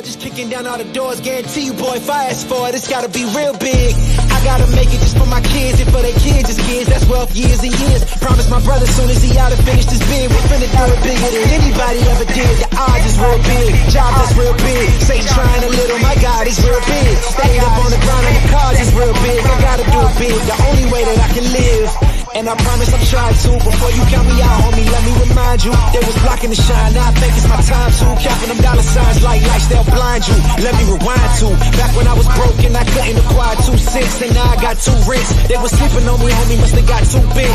Just kicking down all the doors, guarantee you, boy, if I ask for it, it's gotta be real big. I gotta make it just for my kids and for their kids' kids. That's wealth years and years. Promise my brother soon as he out and finished his bid, we're finna do it bigger than anybody ever did. The odds is real big, job that's real big. Satan trying a little, my God, it's real big. Staying up on the ground on the cars is real big. I gotta do it big, the only way that I can live. And I promise I'm trying to. Before you count me out, homie, let me remind you, they was blocking the shine. Now I think it's my time to. Counting them dollar signs like lights, they'll blind you. Let me rewind to back when I was broken, I couldn't acquire 2 cents, and now I got 2 rents. They was sleeping on me, homie, must have got too big.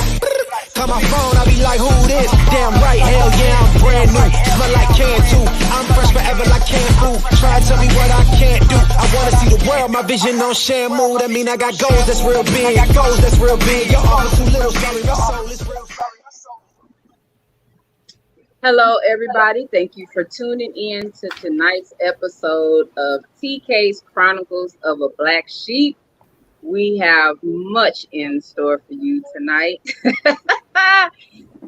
Call my phone, I be like, who this? Damn right, hell yeah, I'm brand new. Smell like can too. I'm fresh forever like canned food. Try to tell me what I can't do. I wanna see the world, my vision on Shamu. That mean I got goals that's real big. I got goals that's real big. Your arm is too little, sorry, your soul is real. Hello, everybody. Thank you for tuning in to tonight's episode of TK's Chronicles of a Black Sheep. We have much in store for you tonight.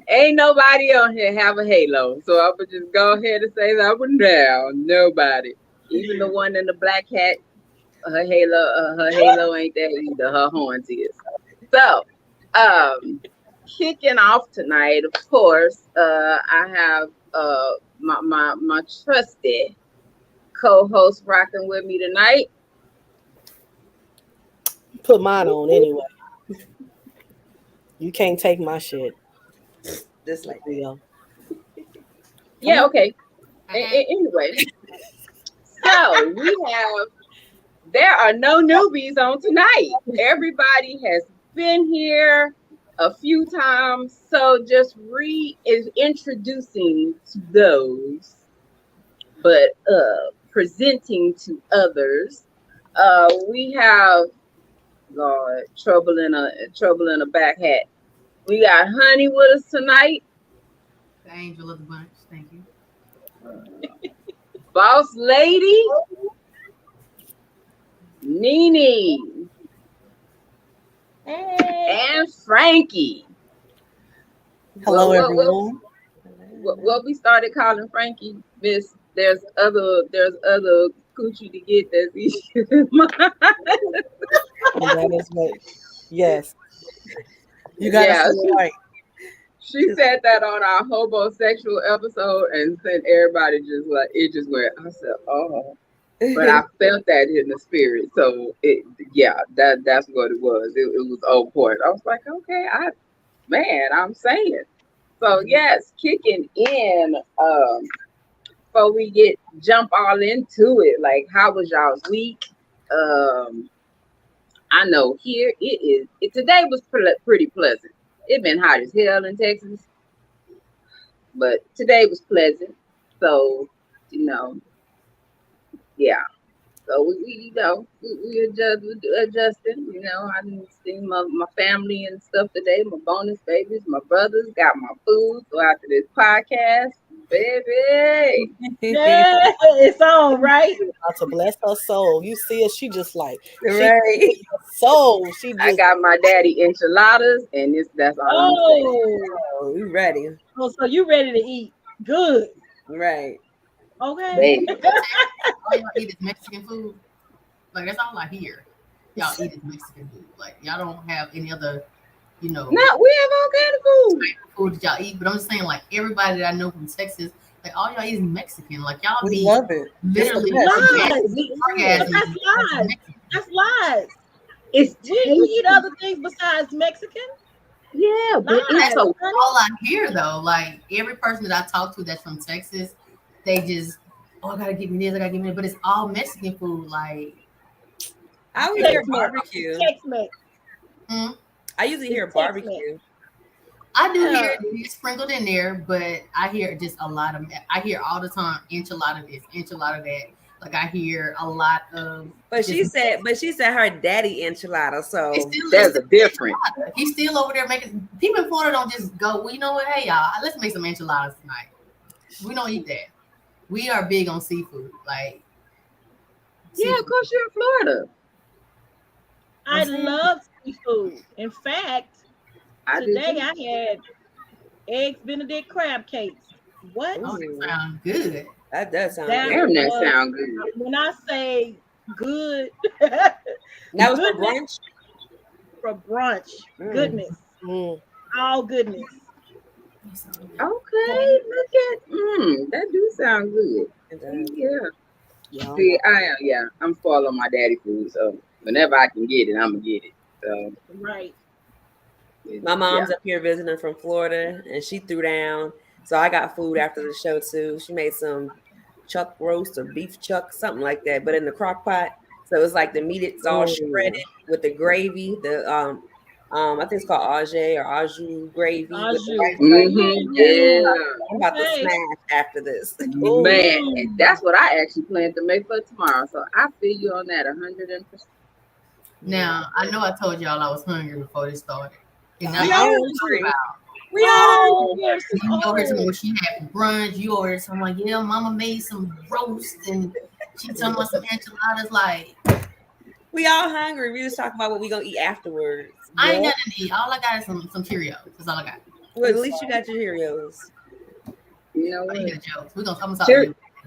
Ain't nobody on here have a halo, so I would just go ahead and say that one down. Nobody, even the one in the black hat, her halo ain't there either. Her horns is. So, kicking off tonight, of course, I have my trusted co-host rocking with me tonight. Put mine on anyway. You can't take my shit. Just like Leo. Yeah, okay. Anyway, so there are no newbies on tonight. Everybody has been here a few times, so just introducing to those, but presenting to others. We have trouble in a back hat. We got Honey with us tonight. The angel of the bunch. Thank you. Boss Lady. Nene. Hey. And Frankie. Hello, everyone. What we started calling Frankie, Miss, there's other coochie to get that's easier than mine. That is what, yes. You got to say it right. She said that on our homosexual episode and then everybody just like, it just went, I said, oh. But I felt that in the spirit. So that's what it was. It was on point. I was like, okay, I'm saying. So yes, kicking in, before we jump all into it, like how was y'all's week? I know here today was pretty pleasant. It been hot as hell in Texas, but today was pleasant. So, yeah. So we adjusting. I didn't see my family and stuff today. My bonus babies, my brothers, got my food. So after this podcast, baby, yeah, it's on, right? To bless her soul. You see her, she just like right. Soul. I got my daddy enchiladas, and that's all. Oh, you ready? Oh, so you ready to eat? Good. Right. Okay. All y'all eat is Mexican food. Like that's all I hear. Y'all eat is Mexican food. Like y'all don't have any other, No, we have all kind of food that y'all eat. But I'm just saying, like everybody that I know from Texas, like all y'all eat is Mexican. Like y'all we love it. Literally lies. That's lies. We eat other things besides Mexican. Yeah, but that's all I hear though. Like every person that I talk to that's from Texas, they just, I gotta give me this, I gotta give me that. But it's all Mexican food. Like I would hear barbecue. I usually hear barbecue. I do hear it sprinkled in there, but I hear just a lot of. I hear all the time enchilada this, enchilada that. Like I hear a lot of. But she said her daddy enchilada. So there's a difference. He's still over there making. People in Florida don't just go. Well, you know what? Hey y'all, let's make some enchiladas tonight. We don't eat that. We are big on seafood. Like yeah, of course you're in Florida. I love seafood. In fact, today I had eggs Benedict crab cakes. What? Oh, they sound good. That does sound That good. Damn, that was- sound good. When I say good, That was for goodness. brunch. For brunch, goodness, all goodness. Okay, look at that do sound good. It does. Yeah. See, I'm spoiled on my daddy food, so whenever I can get it, I'm gonna get it. So Right. My mom's up here visiting from Florida, and she threw down. So I got food after the show too. She made some chuck roast or beef chuck, something like that, but in the crock pot. So it's like the meat is all shredded with the gravy. The I think it's called Ajay or Aju gravy. With the rice. I'm about to smash after this. Man, that's what I actually plan to make for tomorrow. So I feel you on that 100%. Now I know I told y'all I was hungry before this started. And We all hungry. We all Oh, you ordered some what she had for brunch. You ordered some like, yeah, mama made some roast and she talking about some enchiladas. Like, we all hungry. We just talking about what we gonna eat afterwards. I ain't nothing to eat. All I got is some Cheerios. That's all I got. Well, at least you got your Cheerios. You know I what? ain't got jokes. I'm gonna talk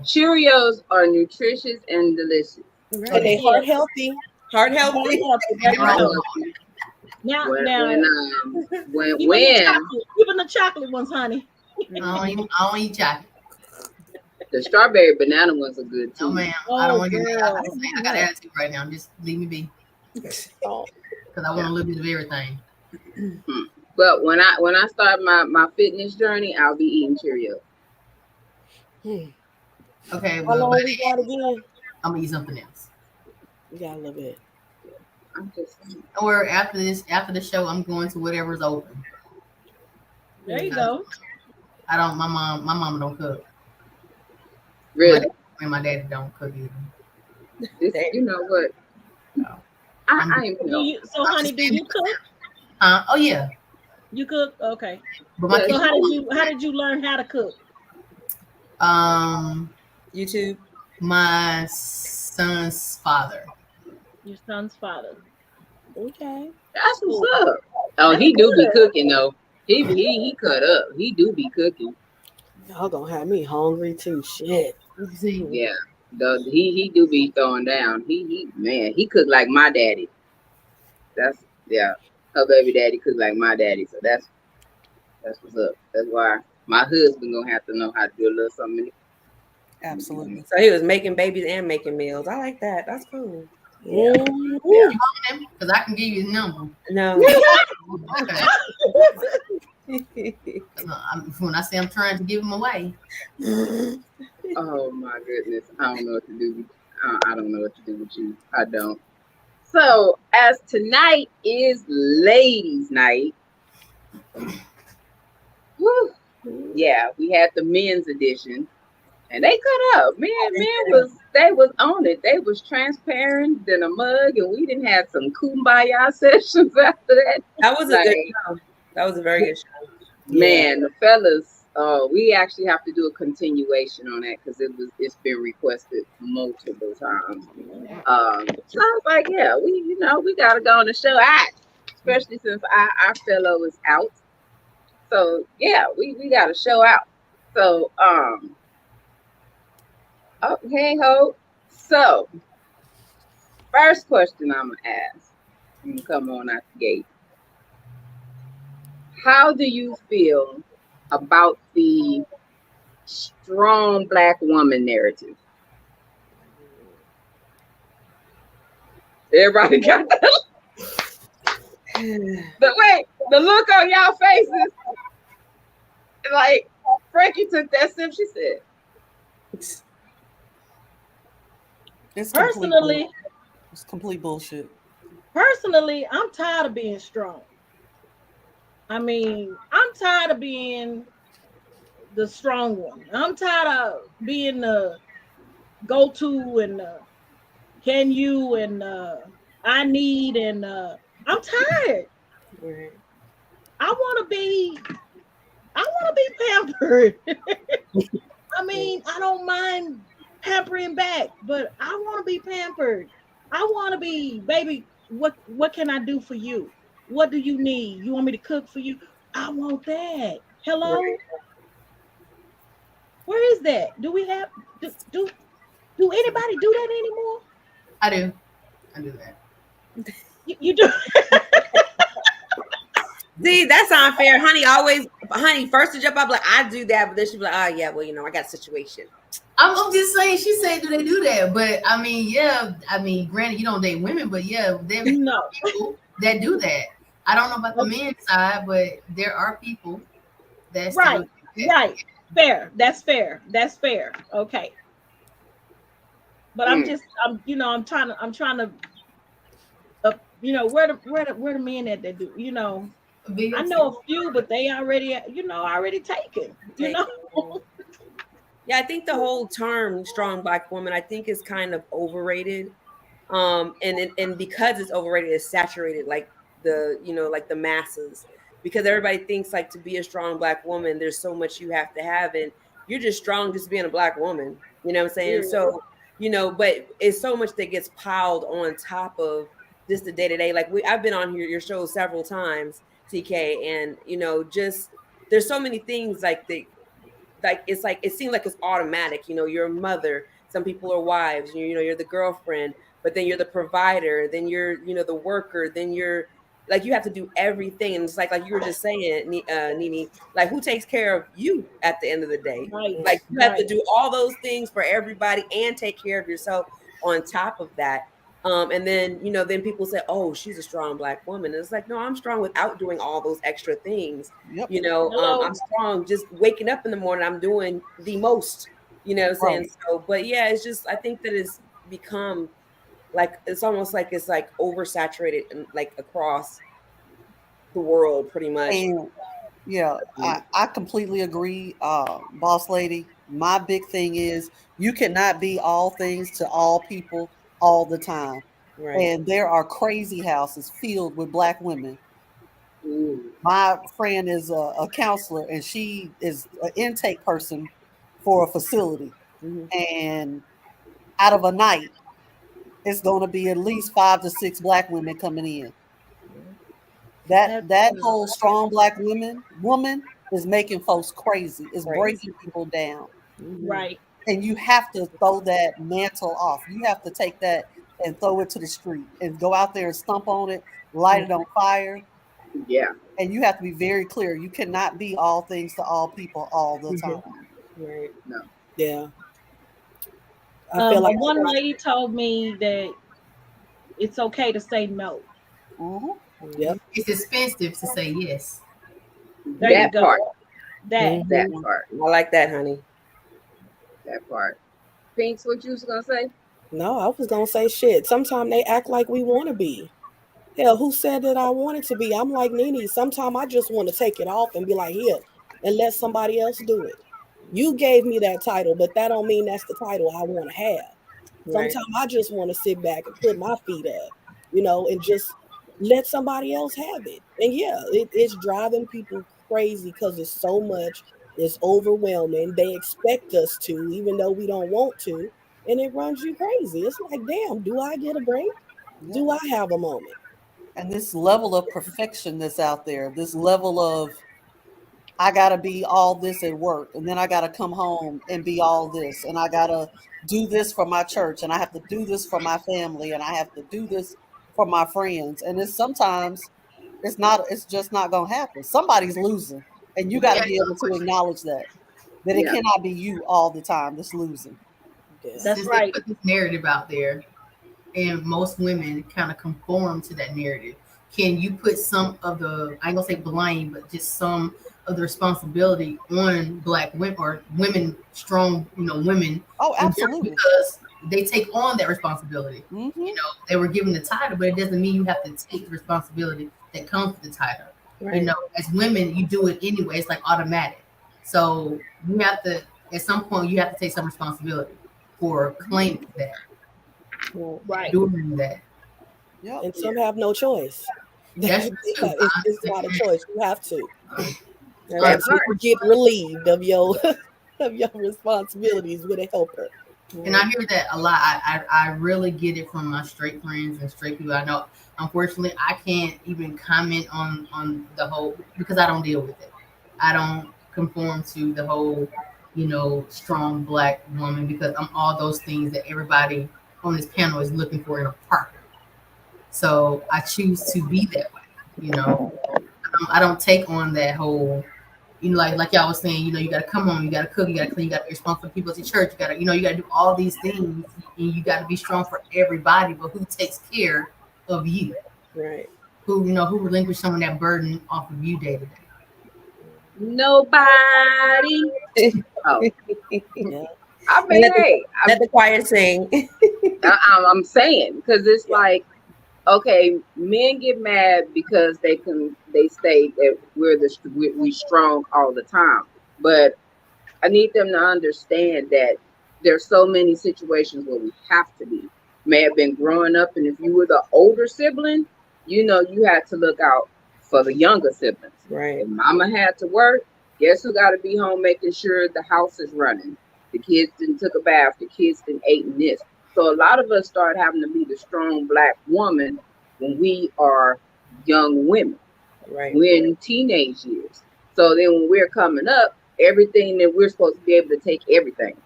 Cheerios are nutritious and delicious. And they heart healthy. Heart healthy. Now, When even the chocolate ones, honey. I don't eat chocolate. the strawberry banana ones are good too. No, ma'am. I don't want to get I got attitude right now. Just leave me be. Because I want a little bit of everything. But when I start my fitness journey, I'll be eating Cheerios. Okay, How well, long we got again? I'm gonna eat something else. Yeah, a little bit. I'm just Or after the show, I'm going to whatever's open. There you go. I don't. My mama don't cook. really. And my daddy don't cook either. You know what? I ain't So, honey, do you cook? Oh yeah. You cook? Okay. But my So how did you learn how to cook? YouTube. My son's father. Your son's father. Okay. That's what's up. Oh, he do be cooking though. He cut up. He do be cooking. Y'all gonna have me hungry too. Shit. Yeah. He do be throwing down. He cook like my daddy. Her baby daddy cook like my daddy. So that's what's up. That's why my husband gonna have to know how to do a little something. Absolutely. So he was making babies and making meals. I like that. That's cool. Yeah. Because I can give you the number. No. Okay. When I say I'm trying to give them away. Oh my goodness. I don't know what to do. I don't know what to do with you. I don't. So as tonight is ladies' night. Whew, yeah, we had the men's edition. And they cut up. Men was on it. They was transparent than a mug, and we didn't have some kumbaya sessions after that. That was a good show. That was a very good show. Man, the fellas, we actually have to do a continuation on that because it's been requested multiple times. So I was like, yeah, we gotta go on the show out, especially since our fellow is out. So yeah, we gotta show out. So hey ho. So first question I'm gonna ask. I'm gonna come on out the gate. How do you feel about the strong Black woman narrative? Everybody got that? The look on y'all faces. Like Frankie took that sip, she said. It's complete bullshit. Personally, I'm tired of being strong. I mean, I'm tired of being the strong one. I'm tired of being the go-to and can you and I need and I'm tired. Right. I want to be pampered. I mean, I don't mind pampering back, but I want to be pampered. I want to be, baby, what can I do for you? What do you need? You want me to cook for you? I want that. Hello? Right. Where is that? Do we have do anybody do that anymore? I do that. You do. See, that's unfair. Honey, first to jump up, like, I do that, but then she'd be like, oh, yeah, well, I got a situation. I'm just saying, she said, do they do that? But I mean, yeah, granted, you don't date women, but yeah, there No. are people that do that. I don't know about the men's side, but there are people that Right. Right. Fair. That's fair. Okay. But I'm trying to where the men at that do, I know a few, but they already taken, Yeah, I think the whole term strong Black woman, I think, is kind of overrated. And because it's overrated, it's saturated like the masses, because everybody thinks like to be a strong Black woman, there's so much you have to have, and you're just strong just being a Black woman. You know what I'm saying? Yeah. So, but it's so much that gets piled on top of just the day-to-day. Like I've been on your show several times, TK, and just there's so many things like it's like it seems like it's automatic. You're a mother, some people are wives, you're the girlfriend, but then you're the provider, then you're the worker, then you're like you have to do everything. And it's like you were just saying, Nene, like who takes care of you at the end of the day? Right, like you have to do all those things for everybody and take care of yourself on top of that. And then then people say, oh, she's a strong Black woman. And it's like, no, I'm strong without doing all those extra things. Yep. I'm strong just waking up in the morning. I'm doing the most, what I'm saying? Right. So, but yeah, it's just, I think that it's become like, it's almost like it's like oversaturated and like across the world pretty much. And, yeah, I completely agree, boss lady. My big thing is you cannot be all things to all people all the time. Right. And there are crazy houses filled with Black women. My friend is a counselor, and she is an intake person for a facility. And out of a night, it's going to be at least 5 to 6 Black women coming in. That whole strong Black woman is making folks crazy. It's breaking people down. Right. And you have to throw that mantle off. You have to take that and throw it to the street and go out there and stomp on it, light it on fire. Yeah. And you have to be very clear. You cannot be all things to all people all the time. Right. No. Yeah. I feel like one lady told me that it's okay to say no. Yep. It's expensive to say yes. There you go. Part. That part. I like that, honey. That part. Pinks, what you was gonna say? No, I was gonna say shit. Sometimes they act like we want to be. Hell, who said that I wanted to be? I'm like Nene. Sometimes I just want to take it off and be like, here, and let somebody else do it. You gave me that title, but that don't mean that's the title I want to have. Right. Sometimes I just want to sit back and put my feet up, and just let somebody else have it. And yeah, it's driving people crazy because it's so much. It's overwhelming. They expect us to, even though we don't want to, and it runs you crazy. It's like, damn, do I get a break? Yeah. Do I have a moment? And this level of perfection that's out there, this level of, I got to be all this at work, and then I got to come home and be all this, and I got to do this for my church, and I have to do this for my family, and I have to do this for my friends. And it's just not going to happen. Somebody's losing, and you got to be able to acknowledge that it cannot be you all the time that's losing. That's right. They put this narrative out there, and most women kind of conform to that narrative. Can you put some of the, I ain't gonna say blame, but just some of the responsibility on Black women or women, strong, women? Oh, absolutely. Because they take on that responsibility. They were given the title, but it doesn't mean you have to take the responsibility that comes with the title. Right. As women, you do it anyway. It's like automatic. So you have to, at some point, you have to take some responsibility for claiming that. Right. Doing that. Yep. And some have no choice. It's not a choice. You have to. You get relieved of your responsibilities with a helper. And I hear that a lot. I really get it from my straight friends and straight people I know. Unfortunately, I can't even comment on the whole, because I don't deal with it. I don't conform to the whole strong Black woman, because I'm all those things that everybody on this panel is looking for in a partner. So I choose to be that way. I don't take on that whole, like y'all was saying, you got to come home, you got to cook, you got to clean, you got to be responsible for people at the church, you got to do all these things, and you got to be strong for everybody. But who takes care of you? Right. Who relinquished some of that burden off of you day to day? Nobody. Oh. Yeah. I mean, hey, let the choir sing. I'm saying, because it's like, okay, men get mad because they say that we strong all the time, but I need them to understand that there's so many situations where we have to be. May have been growing up, and if you were the older sibling, you had to look out for the younger siblings. Right. If mama had to work, guess who got to be home making sure the house is running? The kids didn't took a bath, the kids didn't ate in this. So a lot of us start having to be the strong Black woman when we are young women. Right. We're in teenage years. So then when we're coming up, everything that we're supposed to be able to take everything.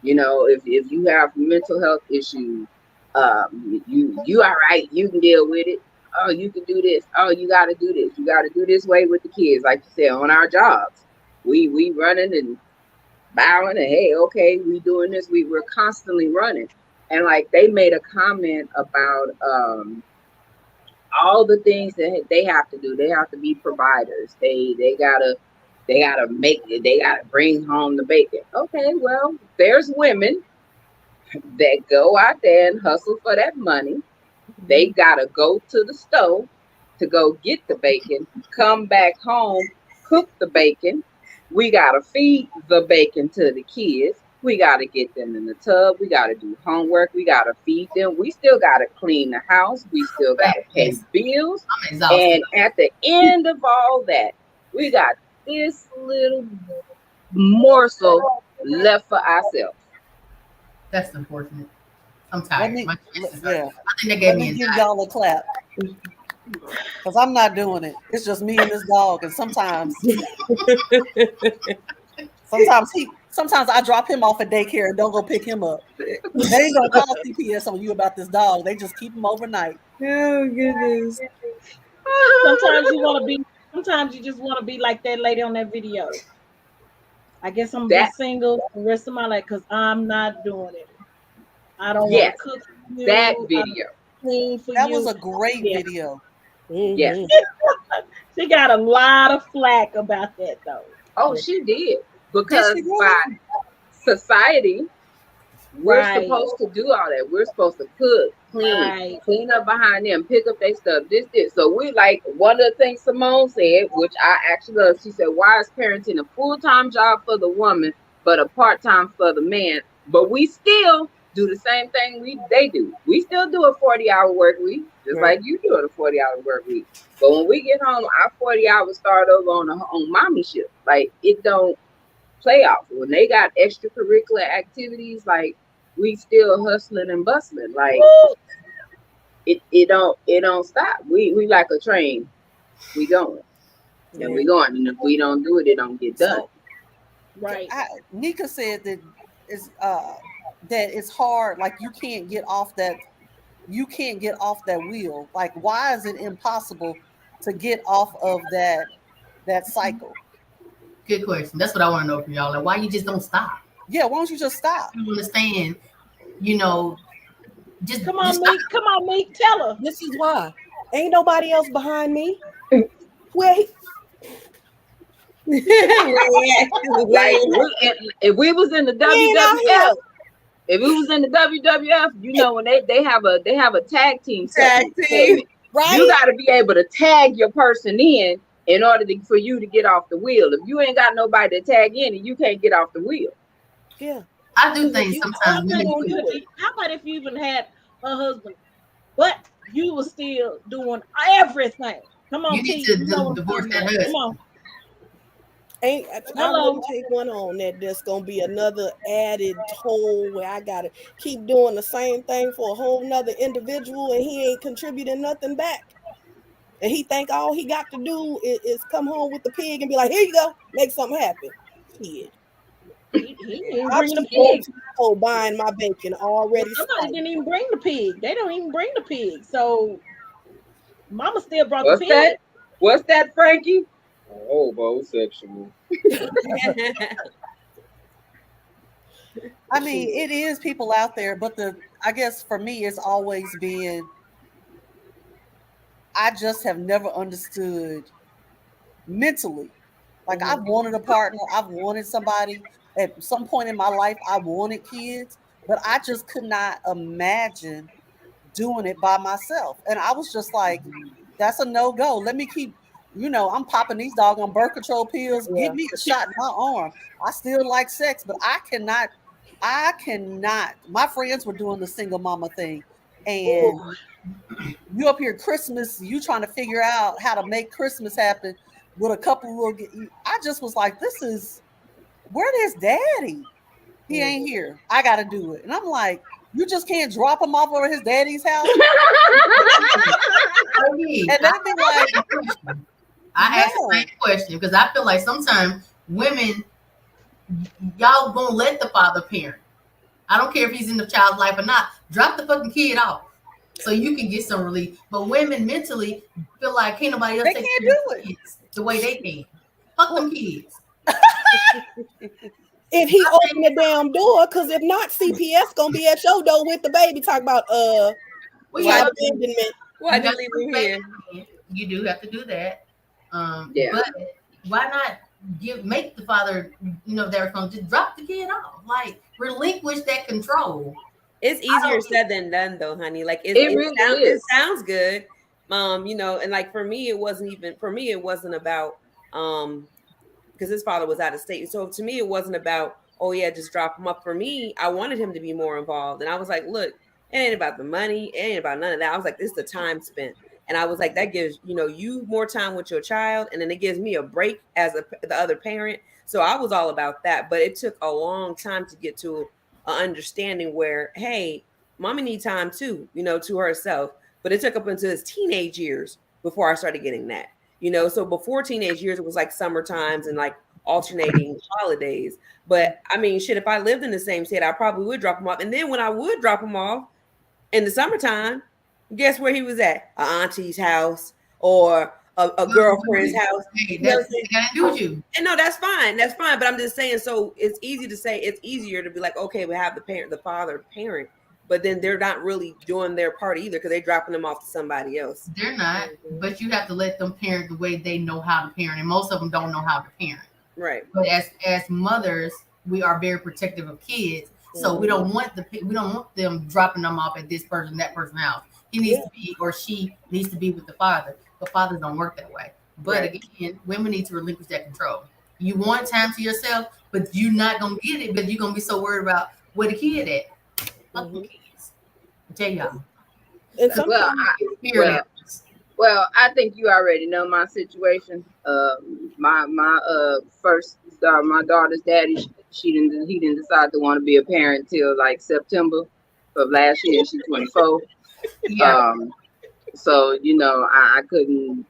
If you have mental health issues, you all right, you can deal with it. Oh, you can do this. Oh, you got to do this. You got to do this way with the kids. Like you said, on our jobs, we running and bowing and, hey, okay, we doing this. We're constantly running. And like they made a comment about all the things that they have to do. They have to be providers. They gotta make it. They gotta bring home the bacon. Okay, well, there's women that go out there and hustle for that money. They gotta go to the stove to go get the bacon, come back home, cook the bacon. We gotta feed the bacon to the kids. We gotta get them in the tub. We gotta do homework. We gotta feed them. We still gotta clean the house. We still gotta pay bills. And at the end of all that, we got this little morsel left for ourselves. That's unfortunate. I'm tired. I think that gave me give y'all a clap. Because I'm not doing it. It's just me and this dog. And sometimes I drop him off at daycare and don't go pick him up. They ain't gonna call CPS on you about this dog. They just keep him overnight. Oh goodness. Sometimes you just want to be like that lady on that video. I guess I'm gonna be single the rest of my life because I'm not doing it. I don't want to cook for you. That video. That was a great video. Mm-hmm. Yes. She got a lot of flack about that though. Oh, she did. Because by society, we're supposed to do all that. We're supposed to cook, clean up behind them, pick up their stuff, this. So we like one of the things Simone said, which I actually love. She said, why is parenting a full-time job for the woman, but a part-time for the man? But we still do the same thing they do. We still do a 40-hour work week, just like you doing a 40-hour work week. But when we get home, our 40 hours start over on mommy shift. Like it don't play off. When they got extracurricular activities, like we still hustling and bustling. Like it don't stop. We like a train. We going. And we going. And if we don't do it, it don't get done. Right. Nika said that it's hard, like you can't get off that wheel. Like, why is it impossible to get off of that cycle? Good question. That's what I want to know from y'all. Like, why you just don't stop? Yeah, why don't you just stop? I don't understand. Just come on, Meek, tell her. This is why. Ain't nobody else behind me. Wait. Like, if we was in the WWF, when they have a tag team. Right? You got to be able to tag your person in order for you to get off the wheel. If you ain't got nobody to tag in, and you can't get off the wheel. Yeah, I do think sometimes. How about if you even had a husband, but you were still doing everything? Come on, you need to divorce that husband. Come on. I wouldn't take one on that's gonna be another added toll where I gotta keep doing the same thing for a whole nother individual and he ain't contributing nothing back. And he think all he got to do is come home with the pig and be like, here you go, make something happen. Shit. He He didn't I'm bring the pig. buying my bacon already. Somebody didn't even bring the pig. They don't even bring the pig. So Mama still brought What's the pig. that? What's that, Frankie? Homosexual. I mean, it is people out there, but I guess for me, it's always been, I just have never understood mentally. Like I've wanted a partner, I've wanted somebody. At some point in my life, I wanted kids, but I just could not imagine doing it by myself. And I was just like, that's a no-go. Let me keep, I'm popping these doggone birth control pills. Yeah. Give me a shot in my arm. I still like sex, but I cannot. My friends were doing the single mama thing. And you up here Christmas, you trying to figure out how to make Christmas happen with a couple I just was like, where's daddy? He ain't here. I got to do it. And I'm like, you just can't drop him off over his daddy's house? And that'd be like, I asked the same question because I feel like sometimes women, y'all gonna let the father parent. I don't care if he's in the child's life or not. Drop the fucking kid off so you can get some relief. But women mentally feel like can't nobody else take care of kids the way they can. Fuck them kids. If he opened the damn door, because if not, CPS gonna be at your door with the baby. Talk about abandonment. Why did you leave him here? You do have to do that. Yeah. But why not make the father, they're going to just drop the kid off, like relinquish that control. It's easier said than done, though, honey. Like it sounds good, and like for me, it wasn't about because his father was out of state. So to me, it wasn't about, oh yeah, just drop him up. For me, I wanted him to be more involved, and I was like, look, it ain't about the money, it ain't about none of that. I was like, this is the time spent. And I was like, that gives, you more time with your child. And then it gives me a break as the other parent. So I was all about that. But it took a long time to get to an understanding where, hey, mommy needs time too, to herself. But it took up into his teenage years before I started getting that, So before teenage years, it was like summer times and like alternating holidays. But I mean, shit, if I lived in the same state, I probably would drop him off. And then when I would drop him off in the summertime, guess where he was at? An auntie's house or a girlfriend's house. Hey, that's gotta do with you. And no, that's fine. That's fine. But I'm just saying, so it's easier to be like, okay, we have the father parent, but then they're not really doing their part either because they're dropping them off to somebody else. They're not, but you have to let them parent the way they know how to parent. And most of them don't know how to parent. Right. But as mothers, we are very protective of kids. So we don't want them dropping them off at this person, that person's house. He needs to be, or she needs to be with the father. But fathers don't work that way. But again, women need to relinquish that control. You want time to yourself, but you're not going to get it, but you're going to be so worried about where the kid at. Fuck the kids. I tell y'all. Well, I think you already know my situation. My daughter's daddy, he didn't decide to want to be a parent till like September of last year. She's 24. Yeah. So I couldn't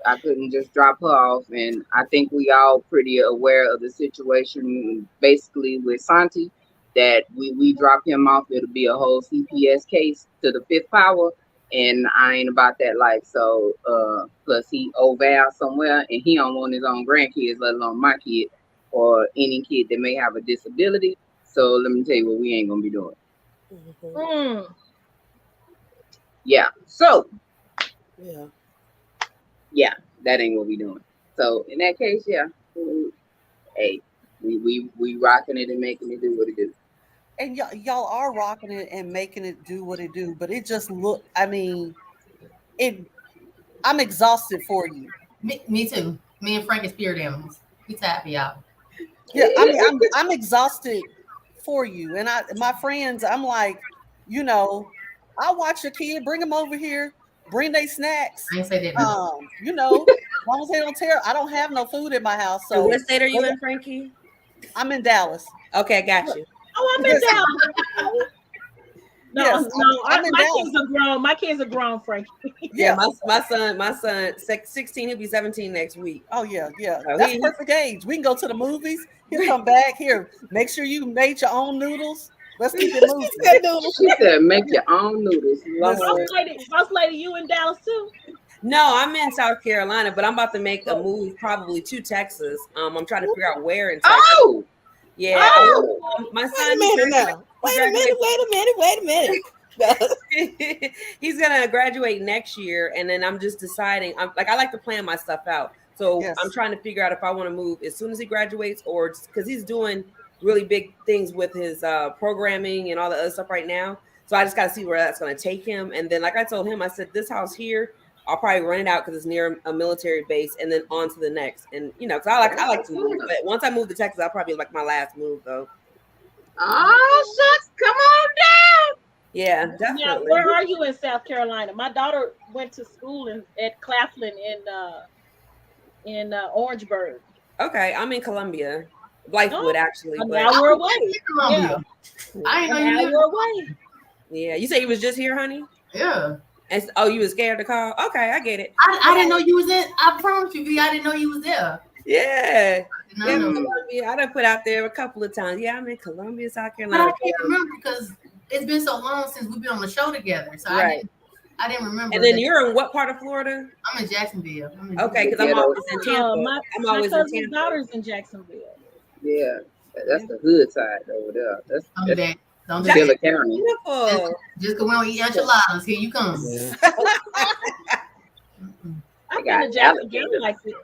just drop her off, and I think we all pretty aware of the situation. Basically, with Santi, that we drop him off, it'll be a whole CPS case to the fifth power, and I ain't about that life. So plus he over somewhere, and he don't want his own grandkids, let alone my kid or any kid that may have a disability. So let me tell you what we ain't gonna be doing. Yeah. So. Yeah, that ain't what we doing. So in that case, hey, we rocking it and making it do what it do. And y'all are rocking it and making it do what it do, but it just I'm exhausted for you. Me too. Me and Frank is spirit animals. We tap y'all. Yeah, I'm exhausted for you. And my friends, I'm like, I'll watch your kid, bring them over here, bring their snacks. I ain't say that. As long as they don't tear. I don't have no food in my house. So what state are you in, Frankie? I'm in Dallas. Okay, got you. Oh, I'm in Dallas. No, Yes, I'm in my Dallas. kids are grown. My kids are grown, Frankie. Yeah, my son, 16, he'll be 17 next week. Oh yeah. Oh, That's perfect age. We can go to the movies. He'll come back here. Make sure you made your own noodles. Let's keep it moving. She said, "Make your own noodles." Lord. Boss lady, you in Dallas too? No, I'm in South Carolina, but I'm about to make a move probably to Texas. I'm trying to figure out where in Texas. Oh, Yeah. My son. Wait a minute now. Wait a minute. He's gonna graduate next year, and then I'm just deciding. I like to plan my stuff out, so Yes. I'm trying to figure out if I want to move as soon as he graduates, or because he's doing really big things with his programming and all the other stuff right now. So I just got to see where that's going to take him. And then, like I told him, I said this house here, I'll probably rent it out because it's near a military base, and then on to the next. And because I like to move, but once I move to Texas, I'll probably like my last move though. oh, shucks! Come on down. Yeah, definitely. Now, where are you in South Carolina? My daughter went to school at Claflin in Orangeburg. Okay, I'm in Columbia, Blythewood actually. An But hour away. Columbia. I ain't know An you hour away. yeah, you say you was just here, honey? Yeah. And you was scared to call? Okay, I get it. I didn't know you was in. I promise you, V, I didn't know you was there. Yeah. No, Yeah, no. Columbia. I done put out there a couple of times. Yeah, I'm in Columbia, South But I Carolina. can't remember because it's been so long since we've been on the show together. So Right. I didn't remember. And then that. you're in what part of Florida? I'm in Jacksonville. Okay, because I'm always in Tampa. My I'm always in cousin's Tampa. daughter's in Jacksonville. Yeah, that's the hood side over there. That's Back. Don't do Jackson- that. Taylor County. Beautiful. Just go on eat enchiladas. Here you come. I've got been to Jacksonville alligators. like it.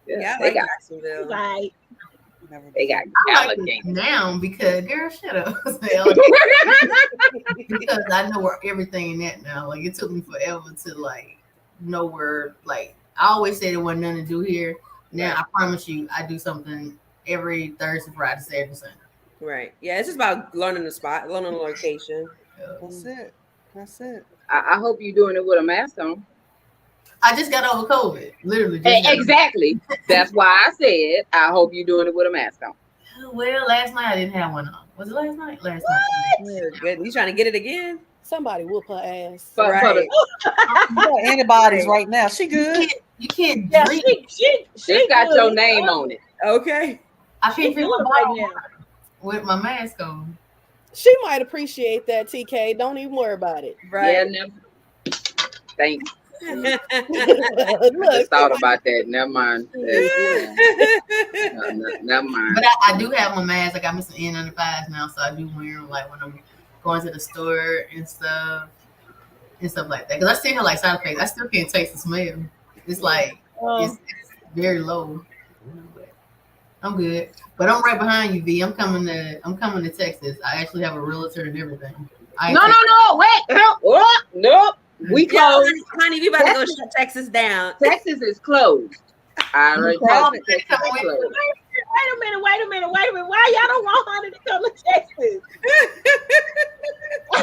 Yeah, I they like got Jacksonville. Like they got I like alligators. it now because girl, shut up. Because I know where everything in that now. Like it took me forever to like know where. Like I always say there wasn't nothing to do here. Now I promise you, I do something every Thursday, Friday, Saturday, Sunday. Right. Yeah, it's just about learning the spot, learning the location. That's it. I hope you're doing it with a mask on. I just got over COVID, literally. just got- Exactly. That's why I said I hope you're doing it with a mask on. Well, last night I didn't have one on. Was it last night? Last night. Good. You trying to get it again? Somebody whoop her ass. For Right. the, Antibodies right now. She good. You can't yeah, drink. she got good. your name on it. Okay. I can't drink Good my right bottle now. with my mask on. She might appreciate that, TK. Don't even worry about it. Yeah, Right. never. Thanks. Look, Just thought about that. Never mind. Never mind. But I do have my mask. I got me some N95s now, so I do wear them like when I'm going to the store and stuff like that. Because I still have like side effects. I still can't taste the smell. It's like it's very low. I'm good, but I'm right behind you, V. I'm coming to Texas. I actually have a realtor and everything. No. Wait. Nope. We Yeah, closed. honey, we about to go shut Texas down. Texas is closed. I already told you Texas is closed. Wait a minute. Why y'all don't want honey to come to Texas?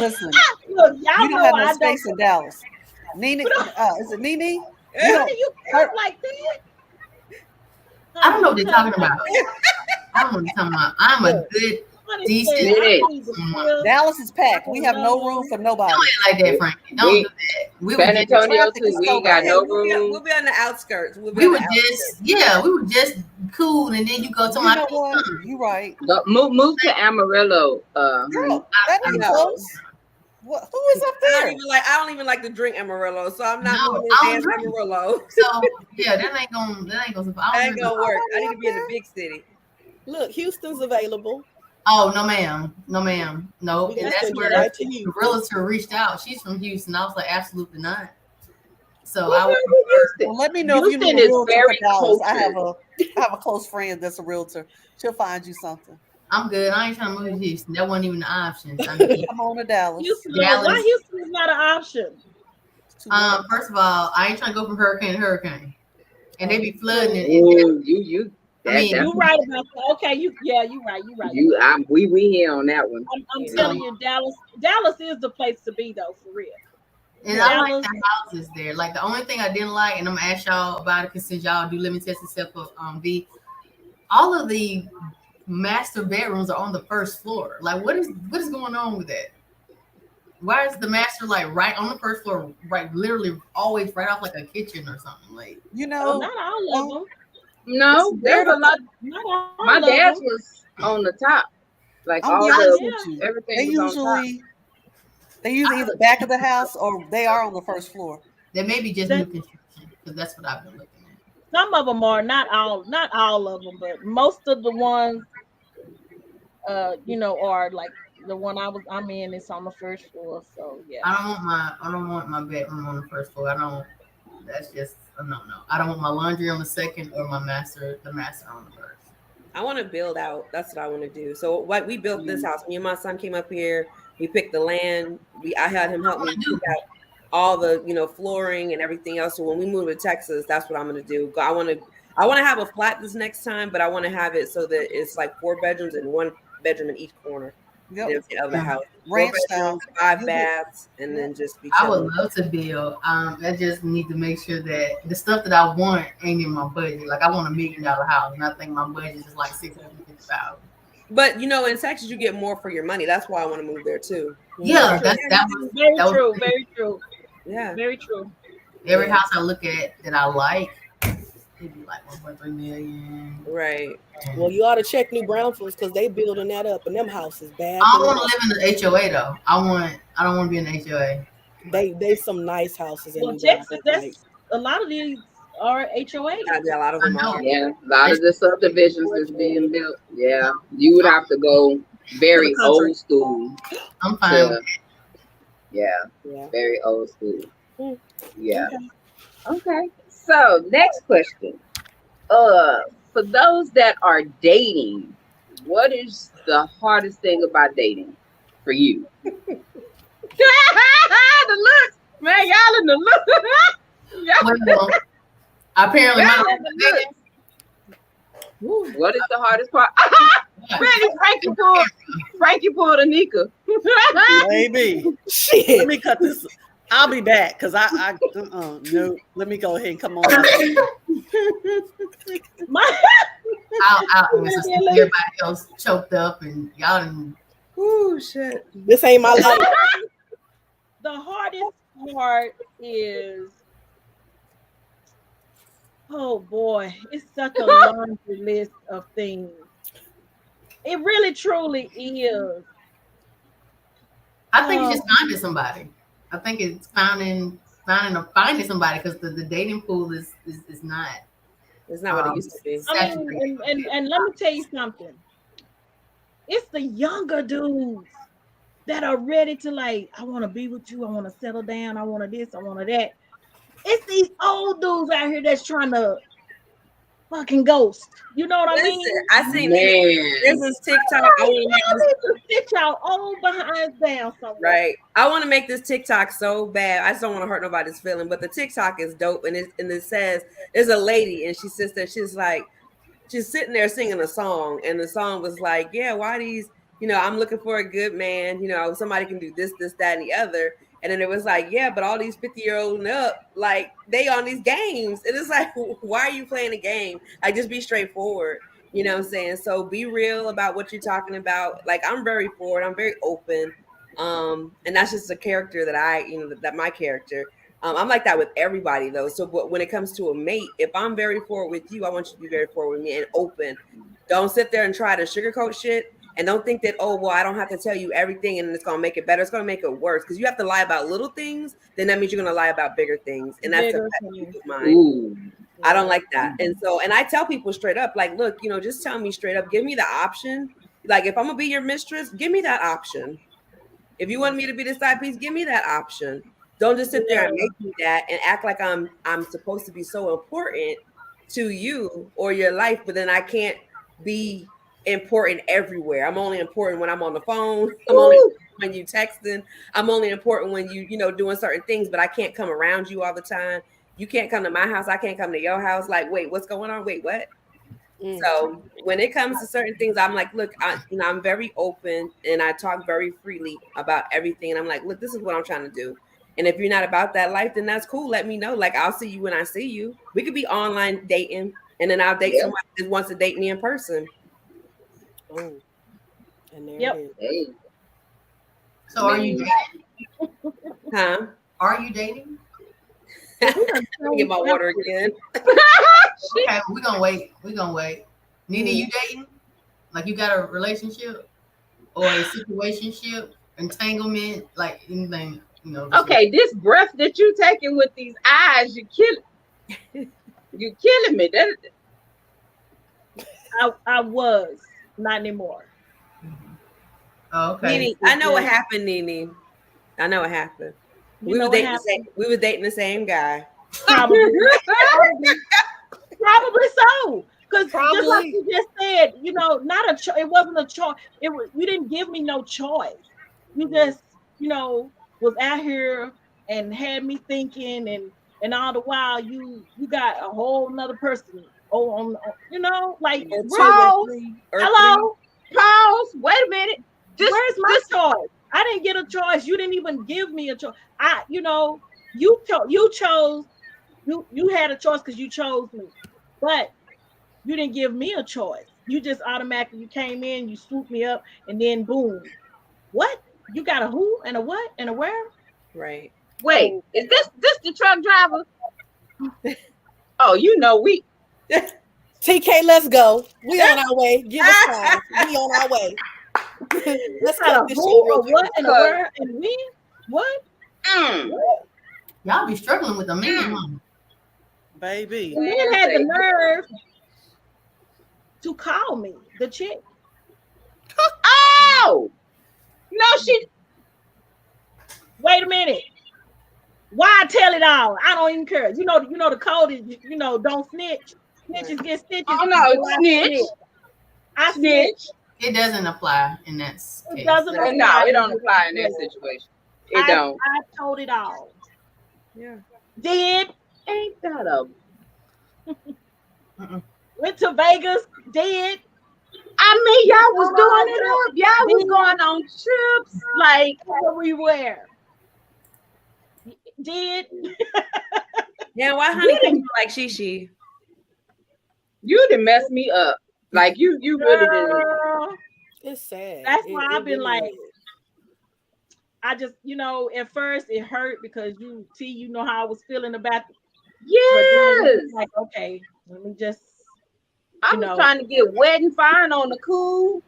Listen, Look, y'all you don't know have no I space don't. in Dallas. Nene, is it Nene? Honey, you talk like that. I don't know what they're talking about. I don't know what they're talking about. I'm a good. Honey Decent. said, I need to feel- Dallas is packed. We have no room for nobody. Don't act like that, Frankie. Don't do that. We were San just, Antonio too. We ain't got no We'll room. be on the outskirts. We'll be we on were the just, yeah, we were just cool, and then you go to You my. know what? You right. Go- Move to Amarillo. Girl, that ain't know. close. What? Who is up I there? don't even like to drink Amarillo, so I'm not No, going I to don't dance drink. Amarillo. So yeah, that ain't gonna. That ain't gonna work. I need to be in the big city. Look, Houston's available. Oh no, ma'am, no. We And can that's send you where right to the you. realtor reached out. She's from Houston. I was like, absolutely not. So What's I would wrong with Houston? Well, let me know if you Houston need a is realtor very for Dallas. I cultured. have a close friend that's a realtor. She'll find you something. I'm good. I ain't trying to move to Houston. That wasn't even an option. I mean, Come on to Dallas. Houston, Dallas. why Houston is not an option? first of all, I ain't trying to go from hurricane to hurricane, and they be flooding it. Ooh, you. I mean, That's You're right about that. Okay, you're right. you. We here on that one. I'm telling you, Dallas is the place to be though, for real. And I like the houses there. Like the only thing I didn't like, and I'm gonna ask y'all about it because since y'all do limit test except for V, all of the master bedrooms are on the first floor. Like what is going on with that? Why is the master like right on the first floor, right, literally always right off like a kitchen or something? Like, not all of them. No, there's a lot. My dad's was on the top, like all the everything was on top. They usually either back of the house or they are on the first floor. They may be just new construction because that's what I've been looking at. Some of them are, not all of them, but most of the ones, are like the one I'm in. It's on the first floor, so yeah. I don't want my bedroom on the first floor. That's just a no. I don't want my laundry on the second or the master on the first. I want to build out. That's what I want to do. So we built this house. Me and my son came up here. We picked the land. I had him help me pick out all the flooring and everything else. So when we move to Texas, that's what I'm going to do. I want to have a flat this next time, but I want to have it so that it's like 4 bedrooms and 1 bedroom in each corner of the house. 4 bedrooms, 5 baths, and then just be chilling. I would love to build. I just need to make sure that the stuff that I want ain't in my budget. Like I want $1 million house, and I think my budget is like $650,000. But in Texas, you get more for your money. That's why I want to move there too. Yeah, that's very true. Very true. Yeah, very true. Every house I look at that I like, it'd be like 1.3 million. Right. Well, you ought to check New Braunfels because they building that up, and them houses bad. I don't want to live in the HOA though. I don't want to be in the HOA. They some nice houses in New Texas. That's a lot of these are HOA. Yeah, a lot of them are. Yeah, a lot of the subdivisions is being built. Yeah, you would have to go very old school. I'm fine. Yeah, very old school. Yeah. Okay. So next question. For those that are dating, what is the hardest thing about dating for you? The looks, man, y'all in the looks. Well, apparently, what is the hardest part? Frankie pulled Anika. Maybe. Shit. Let me cut this. I'll be back because no. Let me go ahead and come on. I'll everybody else choked up and y'all didn't. Ooh, shit. This ain't my life. The hardest part is, oh boy, it's such a laundry list of things. It really truly is. I think it's just finding somebody. I think it's finding somebody because the dating pool is not. It's not what it used to be. I mean, and let me tell you something. It's the younger dudes that are ready to I want to be with you. I want to settle down. I want this. I want that. It's these old dudes out here that's trying to fucking ghost. You know what I mean? I see this is TikTok. I want to sit y'all old behinds down somewhere. Right. I want to make this TikTok so bad. I just don't want to hurt nobody's feeling. But the TikTok is dope, and it says there's a lady, and she sits there. She's sitting there singing a song, and the song was like, yeah, why these? I'm looking for a good man. Somebody can do this, that, and the other. And then it was like, yeah, but all these 50-year-olds and up, they on these games. And it's like, why are you playing a game? Just be straightforward. You know what I'm saying? So be real about what you're talking about. I'm very forward. I'm very open. And that's just a character that that my character. I'm like that with everybody, though. So but when it comes to a mate, if I'm very forward with you, I want you to be very forward with me and open. Don't sit there and try to sugarcoat shit. And don't think that, I don't have to tell you everything and it's going to make it better. It's going to make it worse because you have to lie about little things. Then that means you're going to lie about bigger things. And that's a pet peeve of mine. I don't like that. And I tell people straight up, look, just tell me straight up, give me the option. If I'm going to be your mistress, give me that option. If you want me to be the side piece, give me that option. Don't just sit there and make me that and act like I'm supposed to be so important to you or your life, but then I can't be important everywhere. I'm only important when I'm on the phone. I'm only when you texting. I'm only important when you doing certain things, but I can't come around you all the time. You can't come to my house. I can't come to your house. Wait, what's going on? Wait, what? So when it comes to certain things, I'm like, look, I'm very open and I talk very freely about everything. And I'm like, look, this is what I'm trying to do. And if you're not about that life, then that's cool. Let me know. I'll see you when I see you. We could be online dating and then I'll date somebody that wants to date me in person. Oh, and there yep. it is. So are you dating? Huh? Are you dating? Let me get my water again. Okay, we're gonna wait. Nene, you dating? Like you got a relationship or a situationship, entanglement, like anything, you know? Okay, this breath that you taking with these eyes, you killing me. I was not anymore. Oh, okay. Nene, I know what happened, Nene. I know what happened. We were dating the same guy. Probably so. Because just like you just said, you know, not a choice. It wasn't a choice. It was, you didn't give me no choice. You just, you know, was out here and had me thinking, and all the while you got a whole nother person. On you know, like pause. Hello, pause. Wait a minute. Where's my choice? I didn't get a choice. You didn't even give me a choice. You know, you chose. You had a choice because you chose me, but you didn't give me a choice. You just automatically, you came in, you swooped me up, and then boom. What? You got a who and a what and a where? Right. Wait, is this the truck driver? Oh, you know we. TK, let's go. We on our way. Give us time. We on our way. Let's cut this shit real quick. What and a where and when? What? Y'all be struggling with the man, baby. The man had the nerve to call me the chick. Oh no, she. Wait a minute. Why tell it all? I don't even care. You know the code is, you know, don't snitch. Snitches get stitches. Oh no, snitch. I snitch. It doesn't apply in that case. It doesn't apply. No, it don't apply in that situation. It don't. I told it all. Yeah. Did. Ain't that a went to Vegas, did. I mean, y'all was doing it up. Y'all was going on trips. Like everywhere. Did. Yeah, why honey came like Shishi? You done messed me up. Like you really didn't. It's sad. That's why I've been like, I just, you know, at first it hurt because you know how I was feeling about it. Yes. Like, okay, let me just. I was trying to get wet and fine on the cool.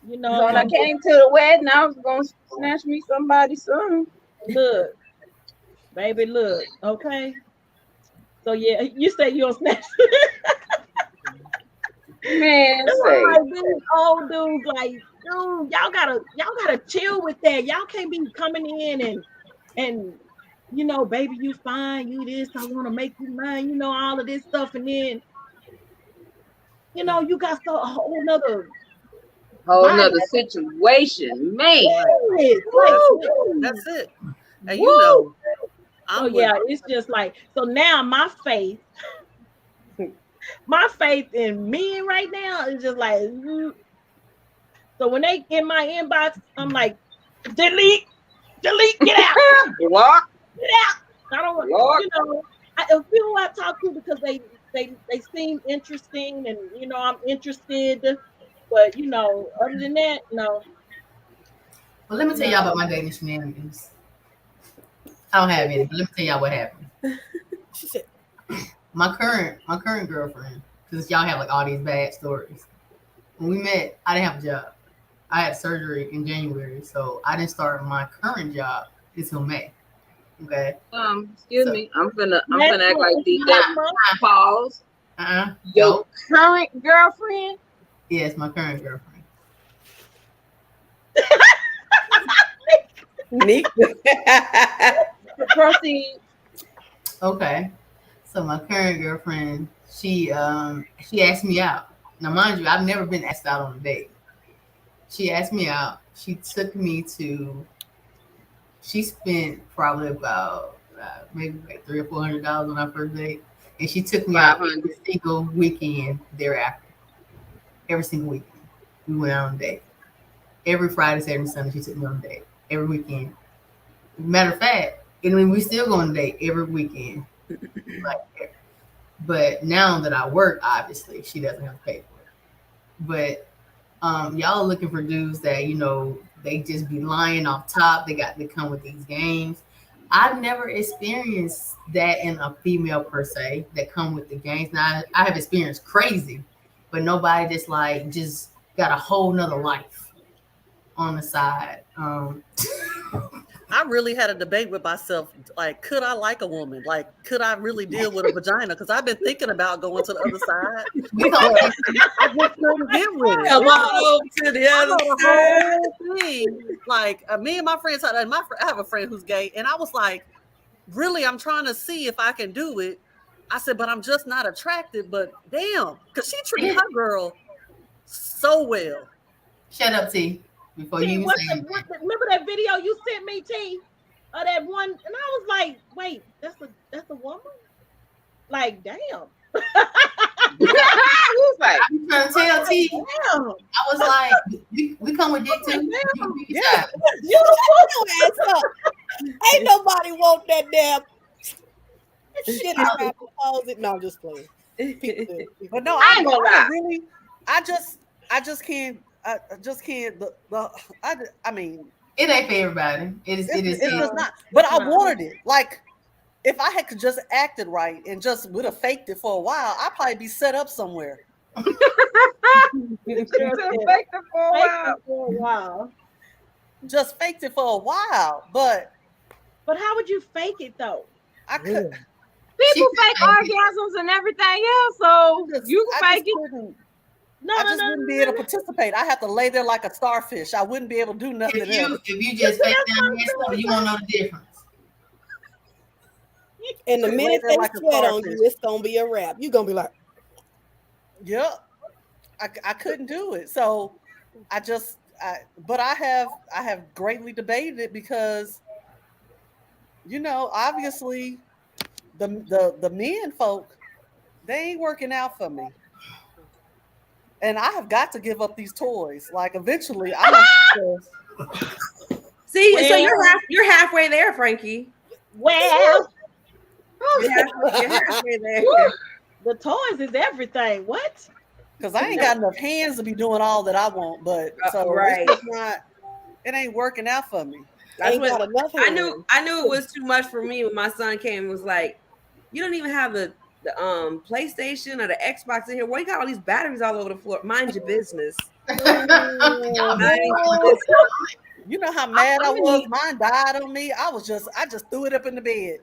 You know, when I came to the wedding, I was gonna snatch me somebody's son. Look, baby, look, okay. So yeah, you say you'll snatch. Man, like these old dudes, like, dude, y'all gotta chill with that. Y'all can't be coming in and you know, baby, you fine, you this, I want to make you mine, you know, all of this stuff, and then you know, you got a whole nother situation, man. That's it. And you know, it's just like, so now my faith in men right now is just like, so when they in my inbox, I'm like, delete, get out, block, get out. I don't want, you know, people I talk to because they seem interesting, and you know I'm interested, but you know, other than that, no. Well, let me tell y'all about my dating shenanigans. I don't have any, but let me tell y'all what happened. She said, my current girlfriend, because y'all have like all these bad stories. When we met, I didn't have a job. I had surgery in January, so I didn't start my current job until May. Okay. Excuse me. I'm gonna act like these pause. Your current girlfriend? Yes, my current girlfriend. Proceed. Okay. So my current girlfriend, she asked me out. Now, mind you, I've never been asked out on a date. She asked me out. She took me to. She spent probably about maybe like $300 or $400 on our first date, and she took me out every single weekend thereafter. Every single weekend, we went out on a date. Every Friday, Saturday, Sunday, she took me on a date. Every weekend. Matter of fact, and we still go on a date every weekend. But now that I work, obviously, she doesn't have to pay for it. But y'all are looking for dudes that, you know, they just be lying off top. They come with these games. I've never experienced that in a female per se that come with the games. Now I have experienced crazy, but nobody that's like just got a whole nother life on the side. I really had a debate with myself. Like, could I like a woman? Like, could I really deal with a vagina? Because I've been thinking about going to the other side. I just couldn't get with it. Come on over to the other side. Whole thing. Like, me and my friends, I have a friend who's gay, and I was like, really, I'm trying to see if I can do it. I said, but I'm just not attracted. But damn, because she treated her girl so well. Shut up, T. Before T, you even say remember that video you sent me, T, of that one, and I was like, wait, that's a woman? Like, damn. Who's like, I'm trying to tell T. Damn. I was like, we come with dick too. Yeah. Ain't nobody want that damn shit out of it. No, I'm just playing. But no, I ain't gonna lie. Really, I just can't. I just can't. I mean, it ain't for everybody. It is. It's just not. But I wanted it. Like, if I had just acted right and just would have faked it for a while, I'd probably be set up somewhere. faked it for a while. Just faked it for a while, but how would you fake it though? I could. People fake orgasms and everything else, so you can fake it. I just wouldn't be able to participate. I have to lay there like a starfish. I wouldn't be able to do nothing else. If you just fake down there stuff, you won't know the difference. And the minute they sweat on you, it's gonna be a wrap. You're gonna be like, yep. I couldn't do it. So but I have greatly debated it because, you know, obviously the men folk, they ain't working out for me. And I have got to give up these toys. Like, eventually, I'm gonna see. So you're halfway there, Frankie. Well, you're halfway there. The toys is everything. What? Because I ain't got enough hands to be doing all that I want. But so right, it's not. It ain't working out for me. That's what I knew. I knew it was too much for me when my son came and was like, "You don't even have the PlayStation or the Xbox in here. Why you got all these batteries all over the floor? Mind your business." You know how mad I was? Mine died on me. I just threw it up in the bed.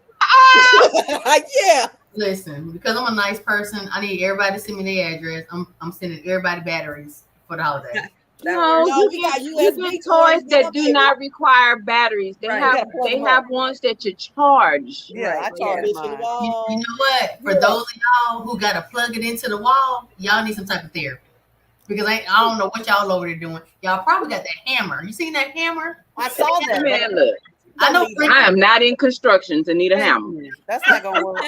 Yeah. Listen, because I'm a nice person, I need everybody to send me their address. I'm sending everybody batteries for the holiday. No, you get toys that do not require batteries. They have ones that you charge. Yeah, I charge mine. You know what? For those of y'all who got to plug it into the wall, y'all need some type of therapy. Because I don't know what y'all over there doing. Y'all probably got that hammer. You seen that hammer? I saw that. Man, look. I know. I am not in construction to need a hammer. That's not gonna work.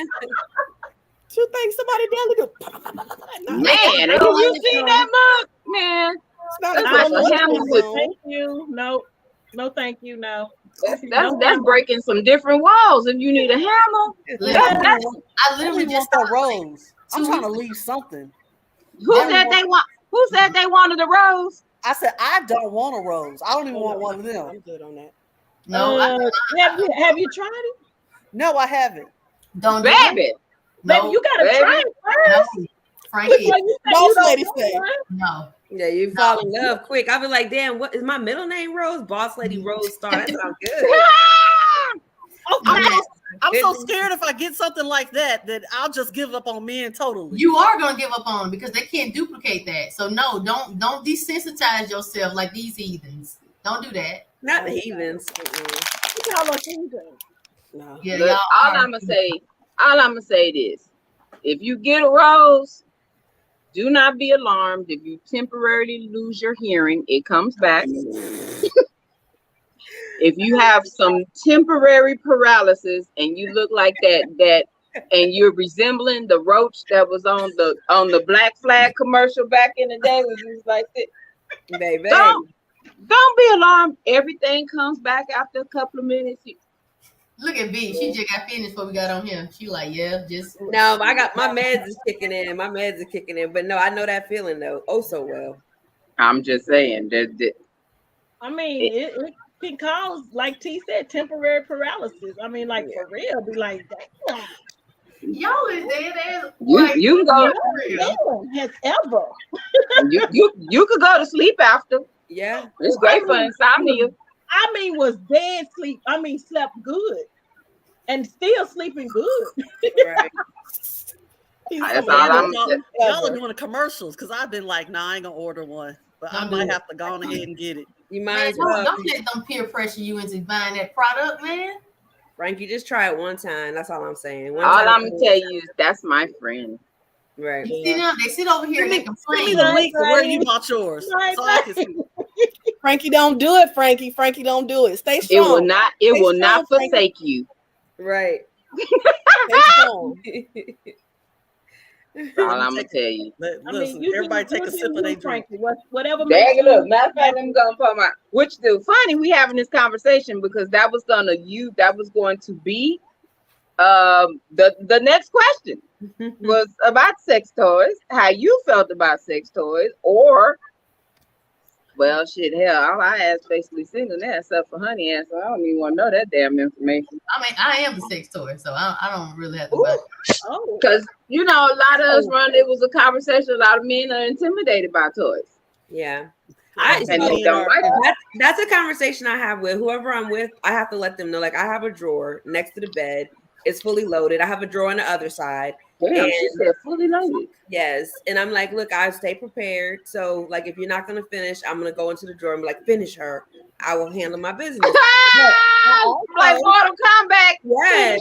You think somebody down to do? Man, have you seen that mug? Man, that's like a hammer with. Thank you. No, thank you. No. That's breaking some different walls. If you need a hammer, I literally just want that rose. I'm trying to leave something. Who said they wanted a rose? I said I don't want a rose. I don't even want one of them. I'm good on that. No, have you tried it? No, I haven't. Don't baby. No, baby, you gotta try it first. No, Frankie, Boss lady say no. Yeah, you fall in love quick. I'll be like, damn, what is my middle name? Rose, Boss Lady Rose Star. That sounds good. I'm so scared if I get something like that I'll just give up on men totally. You are gonna give up on them because they can't duplicate that. So no, don't desensitize yourself like these heathens. Don't do that. Not the heathens. no. Yeah, Look, all I'm gonna say this: if you get a rose, do not be alarmed. If you temporarily lose your hearing, it comes back. If you have some temporary paralysis and you look like that, and you're resembling the roach that was on the Black Flag commercial back in the day, when you was like this, baby. Don't be alarmed. Everything comes back after a couple of minutes. Look at B. She just got finished before we got on here. She like, yeah, just no. I got my meds is kicking in. But no, I know that feeling though. Oh, so well. I'm just saying that I mean, it can cause, like T said, temporary paralysis. I mean, like for real, be like, damn. Y'all is there. You can go. No one has ever. you could go to sleep after. Yeah, it's great for insomnia. I mean, was dead sleep. I mean, slept good and still sleeping good. Right. That's all I'm y'all are doing the commercials because I've been like, nah, I ain't gonna order one, but I might have to go on ahead and get it. You might as well. Don't let them peer pressure you into buying that product, man. Frankie, just try it one time. That's all I'm saying. All I'm gonna tell you is that's my friend. Right. You see them? They sit over here and they complain. Give me the link to where you bought yours. So I can see. Frankie, don't do it, Frankie. Frankie, don't do it. Stay strong. It will not forsake you. Right. Stay strong. That's all I'm gonna tell you. Listen, everybody take a sip of their drink. Whatever. Matter of fact, I'm gonna put my which the funny we having this conversation because that was going to be the next question was about sex toys, how you felt about sex toys, or well shit, hell, all I asked basically single now except for honey ass, so I don't even want to know that damn information. I mean, I am the sex toy, so I don't really have to buy it. Because you know, a lot of us it was a conversation, a lot of men are intimidated by toys. Yeah. And they don't like it. That's a conversation I have with whoever I'm with. I have to let them know, like, I have a drawer next to the bed. It's fully loaded. I have a drawer on the other side. Damn, she said fully loaded. Yes. And I'm like, look, I stay prepared. So, like, if you're not going to finish, I'm going to go into the drawer and be like, finish her. I will handle my business. Like Mortal Kombat. Yes.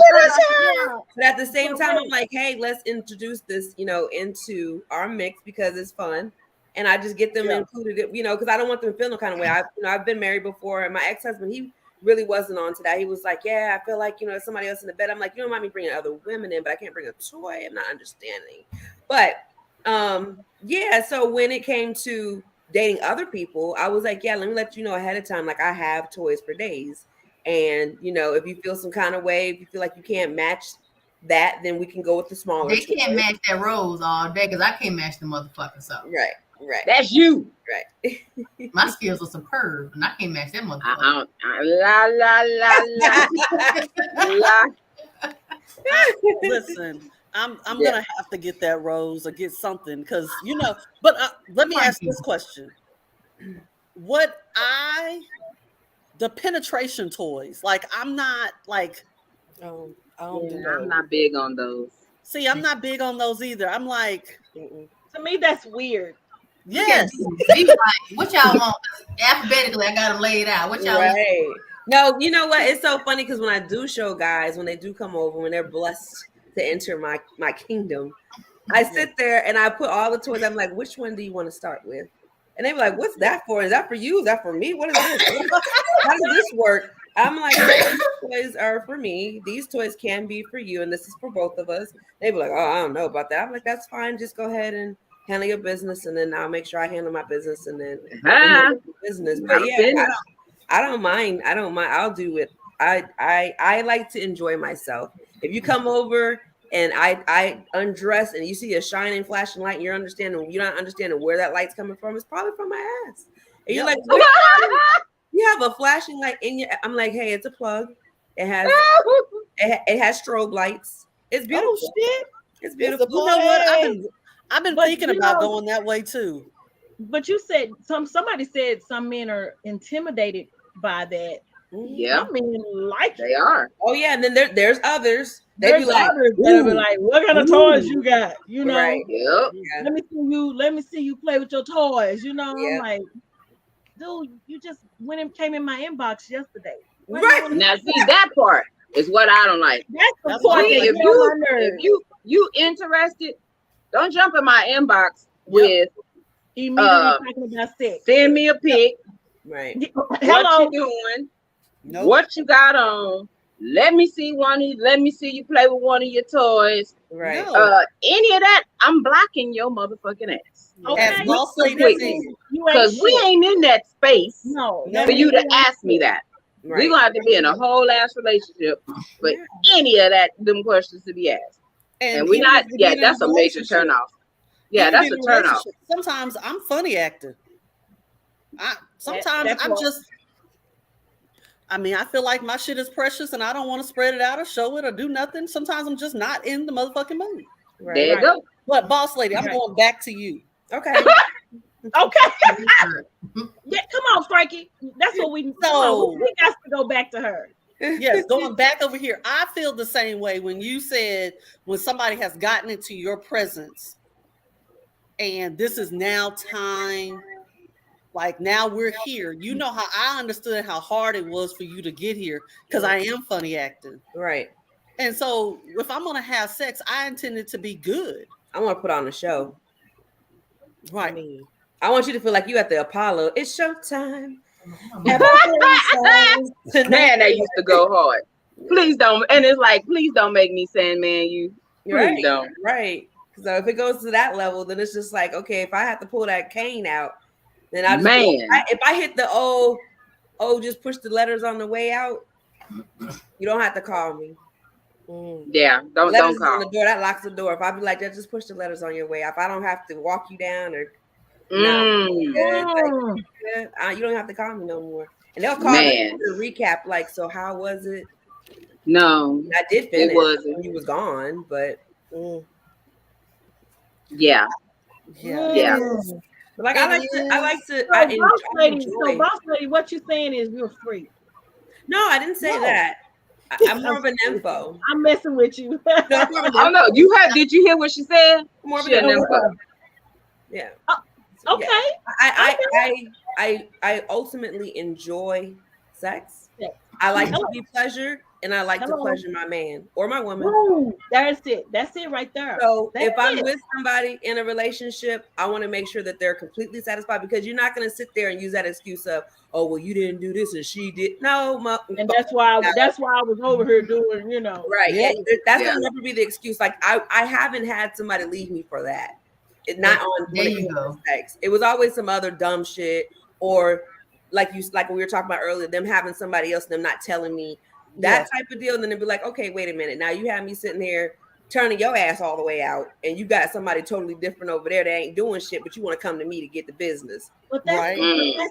But at the same time, I'm like, hey, let's introduce this, into our mix because it's fun. And I just get them included, because I don't want them to feel no kind of way. I've been married before, and my ex-husband, he really wasn't on to that. He was like, yeah, I feel like, somebody else in the bed. I'm like, you don't mind me bringing other women in, but I can't bring a toy. I'm not understanding. But so when it came to dating other people, I was like, yeah, let me let you know ahead of time. Like, I have toys for days. And, if you feel some kind of way, if you feel like you can't match that, then we can go with the smaller. They can't match that rose all day because I can't match the motherfuckers up. Right. That's you. Right. My skills are superb, and I can't match that motherfucker. Listen, I'm gonna have to get that rose or get something because But let me ask this question: the penetration toys? Like, I'm not like. I'm not big on those. See, I'm not big on those either. I'm like, to me, that's weird. Yes. What y'all want? Alphabetically, I got them laid out. What y'all want? No, you know what? It's so funny because when I do show guys, when they do come over, when they're blessed to enter my kingdom, I sit there and I put all the toys. I'm like, which one do you want to start with? And they be like, what's that for? Is that for you? Is that for me? What is this? How does this work? I'm like, these toys are for me. These toys can be for you, and this is for both of us. They be like, oh, I don't know about that. I'm like, that's fine. Just go ahead and handle your business, and then I'll make sure I handle my business, and then business. But yeah, I don't mind. I'll do it. I like to enjoy myself. If you come over and I undress and you see a shining, flashing light, and you're not understanding where that light's coming from, it's probably from my ass. And you're like, you have a flashing light in your. I'm like, hey, it's a plug. It has strobe lights. It's beautiful. Oh, shit. It's beautiful. You know what? I've been thinking about going that way too. But you said somebody said some men are intimidated by that. Yeah, I mean, like they are. Oh yeah, and then there's others. They be like, what kind of toys you got? Right. Yep. Yeah. Let me see you play with your toys. Yeah. I'm like, dude, you just went and came in my inbox yesterday. Right. Now see, that part is what I don't like. That's the part if you interested, don't jump in my inbox with immediately talking about sex. Send me a pic. Right. Hello. What you doing? Nope. What you got on? Let me see let me see you play with one of your toys. Right. Any of that, I'm blocking your motherfucking ass. Okay. Because we ain't in that space for you to ask me that. Right. We're gonna have to be in a whole ass relationship for any of them questions to be asked. And we're not, that's a major turn off. Yeah, that's a turn off. Sometimes I'm funny acting. Sometimes I'm just. I mean, I feel like my shit is precious, and I don't want to spread it out or show it or do nothing. Sometimes I'm just not in the motherfucking mood. Right. There you go. But boss lady, I'm going back to you. Okay. Okay. Yeah, come on, Frankie. That's what we know. We got to go back to her. Yes, going back over here. I feel the same way when you said when somebody has gotten into your presence and this is now time, like now we're here. You know how I understood how hard it was for you to get here because I am funny acting. Right. And so if I'm going to have sex, I intend it to be good. I want to put on a show. Right. I want you to feel like you at the Apollo. It's showtime. Man, that used to go hard. Please don't. And it's like, please don't make me Sandman you. Please don't. Right. So if it goes to that level, then it's just like, okay, if I have to pull that cane out, then I just if I hit the just push the letters on the way out, you don't have to call me. Yeah, don't call. On the door, that locks the door. If I be like that, just push the letters on your way. If I don't have to walk you down or you don't have to call me no more. And they'll call me to recap, like, so how was it? No, I did finish. It wasn't. When you was gone, but yeah. Like I like to. So boss lady, what you saying is you're free. No, I didn't say that. I'm more of an info. I'm messing with you. Oh no, did you hear what she said? More of an info. Yeah. Okay. Yeah. I ultimately enjoy sex. Yeah. I like to be pleasured, and I like to pleasure my man or my woman. Ooh, that's it. That's it right there. So if I'm with somebody in a relationship, I want to make sure that they're completely satisfied, because you're not going to sit there and use that excuse of, oh, well, you didn't do this and she did. No, and that's why I was over here doing, Right. Yeah. That's going to never be the excuse. Like I haven't had somebody leave me for that. Not on sex. It was always some other dumb shit, or like we were talking about earlier, them having somebody else, them not telling me that type of deal. And then they'd be like, okay, wait a minute. Now you have me sitting here turning your ass all the way out, and you got somebody totally different over there that ain't doing shit, but you want to come to me to get the business. But that's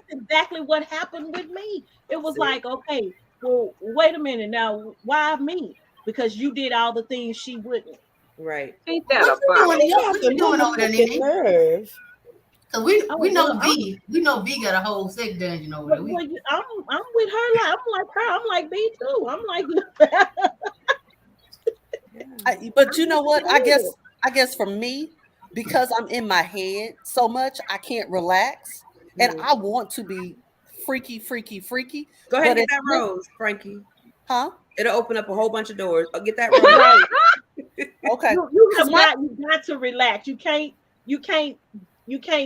exactly what happened with me. It was like, okay, well, wait a minute. Now, why me? Because you did all the things she wouldn't. Right. Ain't that a problem? What you doing over there, Nene? So we know V. We know V got a whole sex dungeon over there. I'm with her. I'm like her. I'm like B too. I'm like. But you know what? I guess for me, because I'm in my head so much, I can't relax, and I want to be freaky. Go ahead and get that rose, Frankie. Huh? It'll open up a whole bunch of doors. I'll get that rose. Okay. You got to relax. You can't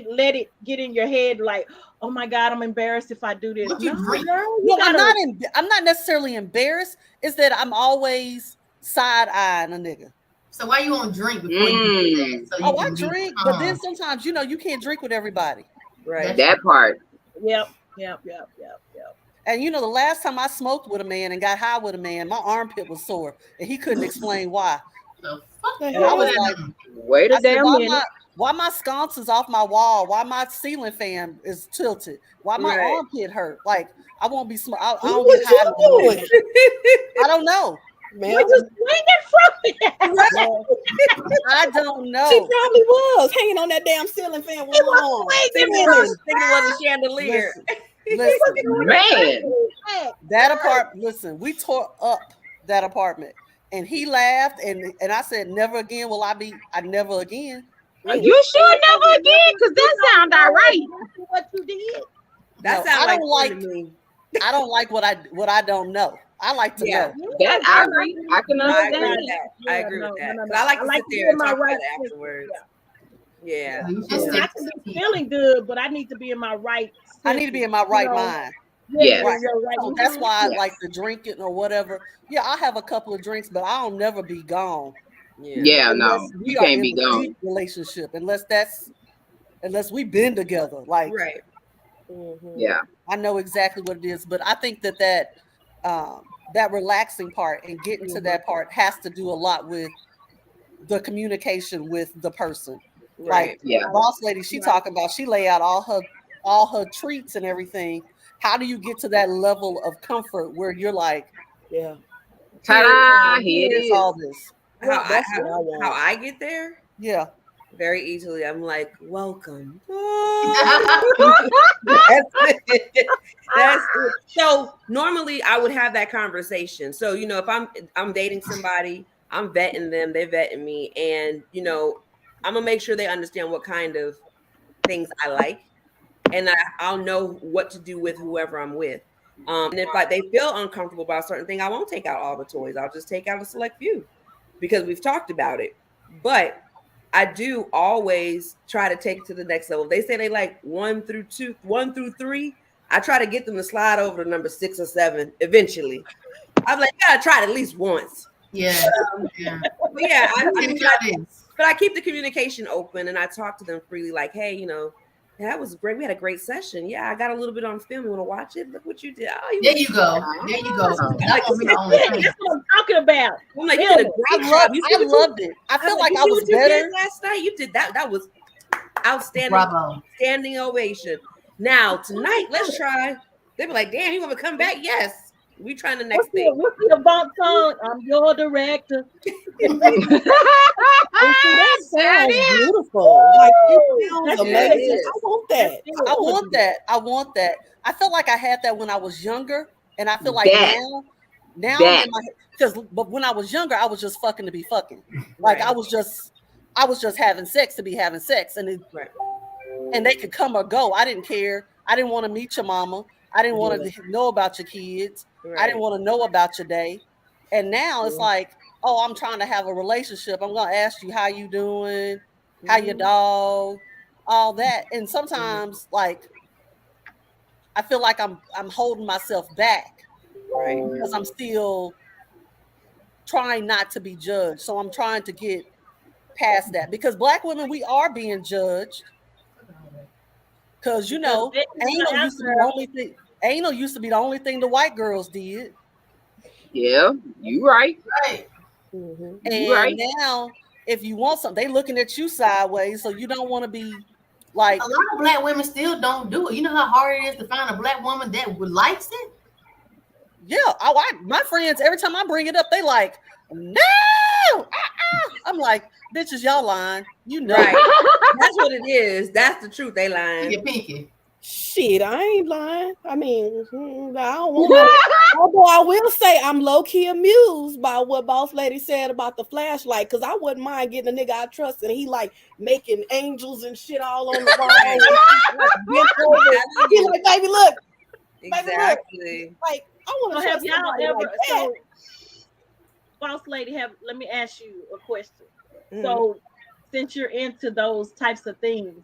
let it get in your head like, oh my God, I'm embarrassed if I do this. I'm not necessarily embarrassed. It's that I'm always side-eyeing a nigga. So why you won't drink before you do that? So I drink, but then sometimes you can't drink with everybody. Right. That part. Yep. And the last time I smoked with a man and got high with a man, my armpit was sore, and he couldn't explain why. And I was like, wait a damn minute. Why my sconce is off my wall? Why my ceiling fan is tilted? Why my armpit hurt? Like, I won't be smart. I don't get high. I don't know. Man, just swinging from it. I don't know. She probably was hanging on that damn ceiling fan. It was it was a chandelier. Listen, man, that apartment. Listen, we tore up that apartment, and he laughed, and I said, "Never again will I be. I never again." You sure never again? Because that sounds all right. What you did? That sounds I don't like what I don't know. I like to know. That I agree. I can understand. I agree with that. I like to sit there and talk about it afterwards. Yeah. I can be feeling good, but I need to be in my right. I need to be in my right mind. Yeah. Right. So that's why I like to drink it or whatever. Yeah, I have a couple of drinks, but I'll never be gone. Yeah, no, you can't be gone. Relationship unless we've been together. Like, right. Yeah. I know exactly what it is, but I think that relaxing part and getting to that part has to do a lot with the communication with the person. Right. Like boss lady, she talking about she lay out all all her treats and everything, how do you get to that level of comfort where you're like, yeah, Ta-da! Here it here's is. all this? How That's what I want. how I get there? Yeah. Very easily. I'm like, welcome. That's it. So normally I would have that conversation. So, you know, if I'm dating somebody, I'm vetting them, they're vetting me, and you know, I'm gonna make sure they understand what kind of things I like, and I'll know what to do with whoever I'm with. And if they feel uncomfortable about a certain thing, I won't take out all the toys. I'll just take out a select few because we've talked about it. But I do always try to take it to the next level. They say they like 1 through 3. I try to get them to slide over to number 6 or 7 eventually. I'm like, you gotta try it at least once. Yeah. But I keep the communication open and I talk to them freely, like, hey, you know, that was great. We had a great session. Yeah, I got a little bit on film. You want to watch it? Look what you did. Oh, there you go. There you go. That's what I'm talking about. I'm like, you did a great job. I loved it. I feel like I was better last night. You did that. That was outstanding. Bravo. Standing ovation. Now tonight, let's try. They be like, damn, you want to come back? Yes. We trying the next thing. What's the bump song? I'm your director. That sounds beautiful. Like, it sounds amazing. I want that. I want that. I felt like I had that when I was younger, and I feel like now but when I was younger, I was just fucking to be fucking. Like I was just having sex to be having sex, and and they could come or go. I didn't care. I didn't want to meet your mama. I didn't want to know about your kids. I didn't want to know about your day. And now it's like, oh, I'm trying to have a relationship. I'm going to ask you how you doing, how your dog, all that. And sometimes like, I feel like I'm holding myself back, right? Because I'm still trying not to be judged. So I'm trying to get past that because Black women, we are being judged. Because, you know, anal used to be the only thing. Anal used to be the only thing the white girls did. Yeah, you right. Mm-hmm. And now, if you want something, they looking at you sideways, so you don't want to be like. A lot of Black women still don't do it. You know how hard it is to find a Black woman that likes it. Yeah, my friends, every time I bring it up, they like, no. I'm like, bitches, y'all lying. You know, right. That's what it is. That's the truth. They lying. You're pinky. Shit, I ain't lying. I mean, I don't want to. Although I will say I'm low-key amused by what Boss Lady said about the flashlight, because I wouldn't mind getting a nigga I trust and he like making angels and shit all on the wall. He like, baby, look. Exactly. Baby, look. Like, I want to have y'all ever like that. Boss Lady, let me ask you a question. So since you're into those types of things,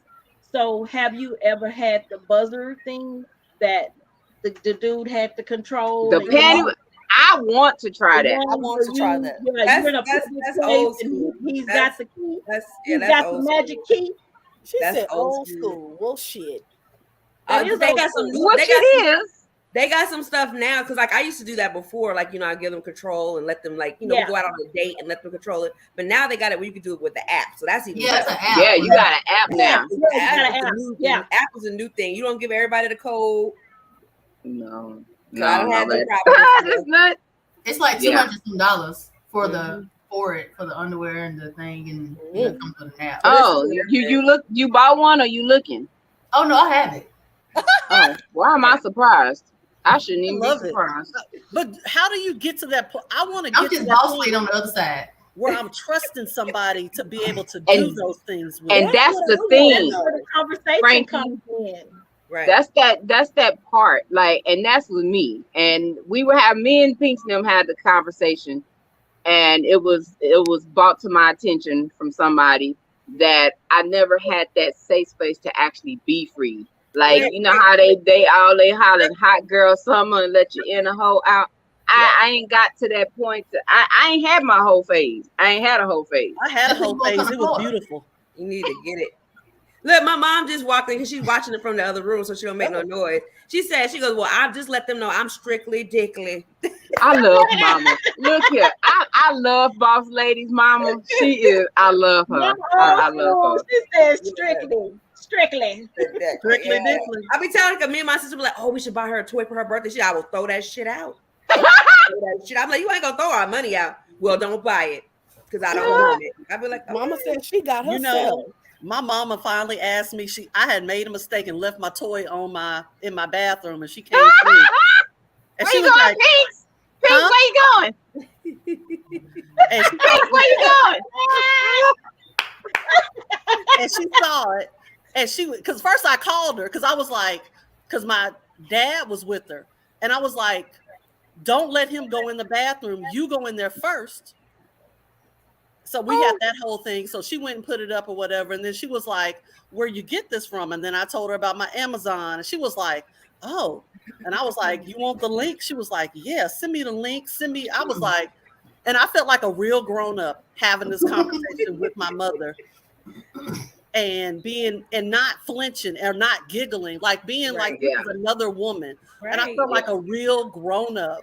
so have you ever had the buzzer thing that the dude had to control? The panty. I want to try that. I want to try that. Yeah, that's old school. He's got the key. He's got the magic key. She said old school. Well, shit. They got some. What it is? They got some stuff now because, like, I used to do that before. Like, you know, I give them control and let them, like, you know, go out on a date and let them control it. But now they got it where you can do it with the app. So that's even better. It's an app. Yeah, you got an app now. App is a new thing. You don't give everybody the code. No, I don't have no problem. It's not. It's like $200 for the underwear and the thing, and it comes with an app. Oh, you bought one or you looking? Oh no, I have it. Oh, why am I surprised? I shouldn't even be surprised. But how do you get to that point? I want to get to that boss point on the other side where I'm trusting somebody to be able to do those things with. And that's the thing. That's where the conversation comes in. Right. That's that part. Like, and that's with me. And me and Pinks and them had the conversation, and it was brought to my attention from somebody that I never had that safe space to actually be free. Like, you know how they hollering hot girl summer and let you in a hole out. I ain't got to that point. I ain't had my whole phase. I ain't had a whole phase. I had a whole phase. It was beautiful. You need to get it. Look, my mom just walked in because she's watching it from the other room, so she don't make no noise. She goes, well, I'll just let them know I'm strictly dickly. I love mama. Look here. I love Boss Lady's mama. She is. I love her. I love her. She said strictly. Strictly. Strictly Yeah. Dickly. I be telling her, me and my sister be like, oh, we should buy her a toy for her birthday. I will throw that shit out. I'm like, you ain't gonna throw our money out. Well, don't buy it because I don't want it. I be like, okay. Mama said she got herself. You know, my mama finally asked me. I had made a mistake and left my toy in my bathroom, and she came through. And Where she you was going, like, Pinks? Pinks, huh? where you going? And she, Pinks, where you going? and she saw it, and because first I called her because I was like, because my dad was with her, and I was like, don't let him go in the bathroom. You go in there first. So we had that whole thing. So she went and put it up or whatever. And then she was like, where you get this from? And then I told her about my Amazon. And she was like, oh. And I was like, you want the link? She was like, yeah, send me the link. I was like, and I felt like a real grown up having this conversation with my mother and not flinching or not giggling, like being like this is another woman. Right, and I felt like a real grown up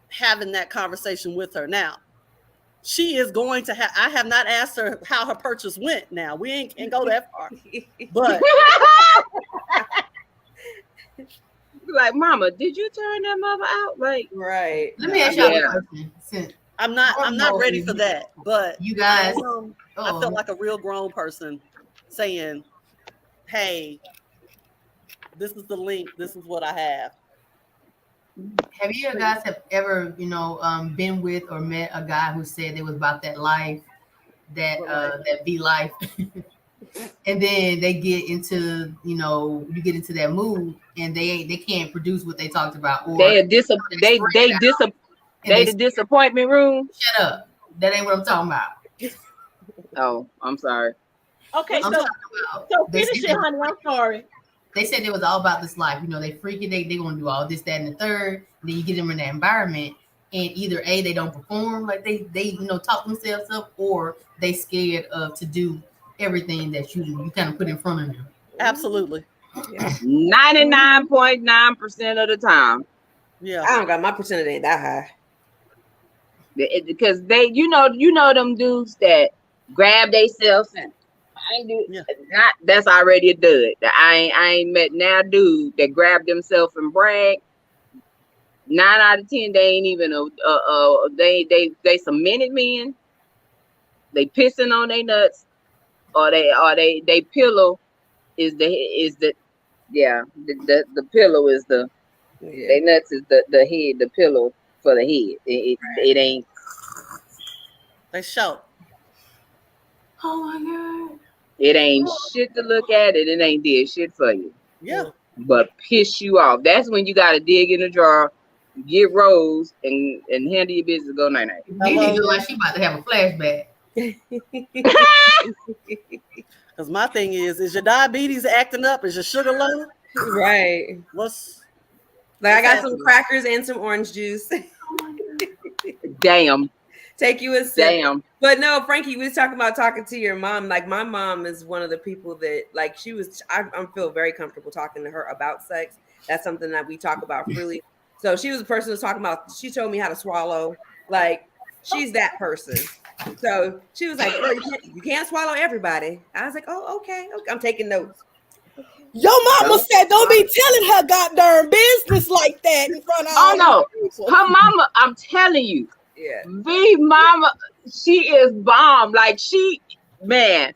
having that conversation with her. Now, she is going to I have not asked her how her purchase went. Now we ain't go that far, but like, Mama, did you turn that mother out? Like, right. Let me ask y'all a question. I'm not ready for that, but you guys, I felt like a real grown person saying, hey, this is the link. This is what I have. Have you guys ever, been with or met a guy who said it was about that life, that V life, and then they get into, you get into that mood and they can't produce what they talked about, or the disappointment room. Shut up! That ain't what I'm talking about. Oh, I'm sorry. Okay, so finish it, honey. I'm sorry. They said it was all about this life. They freaking, they going to do all this, that, and the third. And then you get them in that environment, and either A, they don't perform like they talk themselves up, or they scared of to do everything that you kind of put in front of them. Absolutely. 99.9% of the time. Yeah. I don't got my percentage ain't that high. Because they, them dudes that grab themselves and that's already a dud. I ain't met now dude that grabbed themselves and brag. 9 out of 10, they ain't even they some minute men. They pissing on their nuts, or they pillow is the pillow is the they nuts is the head, the pillow for the head. It ain't. They shout. Oh my God. It ain't shit to look at. It ain't did shit for you. Yeah. But piss you off. That's when you gotta dig in the jar, get Rose, and handle your business. Go night night. Nene look like she about to have a flashback. Because my thing is your diabetes acting up? Is your sugar low? Right. I got some crackers and some orange juice. Damn. Take you a sip. Damn. But no, Frankie, we was talking about talking to your mom. Like, my mom is one of the people that, like, I feel very comfortable talking to her about sex. That's something that we talk about freely. So she was the person who was talking about, she told me how to swallow. Like, she's that person. So she was like, you can't swallow everybody. I was like, oh, okay. I'm taking notes. Your mama said don't be telling her goddamn business like that in front of her mama, I'm telling you. Yeah. V mama, she is bomb. Like she was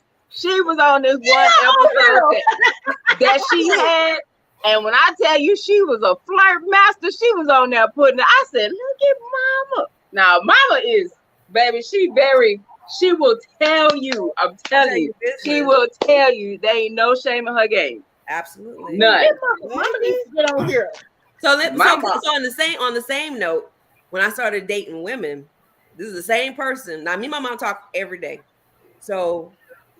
on this one episode that she had. And when I tell you she was a flirt master, she was on there putting it. I said, look at mama. Now mama is, baby, she will tell you, I'm telling you, she will tell you there ain't no shame in her game. Absolutely. None. Mama needs to get on here. So on the same note, when I started dating women, this is the same person. Now, me and my mom talk every day. So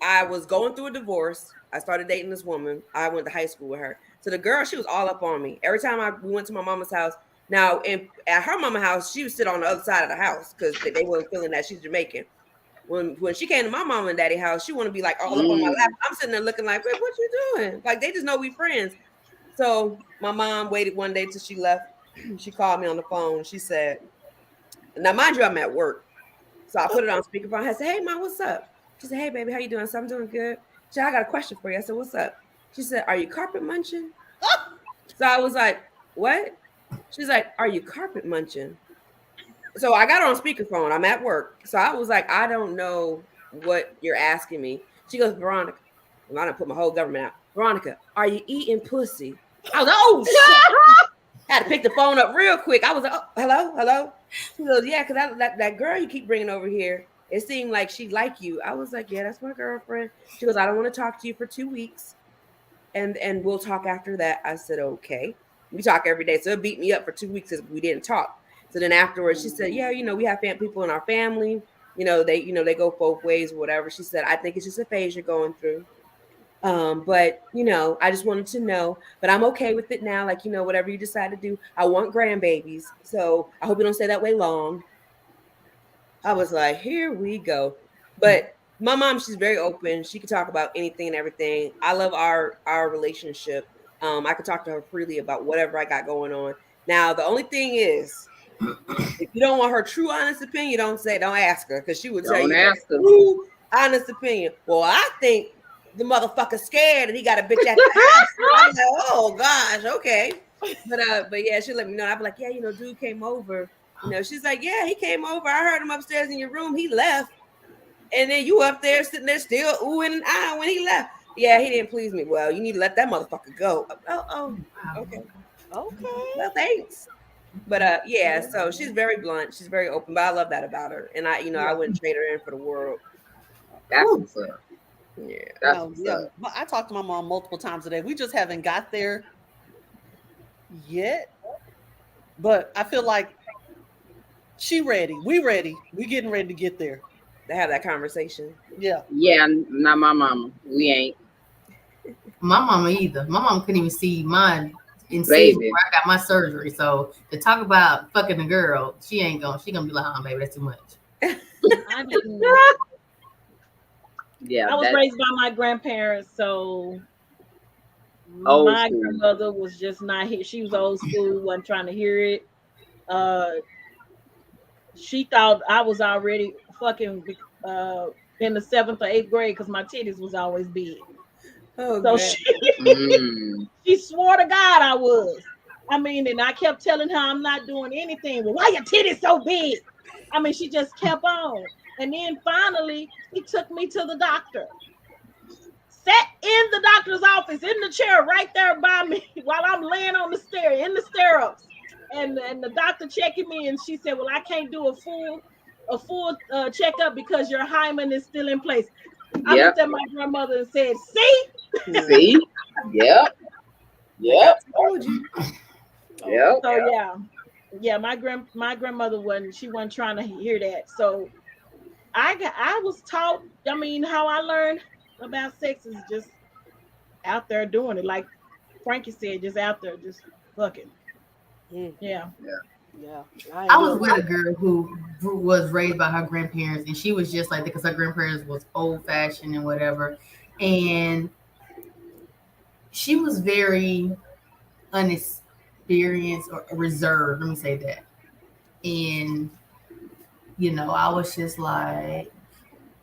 I was going through a divorce. I started dating this woman. I went to high school with her. So the girl, she was all up on me. Every time we went to my mama's house. Now, at her mama's house, she would sit on the other side of the house because they weren't feeling that she's Jamaican. When she came to my mom and daddy house, she want to be like all up on my lap. I'm sitting there looking like, wait, what you doing? Like, they just know we friends. So my mom waited one day till she left. She called me on the phone. She said, now mind you, I'm at work. So I put it on speakerphone. I said, hey, Mom, what's up? She said, hey, baby, how you doing? So I'm doing good. said, I got a question for you. I said, what's up? She said, are you carpet munching? So I was like, what? She's like, are you carpet munching? So I got her on speakerphone. I'm at work. So I was like, I don't know what you're asking me. She goes, Veronica, I'm gonna put my whole government out. Veronica, are you eating pussy? I was like, oh shit. I had to pick the phone up real quick. I was like, oh, hello. She goes, yeah, because that girl you keep bringing over here, it seemed like she liked you. I was like, yeah, that's my girlfriend. She goes, I don't want to talk to you for 2 weeks. And we'll talk after that. I said, okay. We talk every day. So it beat me up for 2 weeks because we didn't talk. So then afterwards, she said, yeah, we have people in our family. They go both ways or whatever. She said, I think it's just a phase you're going through. But I just wanted to know, but I'm okay with it now. Like, whatever you decide to do, I want grandbabies. So I hope you don't stay that way long. I was like, here we go. But my mom, she's very open. She can talk about anything and everything. I love our relationship. I could talk to her freely about whatever I got going on. Now, the only thing is, if you don't want her true, honest opinion, don't ask her, because she would tell you true, honest opinion. Well, I think the motherfucker's scared and he got a bitch at the house. I'm like, oh gosh, okay. But yeah, she let me know. I'd be like, yeah, dude came over. She's like, yeah, he came over. I heard him upstairs in your room. He left. And then you up there sitting there still oohing and ahhing when he left. Yeah, he didn't please me. Well, you need to let that motherfucker go. Oh, okay. Well, thanks. But yeah, so she's very blunt. She's very open. But I love that about her. And I wouldn't trade her in for the world. That's what's up. Yeah. I talked to my mom multiple times a day. We just haven't got there yet. But I feel like she ready. We ready. We getting ready to get there. To have that conversation. Yeah. Yeah, not my mama. We ain't. My mama either. My mom couldn't even see mine in where I got my surgery. So to talk about fucking a girl, she gonna be like, oh, baby, that's too much. I didn't. Yeah, I was raised by my grandparents, so my grandmother was just not here. She was old school, wasn't trying to hear it. She thought I was already fucking in the 7th or 8th grade because my titties was always big. Oh, so she swore to God I was. I mean, and I kept telling her I'm not doing anything. Well, why your titties so big? I mean, she just kept on. And then finally, he took me to the doctor. Sat in the doctor's office in the chair right there by me while I'm laying on the stair in the stirrups. And the doctor checking me, and she said, well, I can't do a full checkup because your hymen is still in place. I looked at my grandmother and said, see? See? Yep. Told you. So yeah, my grandmother wasn't trying to hear that. So I was taught, I mean, how I learned about sex is just out there doing it. Like Frankie said, just out there, just fucking. Yeah. I was with a girl who was raised by her grandparents, and she was just like that because her grandparents was old fashioned and whatever. And she was very unexperienced or reserved. Let me say that. And, I was just like,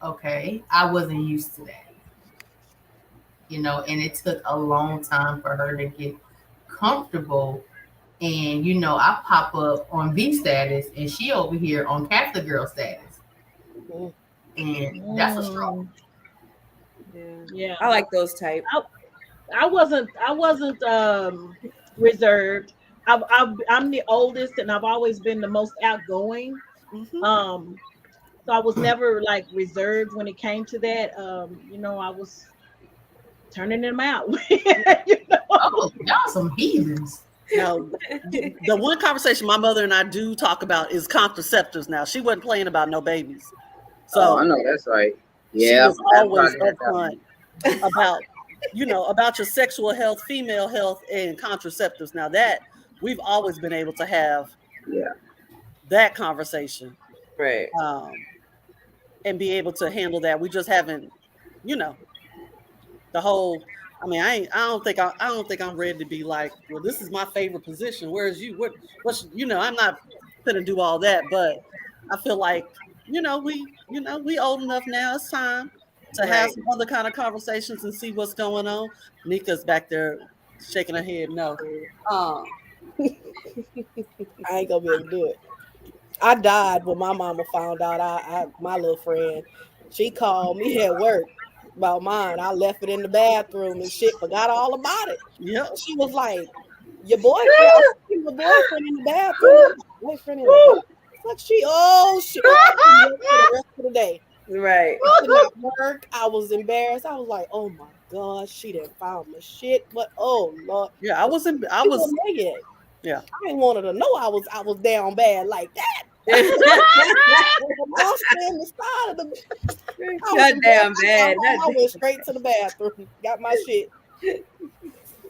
okay, I wasn't used to that. And it took a long time for her to get comfortable. And, I pop up on V status and she over here on Catholic girl status. And that's a struggle. Yeah. I like those type. I wasn't reserved. I'm the oldest and I've always been the most outgoing. So I was never like reserved when it came to that. I was turning them out. Oh, y'all some heathens. Now, the one conversation my mother and I do talk about is contraceptives. Now, she wasn't playing about no babies. So I know that's right. Yeah, she was always upfront about, about your sexual health, female health, and contraceptives. Now that we've always been able to have that conversation, right? And be able to handle that. We just haven't, the whole. I mean, I don't think I'm ready to be like, well, this is my favorite position. Whereas you, what's I'm not gonna do all that, but I feel like, we old enough now. It's time to have some other kind of conversations and see what's going on. Nika's back there shaking her head no. I ain't gonna be able to do it. I died when my mama found out my little friend. She called me at work about mine. I left it in the bathroom and shit, forgot all about it. Yep. She was like, your boyfriend in the bathroom. Boyfriend in the bathroom. Like shit. For the rest of the day. Right. I did not work. I was embarrassed. I was like, oh my gosh, she didn't found my shit. But oh Lord. Yeah, I was yeah. I didn't want her to know I was down bad like that. I went straight to the bathroom, got my shit.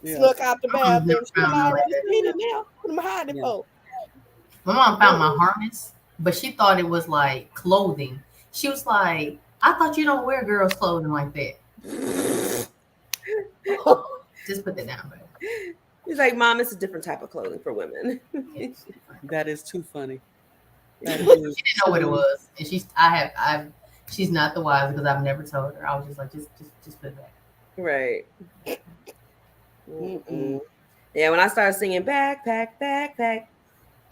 Snuck out the bathroom. She already seen it now. What am I hiding for? My mom found my harness, but she thought it was like clothing. She was like, I thought you don't wear girls' clothing like that. Just put that down, baby. He's like, Mom, it's a different type of clothing for women. That is too funny. She didn't know what it was, and she's not the wise because I've never told her. I was just like, just put it back. Right. Yeah, when I started singing backpack,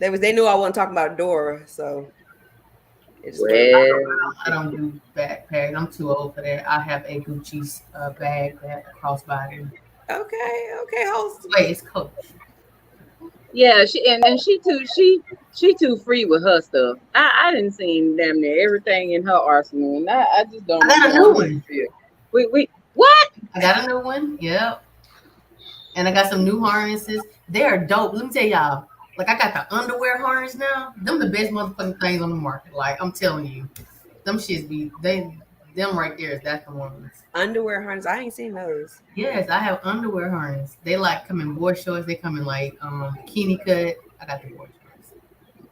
they knew I wasn't talking about Dora, so. I don't do backpack. I'm too old for that. I have a Gucci's bag that crossbody. Okay, host. Wait, it's Coach. Yeah, she too free with her stuff. I didn't see damn near everything in her arsenal, and I just don't. I got a new one. We what? I got a new one. Yep. And I got some new harnesses. They are dope. Let me tell y'all. Like I got the underwear harness now. Them the best motherfucking things on the market. Like I'm telling you, them shits be them right there. That's the ones. Underwear harness. I ain't seen those. Yes, I have underwear harness. They like come in boy shorts. They come in like bikini cut. I got the boy shorts.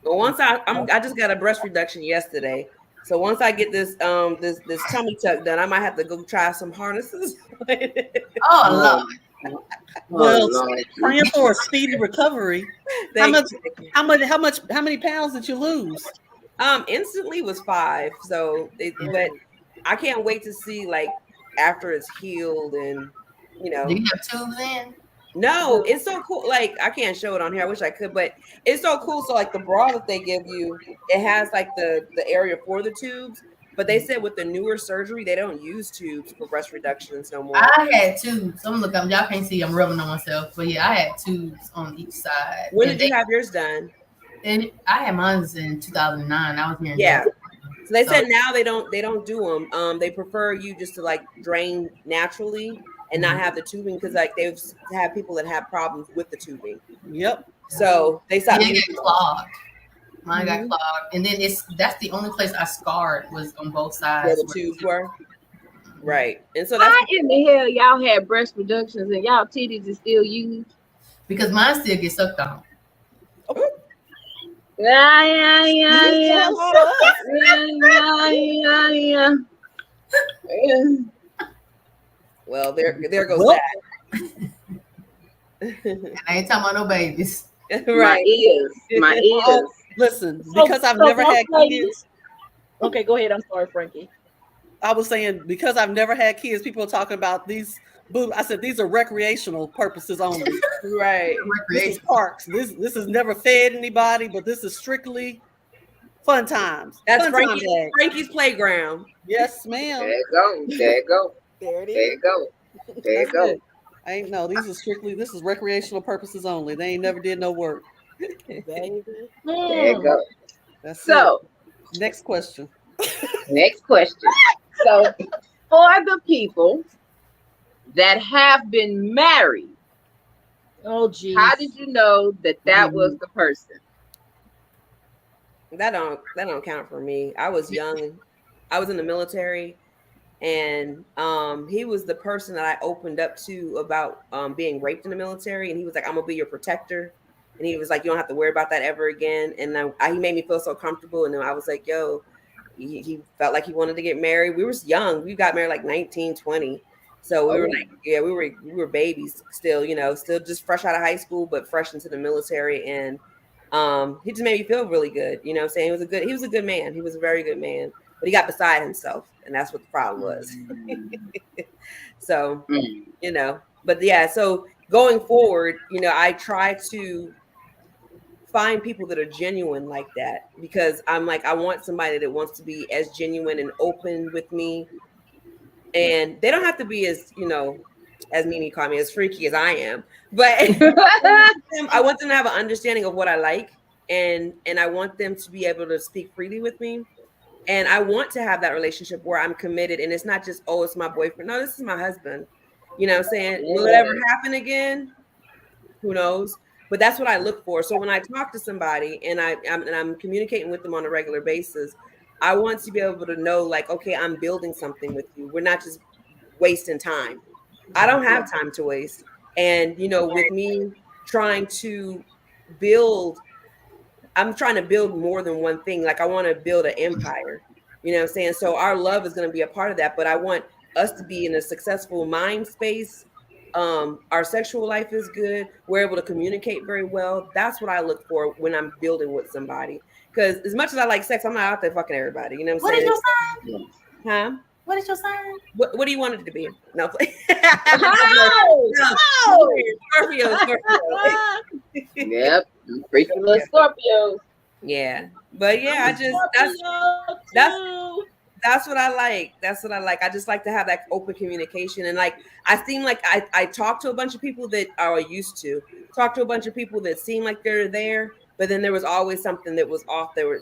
But once I just got a breast reduction yesterday. So once I get this tummy tuck done, I might have to go try some harnesses. Oh Lord. Well, praying for a speedy recovery. How many pounds did you lose? Instantly was 5. So but I can't wait to see like after it's healed and Do you have tubes in? No, it's so cool. Like I can't show it on here. I wish I could, but it's so cool. So like the bra that they give you, it has like the area for the tubes. But they said with the newer surgery, they don't use tubes for breast reductions no more. I had tubes. I'm looking. Y'all can't see. I'm rubbing on myself. But yeah, I had tubes on each side. When did you have yours done? And I had mine in 2009. I was here. Yeah. So they said now they don't do them. They prefer you just to like drain naturally and not have the tubing because like they've had people that have problems with the tubing. Yep. So they stopped. It got clogged. Mine got clogged, and then that's the only place I scarred was on both sides. Where the tubes were. Right, and so that's why in the hell y'all had breast reductions and y'all titties is still used? Because mine still get sucked on. Yeah. Well, there goes that. And I ain't talking about no babies. Right. My ears. Listen, because I've never had kids. Okay, go ahead. I'm sorry, Frankie. I was saying because I've never had kids, people are talking about these. I said these are recreational purposes only. Right. This is parks. This has never fed anybody, but this is strictly fun times. That's fun Frankie's playground. Yes, ma'am. There you go. There it is. There you go. These are strictly. This is recreational purposes only. They ain't never did no work. There you go. That's so. It. Next question. So, for the people that have been married, oh geez, how did you know that was the person? That don't count for me. I was young. I was in the military, and he was the person that I opened up to about being raped in the military, and he was like, "I'm gonna be your protector." And he was like, "You don't have to worry about that ever again." And then he made me feel so comfortable. And then I was like, "Yo," he felt like he wanted to get married. We were young. We got married like 19, 20. So we were like, yeah, we were babies still, still just fresh out of high school, but fresh into the military. And he just made me feel really good. You know what I'm saying? He was a good man. He was a very good man, but he got beside himself. and that's what the problem was. So, but yeah, so going forward, I try to find people that are genuine like that, because I'm like, I want somebody that wants to be as genuine and open with me, and they don't have to be as, as Mimi called me, as freaky as I am, but I want them to have an understanding of what I like, and I want them to be able to speak freely with me. And I want to have that relationship where I'm committed, and it's not just, oh, it's my boyfriend. No, this is my husband. You know what I'm saying? Will it ever happen again? Who knows? But that's what I look for. So when I talk to somebody and I'm communicating with them on a regular basis, I want to be able to know, like, okay, I'm building something with you. We're not just wasting time. I don't have time to waste. And, with me trying to build, I'm trying to build more than one thing. Like, I want to build an empire, you know what I'm saying? So our love is going to be a part of that, but I want us to be in a successful mind space. Our sexual life is good. We're able to communicate very well. That's what I look for when I'm building with somebody. Because as much as I like sex, I'm not out there fucking everybody. You know what I'm saying? What is your sign? Huh? What is your sign? What do you want it to be? No. Scorpio. Yep. Freaky little Scorpios. Yeah. But yeah, that's what I like. That's what I like. I just like to have that open communication. And like, I seem like I talk to a bunch of people that are used to talk to a bunch of people that seem like they're there, but then there was always something that was off. They're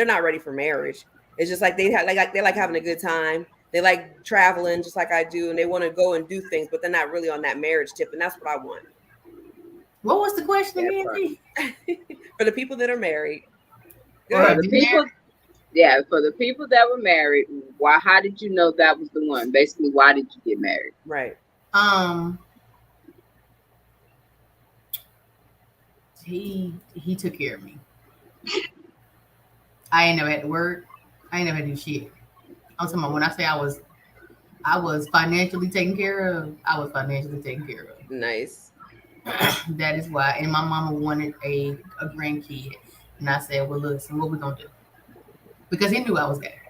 not ready for marriage. It's just like they like having a good time. They like traveling just like I do, and they want to go and do things, but they're not really on that marriage tip. And that's what I want. What was the question again? For the people that are married. For the people that were married, how did you know that was the one? Basically, why did you get married? Right. He took care of me. I ain't never had to work. I ain't never had to do shit. I'm talking about when I say I was financially taken care of, I was financially taken care of. Nice. That is why. And my mama wanted a grandkid. And I said, well, listen, what we gonna do? Because he knew I was gay.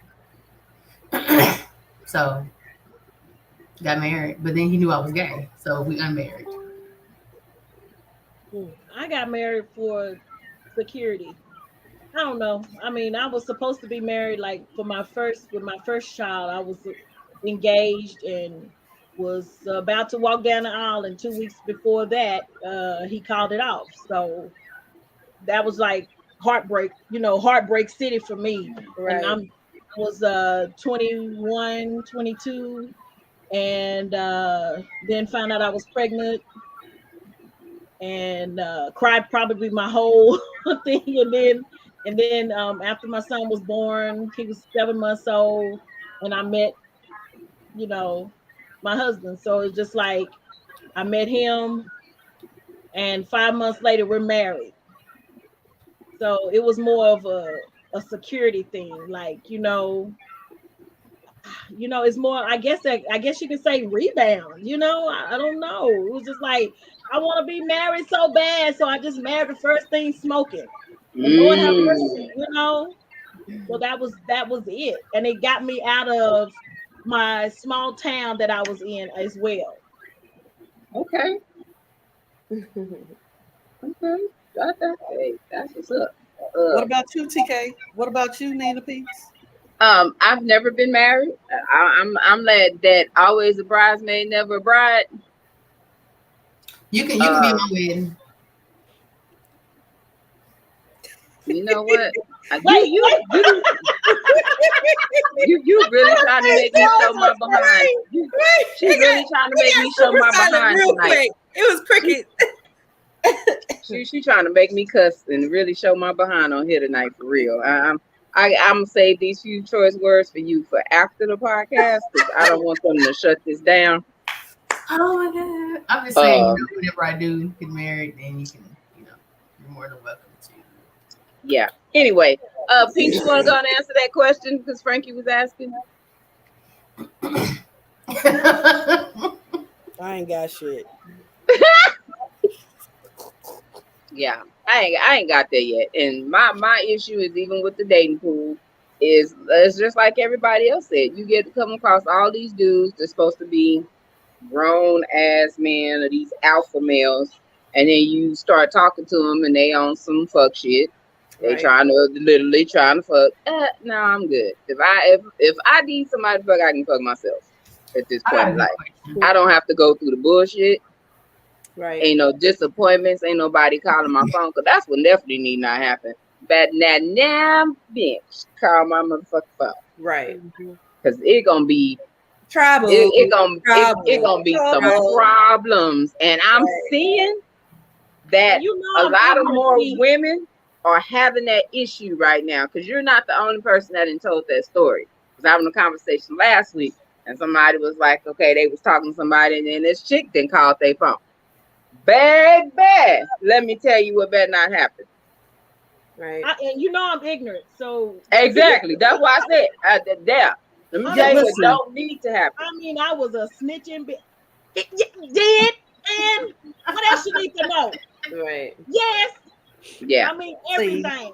So got married, but then he knew I was gay. So we unmarried. I got married for security. I don't know. I mean, I was supposed to be married like with my first child. I was engaged and was about to walk down the aisle, and 2 weeks before that, he called it off. So that was like heartbreak city for me. Right. And I was 21, 22, and then found out I was pregnant, and cried probably my whole thing, and then after my son was born, he was 7 months old, and I met my husband. So it's just like I met him, and 5 months later we're married. So it was more of a security thing, like it's more, I guess you can say rebound. I don't know. It was just like I want to be married so bad, so I just married the first thing smoking. Lord have mercy, So that was it, and it got me out of my small town that I was in as well. Okay. Okay. That's what's up. What about you, TK? What about you, Nina Peace? I've never been married. I'm that always a bridesmaid, never a bride. You can be my wedding. You know what? You really trying to make me show my behind. She really trying to make me show my behind tonight. It was cricket. She trying to make me cuss and really show my behind on here tonight for real. I'm gonna save these few choice words for you for after the podcast, because I don't want them to shut this down. Oh my god! I'm just saying, whenever I do get married, then you can, you're more than welcome to. Yeah. Anyway, Pink, you want to go and answer that question because Frankie was asking? I ain't got shit. Yeah, I ain't got there yet. And my issue is even with the dating pool. it's just like everybody else said. You get to come across all these dudes that's supposed to be grown ass men or these alpha males, and then you start talking to them and they on some fuck shit. They literally trying to fuck. No, I'm good. If I need somebody to fuck, I can fuck myself at this point in life. I don't have to go through the bullshit. Right. Ain't no disappointments. Ain't nobody calling my phone, because that's what definitely need not happen. But now, bitch, call my motherfucking phone. Right. Because it gonna be trouble. It gonna be some problems, and I'm seeing that a lot of more women are having that issue right now. Because you're not the only person that done told that story. I was having a conversation last week, and somebody was like, okay, they was talking to somebody, and then this chick then called their phone. Bad. Let me tell you what better not happen. Right. And you know I'm ignorant, so exactly. That's why I said there. Let me tell you what don't need to happen. I mean, I was a snitching bitch. Did and what else you need to know? Right. Yes. Yeah. I mean everything.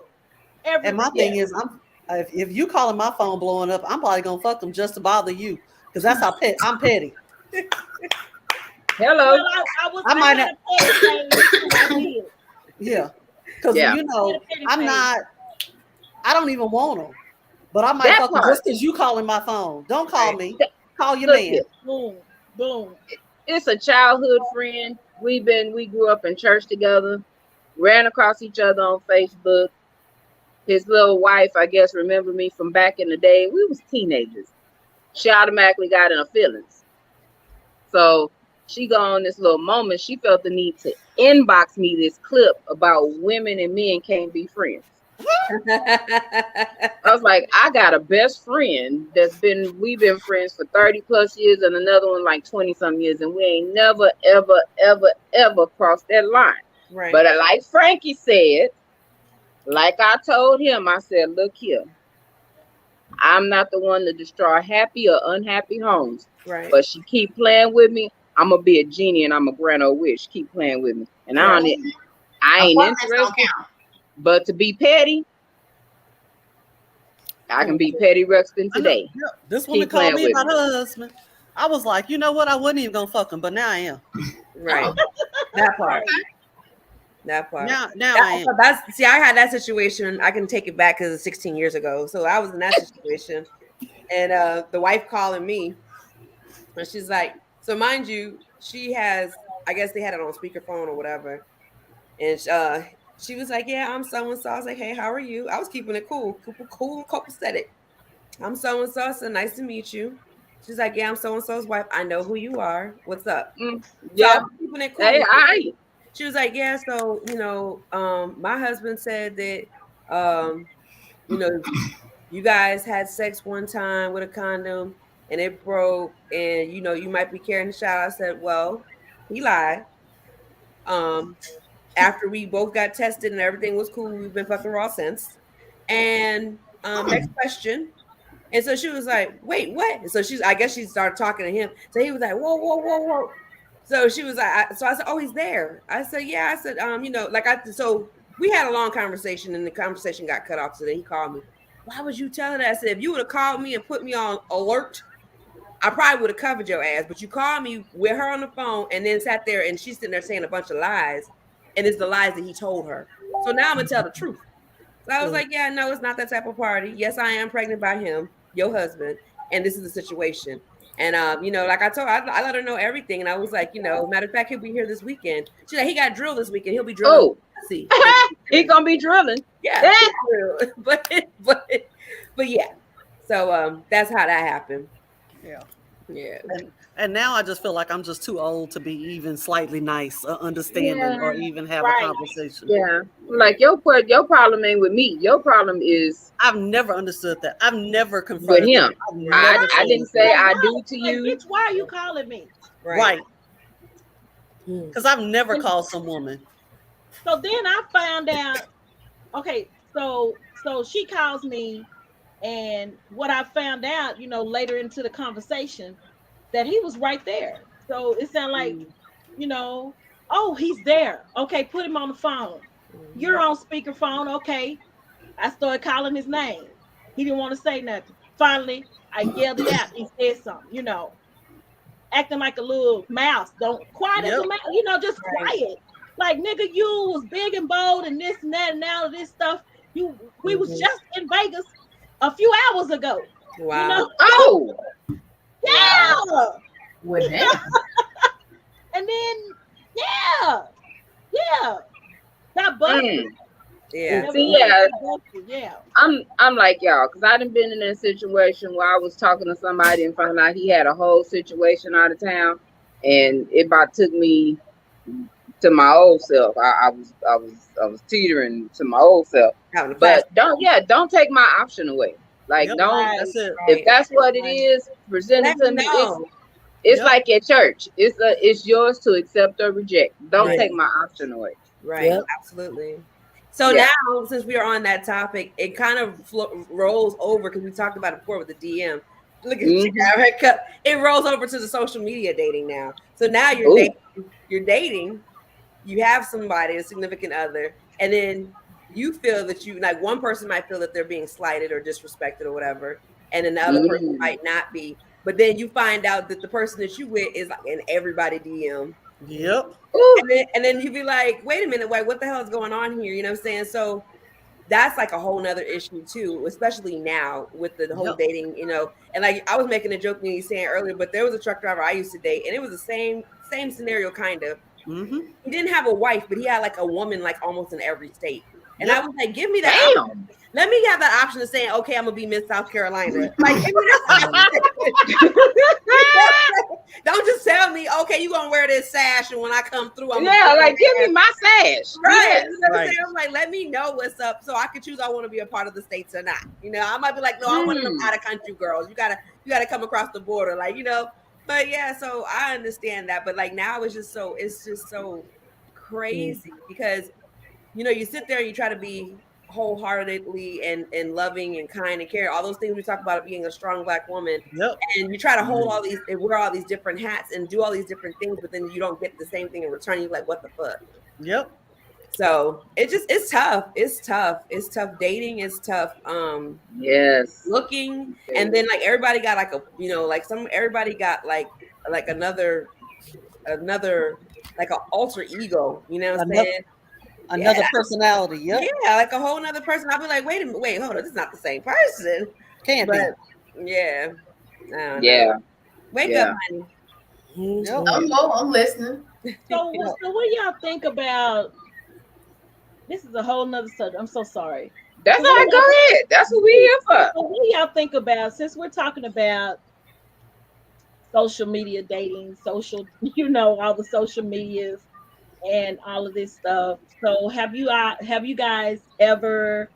And my thing is, if you calling my phone blowing up, I'm probably gonna fuck them just to bother you, because that's how I'm petty. Hello. Well, I might not. Yeah, because you know I don't even want them, but I might fuck them just because you calling my phone. Don't call me. Call your man. Boom, boom. It's a childhood friend. We grew up in church together. Ran across each other on Facebook. His little wife, I guess, remembered me from back in the day. We was teenagers. She automatically got in her feelings. So she got on this little moment. She felt the need to inbox me this clip about women and men can't be friends. I was like, I got a best friend we've been friends for 30 plus years, and another one like 20 some years, and we ain't never, ever crossed that line. Right. But like Frankie said, like I told him, I said, look here, I'm not the one to destroy happy or unhappy homes. Right. But she keep playing with me, I'm gonna be a genie and I'm a grant her wish. Keep playing with me. And I ain't interested. But to be petty, I can be Petty Ruxpin today. This woman called me about her husband. I was like, you know what? I wasn't even gonna fuck him, but now I am. Right. That part. Now I am. I had that situation. I can take it back because it's 16 years ago. So I was in that situation, and the wife calling me, and she's like, so mind you, she has, I guess they had it on speakerphone or whatever, and she was like, yeah, I'm so and so. I was like, hey, how are you? I was keeping it cool and copacetic. I'm so and so. So nice to meet you. She's like, yeah, I'm so and so's wife. I know who you are. What's up? Yeah, so keeping it cool. Hey, She was like, yeah, so, my husband said that, you guys had sex one time with a condom and it broke and, you might be carrying the child. I said, well, he lied. After we both got tested and everything was cool, we've been fucking raw since. And next question. And so she was like, wait, what? And so I guess she started talking to him. So he was like, whoa. So she was like, so I said, oh, he's there. I said, yeah. I said, so we had a long conversation and the conversation got cut off. So then he called me. Why would you tell her that? I said, if you would have called me and put me on alert, I probably would have covered your ass. But you called me with her on the phone and then sat there and she's sitting there saying a bunch of lies. And it's the lies that he told her. So now I'm going to tell the truth. So I was like, yeah, no, it's not that type of party. Yes, I am pregnant by him, your husband. And this is the situation. And, like I told her, I let her know everything. And I was like, matter of fact, he'll be here this weekend. She's like, he got drilled this weekend. He'll be drilling. See, he's going to be drilling. Yeah. but yeah. So that's how that happened. Yeah. Yeah. And now I just feel like I'm just too old to be even slightly nice, understanding, or even have a conversation. Yeah. Like your problem ain't with me. Your problem is I've never understood that. I've never confronted with him. I didn't say I do to you. Bitch, why are you calling me? Right. Because I've never called some woman. So then I found out, okay, so she calls me, and what I found out, later into the conversation, that he was right there. So it sounded like, oh, he's there. Okay, put him on the phone. You're on speakerphone. Okay. I started calling his name. He didn't want to say nothing. Finally, I yelled it out. He said something, you know, acting like a little mouse. Don't quiet as a mouse, you know, just quiet. Like, nigga, you was big and bold and this and that and all of this stuff. We was just in Vegas a few hours ago. Wow. You know? Oh. Yeah. With that. And then, yeah. That busted. Yeah. See, yeah. I'm like y'all, because I done been in a situation where I was talking to somebody and found out he had a whole situation out of town, and it about took me to my old self. I was teetering to my old self. But don't take my option away. Like, if that's what it is, present it to me. It's like at church. It's yours to accept or reject. Don't take my option away. Right. Absolutely. So now, since we are on that topic, it kind of rolls over, because we talked about it before with the DM. Look at you, it rolls over to the social media dating now. So now you're dating, you have somebody, a significant other, and then you feel that one person might feel that they're being slighted or disrespected or whatever, and then the other person might not be. But then you find out that the person that you with is like in everybody DM. Yep. And then you be like, wait a minute, what the hell is going on here? You know what I'm saying? So that's like a whole nother issue too, especially now with the whole dating, you know. And like I was making a joke when you saying earlier, but there was a truck driver I used to date, and it was the same scenario kind of. Mm-hmm. He didn't have a wife, but he had like a woman like almost in every state. And I was like, give me that option. Let me have that option of saying, okay, I'm gonna be Miss South Carolina. Like, give me that. Don't just tell me, okay, you're gonna wear this sash, and when I come through, I'm like, give me my sash. Right. You know what I'm saying? I'm like, let me know what's up so I can choose I want to be a part of the states or not. You know, I might be like, no, I'm one of them out of country girls. You gotta come across the border, like, you know. But yeah, so I understand that. But like now it's just so crazy because you know, you sit there and you try to be wholeheartedly and loving and kind and care, all those things we talk about being a strong Black woman. And you try to hold all these and wear all these different hats and do all these different things, but then you don't get the same thing in return. You're like, what the fuck? So it's tough. Dating is tough. Looking, and then like everybody got like a, you know, like everybody got like another like an alter ego, you know what I'm saying? Another personality, yeah, like a whole nother person. I'll be like, wait, hold on, this is not the same person. Can't be. Yeah. I don't know. Wake up, honey. I'm listening. So what do y'all think about? This is a whole nother subject. I'm so sorry. That's all right. Go ahead. That's what we here for. So what do y'all think about, since we're talking about social media dating, you know, all the social medias and all of this stuff? So have you guys ever,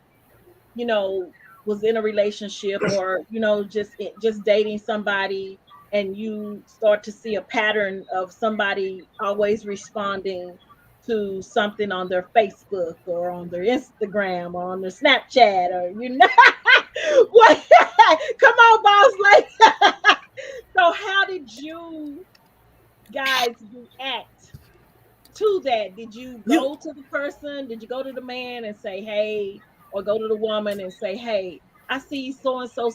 you know, was in a relationship or, you know, just dating somebody and you start to see a pattern of somebody always responding to something on their Facebook or on their Instagram or on their Snapchat, or, you know, what? Come on, boss lady. So how did you guys react to that? Did you go to the person? Did you go to the man and say, hey, or go to the woman and say, hey, I see so-and-so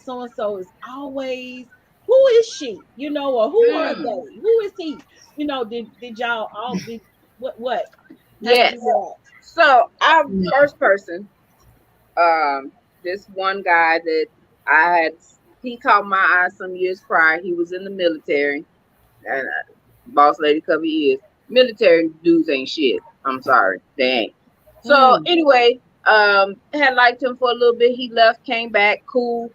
is always, who is she? You know, or who are they? Who is he? You know, did y'all all be what? Yes. So our first person, this one guy that I had, he caught my eye some years prior. He was in the military, and boss lady cover ears. Military dudes ain't shit. I'm sorry, they ain't. So anyway, had liked him for a little bit. He left, came back, cool.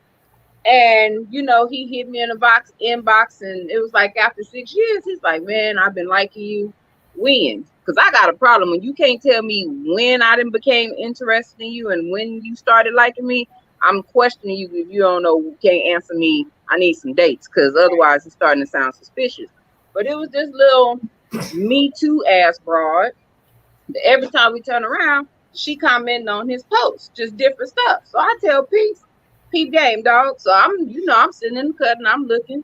And you know, he hit me in the inbox, and it was like after 6 years, he's like, man, I've been liking you. When? Because I got a problem when you can't tell me when I done became interested in you and when you started liking me. I'm questioning you if you don't know, can't answer me. I need some dates, because otherwise it's starting to sound suspicious. But it was this little Me Too ass broad. Every time we turn around, she commenting on his posts, just different stuff. So I tell Peep game, dog. So I'm sitting in the cut and I'm looking,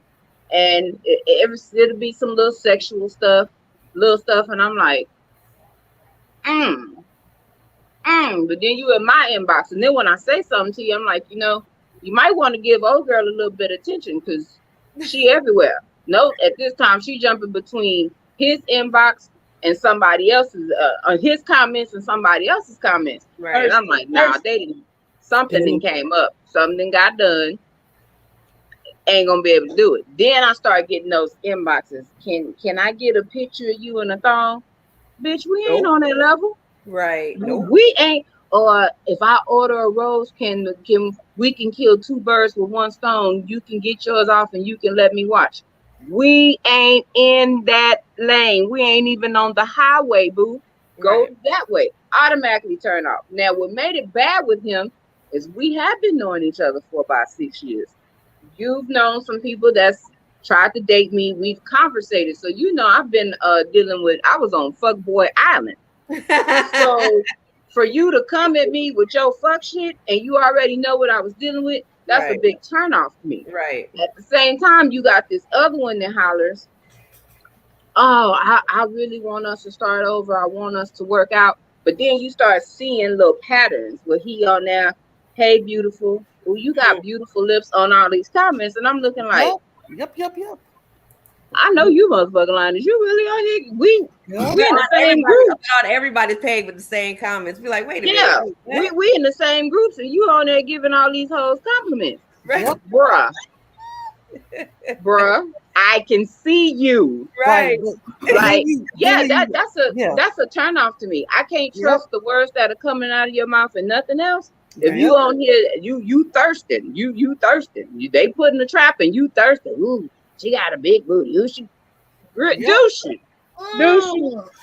and it'll be some little sexual stuff, and I'm like, But then you in my inbox, and then when I say something to you, I'm like, you know, you might want to give old girl a little bit of attention because she everywhere. No, at this time she jumping between his inbox and somebody else's, his comments and somebody else's comments. Right. And I'm like, nah, something came up, something got done. Ain't gonna be able to do it. Then I start getting those inboxes. Can I get a picture of you in a thong? Bitch, we ain't on that level. Right. Nope. We ain't. Or if I order a rose, we can kill two birds with one stone. You can get yours off and you can let me watch. We ain't in that lane. We ain't even on the highway, boo. Go that way. Automatically turn off. Now, what made it bad with him is we have been knowing each other for about 6 years. You've known some people that's tried to date me. We've conversated. So, I've been dealing with, I was on Fuckboy Island. So, for you to come at me with your fuck shit and you already know what I was dealing with, that's a big turn off for me. Right. At the same time, you got this other one that hollers, oh, I really want us to start over. I want us to work out. But then you start seeing little patterns where he on there, hey, beautiful. Well, you got beautiful lips on all these comments. And I'm looking like, Yep. I know you motherfucking lying. Is you really on here? We in the same group. Not everybody's paid with the same comments. Be like, wait a minute. We in the same groups, and you on there giving all these hoes compliments. Right. Bruh, I can see you. Right. Like, that's a turn off to me. I can't trust the words that are coming out of your mouth and nothing else. If you on here, you thirsting. You thirsting. They putting the trap and you thirsting. Ooh, she got a big booty. Do she?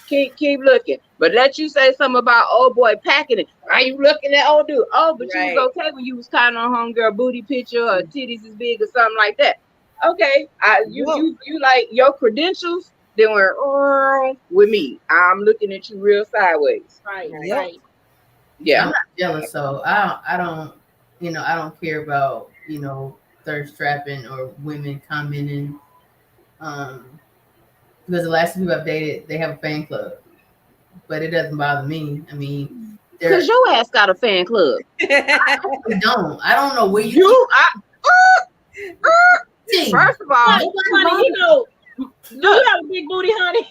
Keep looking. But let you say something about old boy packing it. Are you looking at old dude? Oh, but you was okay when you was kind of on homegirl booty picture or titties as big or something like that. Okay, you like your credentials. They went with me. I'm looking at you real sideways. Right. Yeah. I'm not jealous, so I don't care about thirst trapping or women commenting. Because the last two people I've dated, they have a fan club, but it doesn't bother me. I mean, because your ass got a fan club. I don't know where you. First of all, honey, you have a big booty, honey.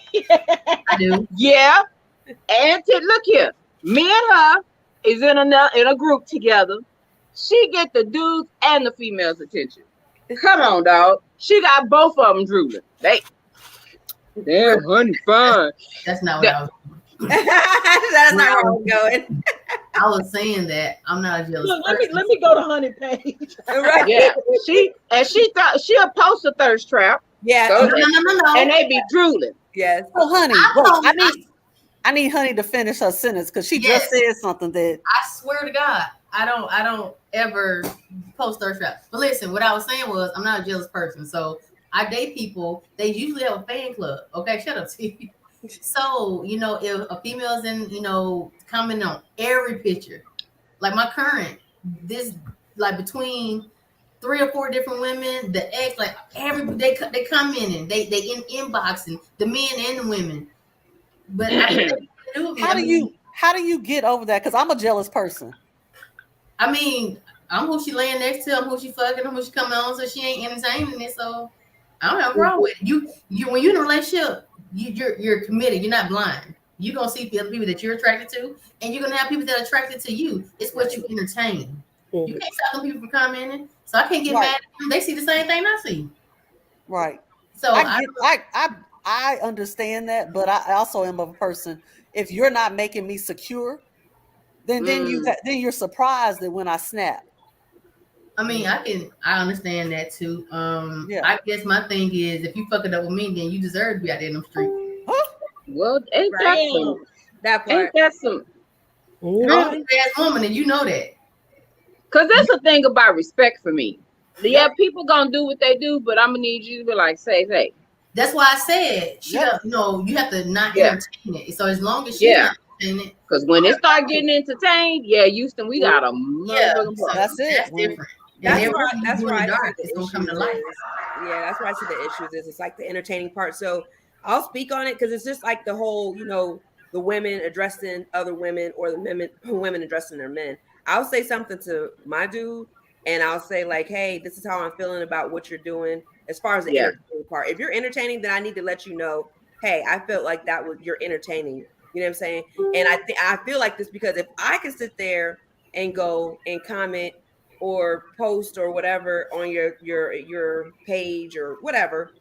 I do. Yeah, and look here, me and her is in a group together. She get the dudes and the females' attention. Come on, dog. She got both of them drooling. Damn, honey, fine. That's not what I was. That's not where I was going. I was saying that I'm not a jealous. Look, let me go to honey page. Right. Yeah. She thought she'll post a thirst trap. Yeah. So no. And they be drooling. Yes. Oh, honey. I need honey to finish her sentence because she just said something that I swear to God, I don't ever post thirst traps. But listen, what I was saying was I'm not a jealous person. So I date people, they usually have a fan club. Okay, shut up, T. So, if a female's in, commenting on every picture, like my current, between 3 or 4 different women, the ex, like they come in and they in inboxing the men and the women. But how do you get over that? Because I'm a jealous person. I mean, I'm who she laying next to, I'm who she fucking, I'm who she coming on, so she ain't entertaining it. So I don't have a problem with it. You when you're in a relationship, you're committed. You're not blind. You're gonna see the other people that you're attracted to, and you're gonna have people that are attracted to you. It's what you entertain. You can't stop them people from commenting. So I can't get mad at them. They see the same thing I see. Right. So I understand that, but I also am a person. If you're not making me secure, then you're surprised that when I snap. I mean, I understand that too. I guess my thing is, if you fuck it up with me, then you deserve to be out there in the street. Huh? Well, ain't that some I'm a bad woman, and you know that. Because that's the thing about respect for me. Yeah, people gonna do what they do, but I'm gonna need you to be like, say. That's why I said, you have to not entertain it. So as long as she entertain it. Because when it start getting entertained, Houston, we got a motherfucking so that's different. That's where I it's gonna come to life. Yeah, that's where I see the issues is. It's like the entertaining part. So I'll speak on it because it's just like the whole, the women addressing other women or the women addressing their men. I'll say something to my dude, and I'll say like, hey, this is how I'm feeling about what you're doing as far as the entertaining part. If you're entertaining, then I need to let you know, hey, I felt like that was you're entertaining. You know what I'm saying? And I feel like this because if I can sit there and go and comment or post or whatever on your page or whatever,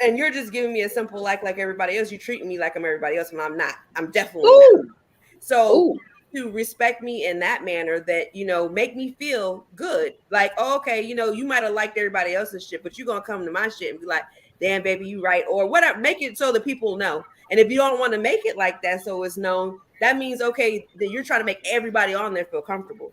and you're just giving me a simple like everybody else, you treat me like I'm everybody else, and I'm not. I'm definitely not. So to respect me in that manner, that, you know, make me feel good. Like, oh, okay, you know, you might have liked everybody else's shit, but you're gonna come to my shit and be like, damn, baby, you right, or whatever. Make it so that people know. And if you don't want to make it like that, so it's known, that means okay, that you're trying to make everybody on there feel comfortable.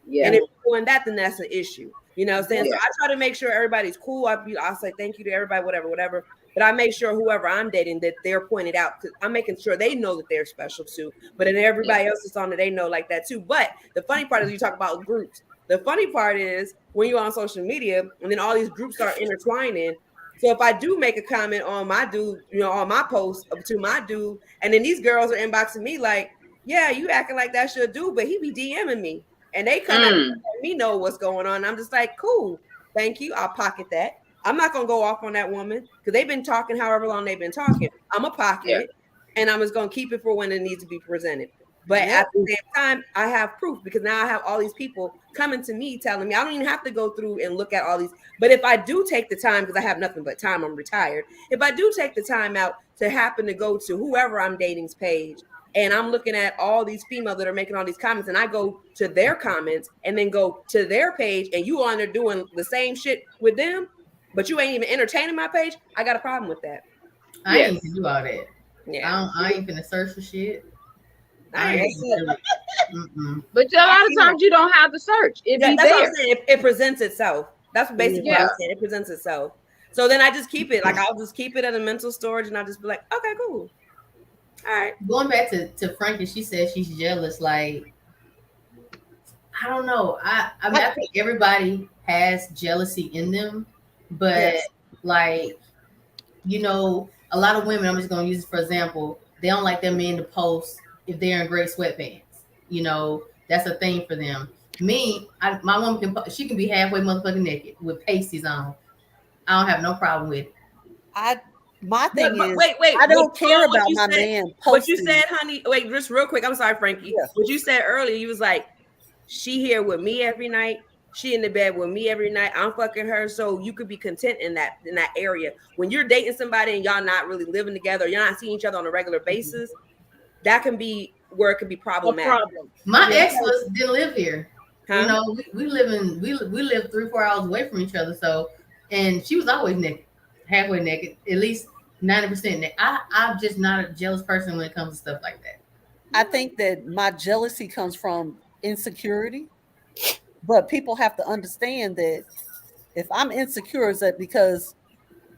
Yeah. And if you're doing that, then that's an issue. You know what I'm saying? Yeah. So I try to make sure everybody's cool. I'll say thank you to everybody, whatever. But I make sure whoever I'm dating that they're pointed out, because I'm making sure they know that they're special too. But then everybody else is on that, they know like that too. But the funny part is you talk about groups. The funny part is when you're on social media and then all these groups start intertwining. So if I do make a comment on my dude, you know, on my post to my dude, and then these girls are inboxing me like, yeah, you acting like that's your dude, but he be DMing me. And they come and let me know what's going on. I'm just like, cool, thank you. I'll pocket that. I'm not gonna go off on that woman because they've been talking however long they've been talking. I'm a pocket it, and I'm just gonna keep it for when it needs to be presented. But at the same time, I have proof because now I have all these people coming to me telling me I don't even have to go through and look at all these. But if I do take the time, because I have nothing but time, I'm retired. If I do take the time out to happen to go to whoever I'm dating's page, and I'm looking at all these females that are making all these comments, and I go to their comments and then go to their page, and you on there doing the same shit with them, but you ain't even entertaining my page, I got a problem with that. I ain't gonna do all that. Yeah, I ain't gonna search for shit. But a lot of times you don't have to search. That's what I'm saying. It presents itself. That's basically what I'm saying. It presents itself. So then I just keep it. Like I'll just keep it at a mental storage, and I'll just be like, okay, cool. All right. Going back to Frankie, she said she's jealous. Like, I don't know. I mean, I think everybody has jealousy in them, but like, you know, a lot of women, I'm just going to use it for example, they don't like their men to post if they're in gray sweatpants. You know, that's a thing for them. Me, my woman she can be halfway motherfucking naked with pasties on. I don't have no problem with it. My thing is, wait, I don't care about my man posting. What you said, honey, wait, just real quick. I'm sorry, Frankie. Yeah. What you said earlier, you was like, she here with me every night. She in the bed with me every night. I'm fucking her. So you could be content in that area. When you're dating somebody and y'all not really living together, you're not seeing each other on a regular basis, that can be where it could be problematic. My ex didn't live here. Huh? You know, we live 3-4 hours away from each other. So, and she was always naked, halfway naked, at least 90% naked. I'm just not a jealous person when it comes to stuff like that. I think that my jealousy comes from insecurity, but people have to understand that if I'm insecure, is that because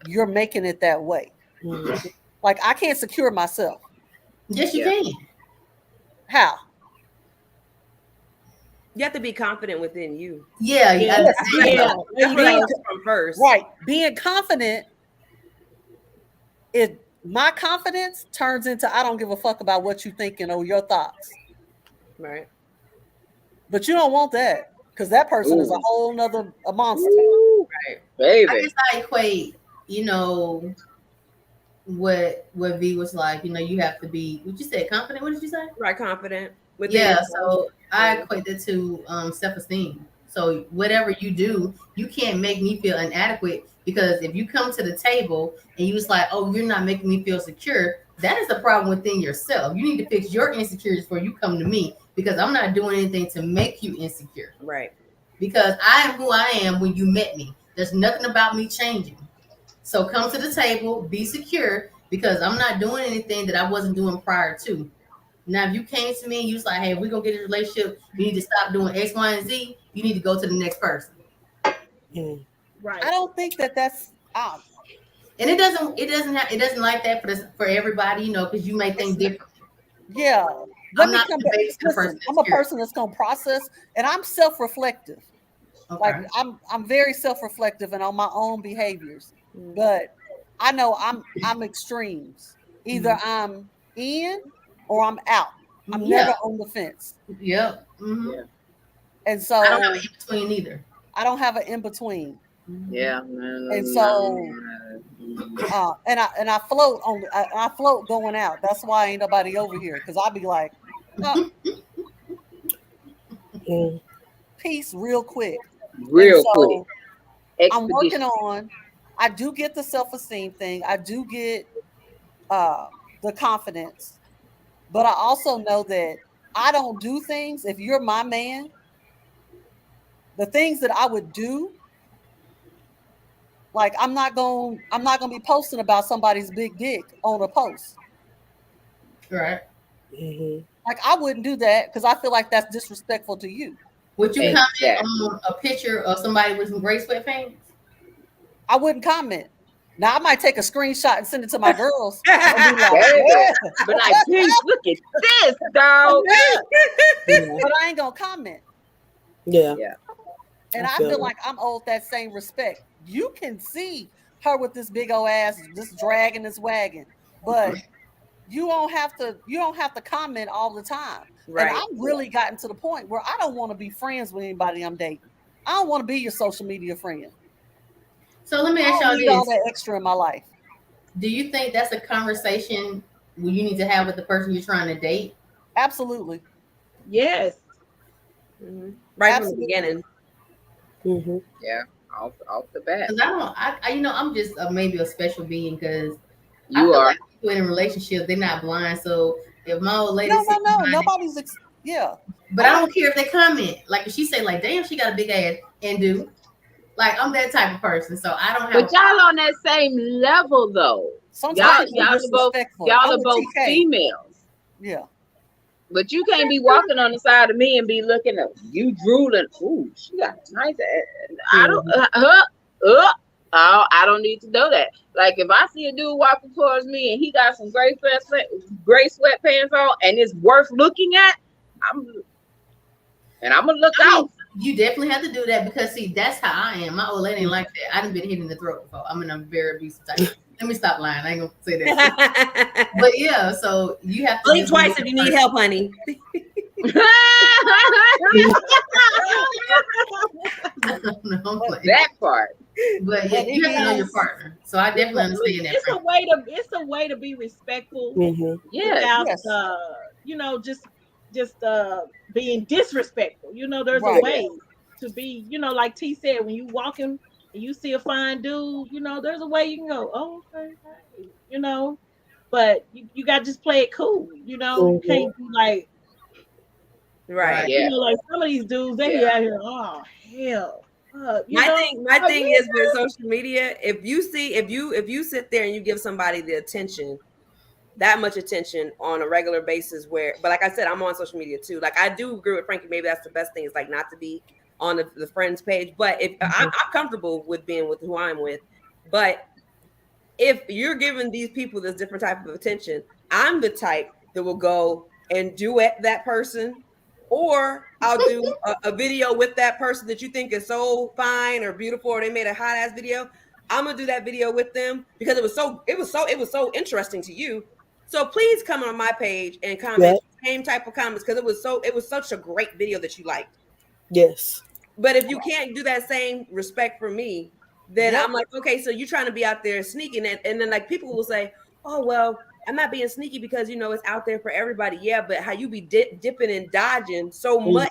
you're making it that way? Mm-hmm. Like I can't secure myself. Yes, you can. How? You have to be confident within you. Yeah. That's where I come from first. Right. Being confident, my confidence turns into I don't give a fuck about what you thinking or your thoughts. Right. But you don't want that because that person is a whole nother monster. Right, baby. I guess I equate, you know, what V was like. You know, you have to be. What you said, confident? What did you say? Right, confident. So I equate that to self-esteem. So whatever you do, you can't make me feel inadequate because if you come to the table and you was like, oh, you're not making me feel secure, that is a problem within yourself. You need to fix your insecurities before you come to me because I'm not doing anything to make you insecure. Right. Because I am who I am when you met me. There's nothing about me changing. So come to the table, be secure because I'm not doing anything that I wasn't doing prior to. Now, if you came to me and you was like, hey, we're going to get in a relationship, you need to stop doing X, Y, and Z, you need to go to the next person. Right. I don't think that's and it doesn't like that for everybody, you know, because you may think different. Yeah. I'm a person that's going to process, and I'm self-reflective. Okay. Like I'm very self-reflective and on my own behaviors, but I know I'm extremes. Either I'm in or I'm out. I'm never on the fence. Yep. Mm-hmm. Yeah. And so I don't have an in between either. I don't have an in between. Yeah. And so and I float on I float going out. That's why ain't nobody over here, because I'll be like, peace real quick. Real quick. I'm working on, I do get the self-esteem thing. I do get the confidence, but I also know that I don't do things. If you're my man, the things that I would do, like I'm not gonna be posting about somebody's big dick on a post. Right. Like I wouldn't do that because I feel like that's disrespectful to you. Would you comment on a picture of somebody with some gray sweatpants? I wouldn't comment. Now I might take a screenshot and send it to my girls. And be like, but like, please look at this, dog. But I ain't gonna comment. Yeah. And I feel like I'm owed that same respect. You can see her with this big old ass just dragging this wagon, but you don't have to comment all the time. Right. And I've really gotten to the point where I don't want to be friends with anybody I'm dating. I don't want to be your social media friend. So let me ask y'all this. All that extra in my life. Do you think that's a conversation you need to have with the person you're trying to date? Absolutely. Yes. Right from the beginning. Yeah, off the bat. Because I'm just maybe a special being because you are. Like people in a relationship, they're not blind. So if my old lady, no, nobody's. But I don't care if they comment. Like if she say like, "Damn, she got a big ass," and do. Like I'm that type of person, so I don't have. But y'all on that same level though. Sometimes y'all are both females. Yeah. But you can't be walking on the side of me and be looking at you drooling. Ooh, she got nice ass. I don't need to know that. Like if I see a dude walking towards me and he got some gray sweatpants on and it's worth looking at, I'm gonna look out. You definitely have to do that because see, that's how I am. My old lady ain't like that. I done been hit in the throat before. I'm in a very abusive type. Let me stop lying. I ain't gonna say that. But yeah, so you have to blink twice if you need help, honey. That part. But yeah, you have to know your partner. So I definitely understand that. It's a way to be respectful. Yeah. Without just being disrespectful. There's a way to be, like T said, when you walking and you see a fine dude, there's a way you can go, oh, okay, but you got to just play it cool, you can't be like, right, like some of these dudes, they be out here, oh, hell. My thing is with social media, if you sit there and you give somebody the attention, that much attention on a regular basis but like I said, I'm on social media too. Like I do agree with Frankie, maybe that's the best thing is like not to be on the friends page, but if I'm comfortable with being with who I'm with, but if you're giving these people this different type of attention, I'm the type that will go and duet that person, or I'll do a video with that person that you think is so fine or beautiful, or they made a hot ass video. I'm gonna do that video with them because it was so interesting to you. So please come on my page and comment the same type of comments because it was such a great video that you liked. Yes. But if you can't do that same respect for me, then I'm like, okay, so you're trying to be out there sneaking it. And then like people will say, oh, well, I'm not being sneaky because, it's out there for everybody. Yeah, but how you be dipping and dodging so much.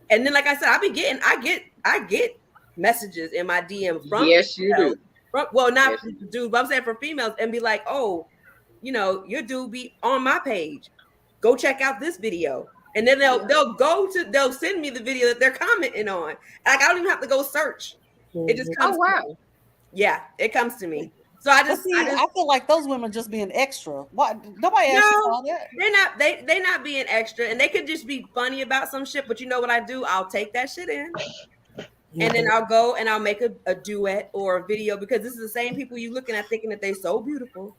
And then, like I said, I get messages in my DM from yes, you do. Not dudes, but I'm saying for females and be like, oh, your dude be on my page. Go check out this video. And then they'll send me the video that they're commenting on. Like I don't even have to go search. It just comes. Oh wow. Yeah, it comes to me. So I feel like those women just being extra. What? Nobody asked you all that. They're not being extra, and they could just be funny about some shit. But you know what I do? I'll take that shit in. And then I'll go and I'll make a duet or a video because this is the same people you looking at thinking that they're so beautiful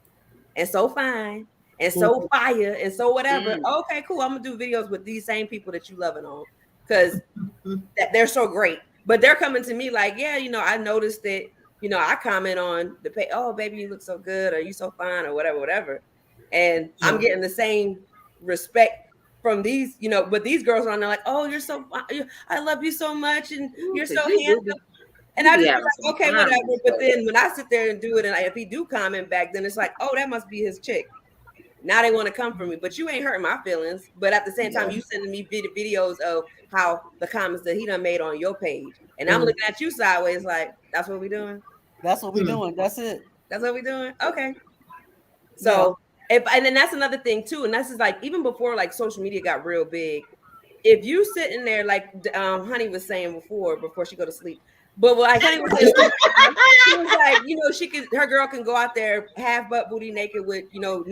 and so fine and so fire and so whatever. Okay, cool. I'm gonna do videos with these same people that you loving on because they're so great. But they're coming to me like, yeah, I noticed that, I comment on the page, oh baby, you look so good or you so fine or whatever. And I'm getting the same respect from these, you know, but these girls are on there like, oh, I love you so much, and you're so handsome. And I just be like, okay, whatever. But then when I sit there and do it, and if he do comment back, then it's like, oh, that must be his chick. Now they want to come for me, but you ain't hurting my feelings. But at the same time, you sending me videos of how the comments that he done made on your page, and I'm looking at you sideways, like, that's what we doing. That's what we doing. That's it. That's what we doing. Okay. So and then that's another thing too, and that's just like even before like social media got real big. If you sitting there like Honey was saying before she go to sleep. But like Honey was saying, she was like, you know, her girl can go out there half butt booty naked with, you know,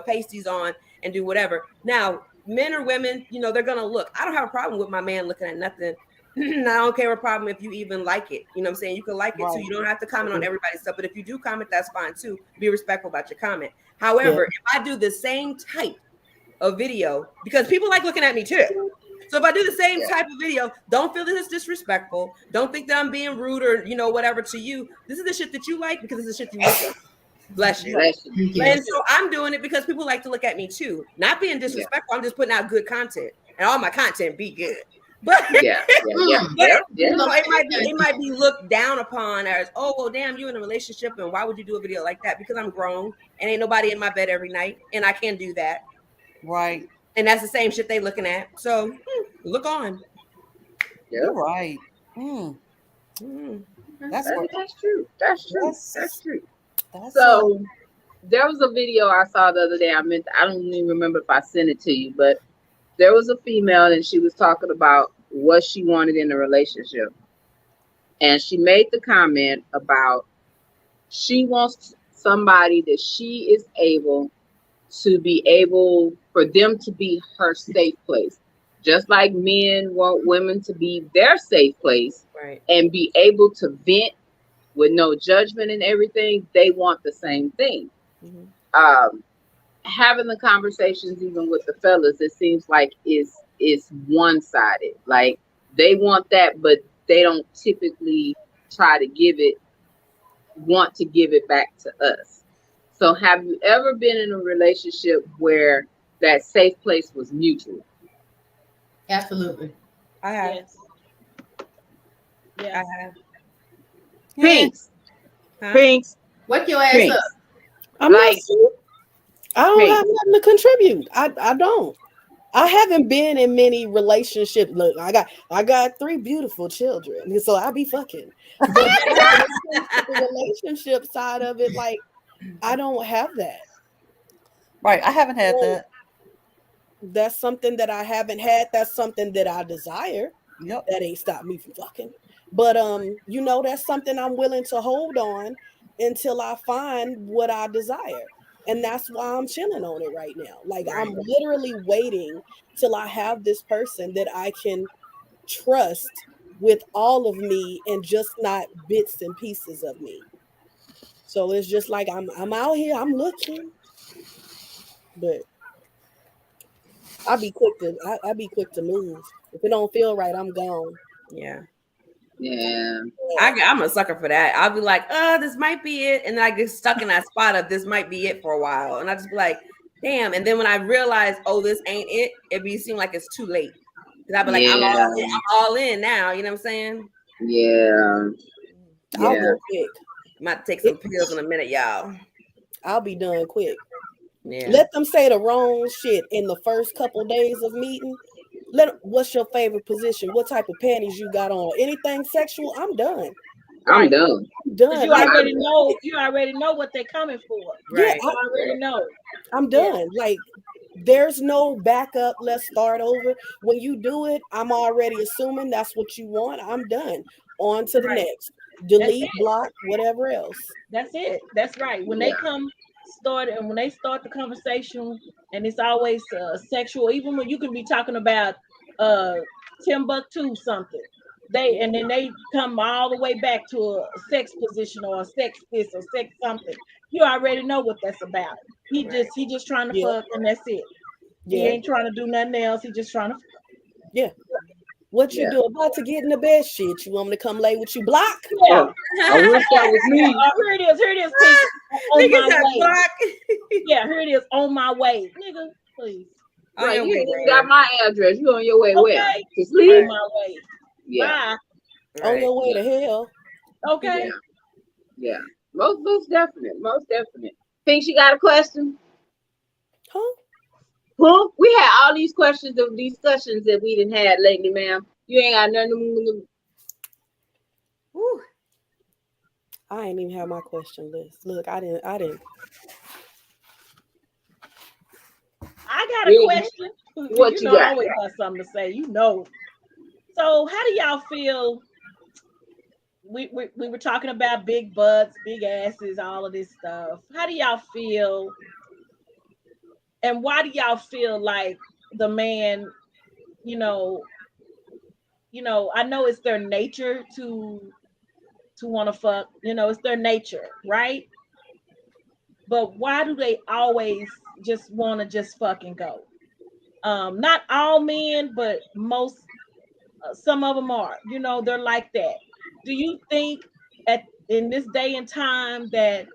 pasties on and do whatever. Now, men or women, you know, they're gonna look. I don't have a problem with my man looking at nothing. I don't care a problem if you even like it. You know what I'm saying? You can like it too. You don't have to comment on everybody's stuff. But if you do comment, that's fine too. Be respectful about your comment. However, if I do the same type of video, because people like looking at me too. So if I do the same type of video, don't feel that it's disrespectful. Don't think that I'm being rude or, you know, whatever to you. This is the shit that you like because it's the shit you like. Bless you. And so I'm doing it because people like to look at me too. Not being disrespectful. I'm just putting out good content. And all my content be good. But it might be looked down upon as, oh, well, damn, you in a relationship and why would you do a video like that? Because I'm grown and ain't nobody in my bed every night and I can't do that. Right. And that's the same shit they looking at. So look on. You're right. That's true. That's true. So there was a video I saw the other day. I don't even remember if I sent it to you, but there was a female and she was talking about what she wanted in a relationship. And she made the comment about she wants somebody that she is able for them to be her safe place. Just like men want women to be their safe place and be able to vent with no judgment and everything, they want the same thing. Having the conversations even with the fellas, it seems like it's one-sided. Like they want that, but they don't typically want to give it back to us. So have you ever been in a relationship where that safe place was mutual? Absolutely. I have. Yes. I have. Pinks. Pinks. Wake your ass up. I'm like, I don't have nothing to contribute. I don't. I haven't been in many relationships. Look, I got 3 beautiful children, so I be fucking. But the relationship side of it, like, I don't have that. Right, I haven't had that. That's something that I haven't had. That's something that I desire. Yep. That ain't stopped me from fucking. But you know, that's something I'm willing to hold on until I find what I desire. And that's why I'm chilling on it right now. Like I'm literally waiting till I have this person that I can trust with all of me and just not bits and pieces of me. So it's just like I'm out here, I'm looking, but I'll be quick to move. If it don't feel right, I'm gone. Yeah. Yeah. I'm a sucker for that. I'll be like, this might be it. And then I get stuck in that spot of this might be it for a while. And I just be like, damn. And then when I realize, oh, this ain't it, it seem like it's too late. Because I'll be like, I'm all in now. You know what I'm saying? Yeah. I'll go quick. Might take some pills in a minute, y'all. I'll be done quick. Yeah. Let them say the wrong shit in the first couple days of meeting. What's your favorite position? What type of panties you got on? Anything sexual? I'm done. I'm done. Done. You already know. You already know what they're coming for. Right. Yeah, I already know. I'm done. Yeah. Like there's no backup. Let's start over. When you do it, I'm already assuming that's what you want. I'm done. On to the next. Delete, block, whatever else. That's it. That's right. When they when they start the conversation, and it's always sexual, even when you can be talking about Timbuktu something, then they come all the way back to a sex position or a sex this or sex something. You already know what that's about. He just trying to fuck, and that's it. He ain't trying to do nothing else. He just trying to fuck. Yeah. What you do? About to get in the bed? Shit, you want me to come lay with you? Block? Yeah. I wish that was me. Here it is. Here it is. On my way. Yeah, here it is. On my way, nigga. Please. Right here, you got my address. You on your way where? To sleep? On my way. Yeah. Bye. On your way to hell. Okay. Yeah. Most definite. Think she got a question? Huh? Huh? We had all these questions of discussions that we didn't had lately, ma'am. You ain't got nothing. Whew. I ain't even have my question list. Look, I didn't. I got a question. What you got? I always got something to say. So how do y'all feel? We were talking about big butts, big asses, all of this stuff. How do y'all feel? And why do y'all feel like the man, I know it's their nature to want to fuck, it's their nature, right? But why do they always just want to just fucking go? Not all men, but most, some of them are, they're like that. Do you think in this day and time that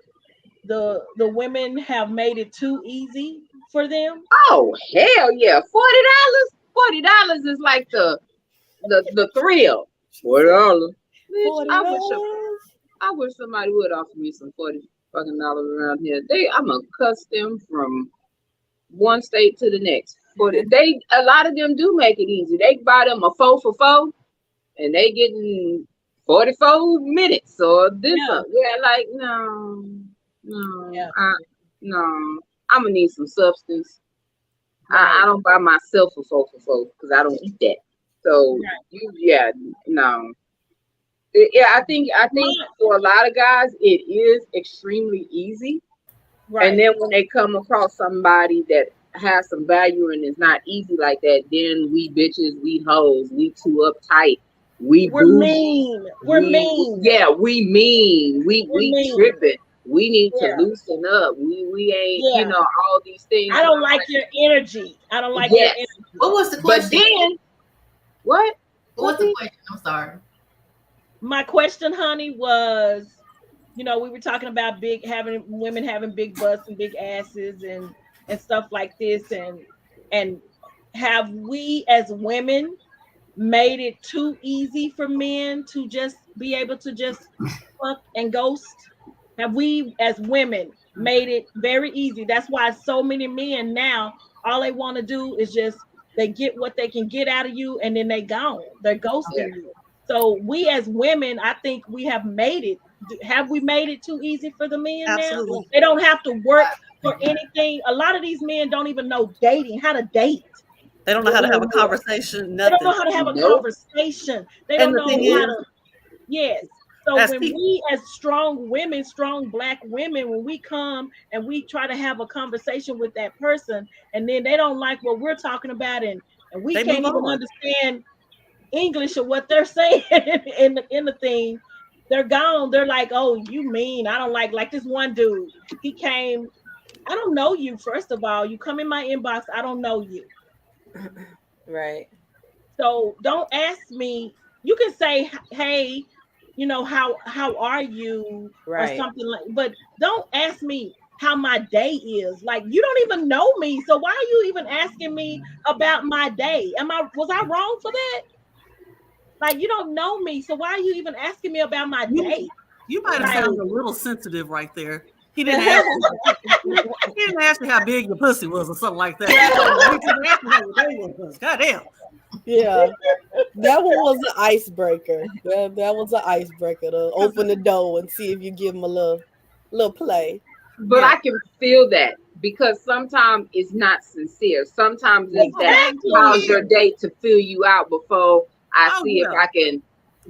the women have made it too easy for them? Oh hell yeah. $40 is like the thrill. $40. I wish somebody would offer me some $40 around here. I'm gonna cuss them from one state to the next. A lot of them do make it easy. They buy them a 4 for 4 and they getting 44 minutes or this. Yeah, like no. Yeah. No. I'm gonna need some substance. Right. I don't buy myself a 4 for 4 because I don't eat that. So no. Yeah, I think for a lot of guys it is extremely easy. Right. And then when they come across somebody that has some value and is not easy like that, then we bitches, we hoes, we too uptight. We're mean. We're mean. Yeah, we mean. We tripping. We need to loosen up. We ain't, all these things. I don't like your energy. I don't like your energy. What was the question? But then, what? What's the question? I'm sorry. My question, honey, was, we were talking about women having big butts and big asses and stuff like this, and have we as women made it too easy for men to just be able to just fuck and ghost? Have we as women made it very easy? That's why so many men now, all they want to do is just, they get what they can get out of you and then they gone. They're ghosting you. So we as women, I think we have made it. Have we made it too easy for the men now? They don't have to work for anything. A lot of these men don't even know how to date. They don't know how to have a conversation. Nothing. They don't know how to have a conversation. They don't know how to. Yes. So when we as strong women, strong Black women, when we come and we try to have a conversation with that person, and then they don't like what we're talking about, and we can't even understand English or what they're saying in the thing, they're gone. They're like, oh, you mean, I don't like this one dude. He came, I don't know you, first of all. You come in my inbox, I don't know you. Right. So don't ask me. You can say, hey, how are you? Right. Or something like, but don't ask me how my day is. Like, you don't even know me. So why are you even asking me about my day? Was I wrong for that? Like, you don't know me. So why are you even asking me about my day? You might have sounded a little sensitive right there. He didn't ask you how big your pussy was or something like that. God damn. Yeah, that one was an icebreaker. That was an icebreaker to open the door and see if you give them a little play. But I can feel that because sometimes it's not sincere. Sometimes it's that how's your date to fill you out before I see if I can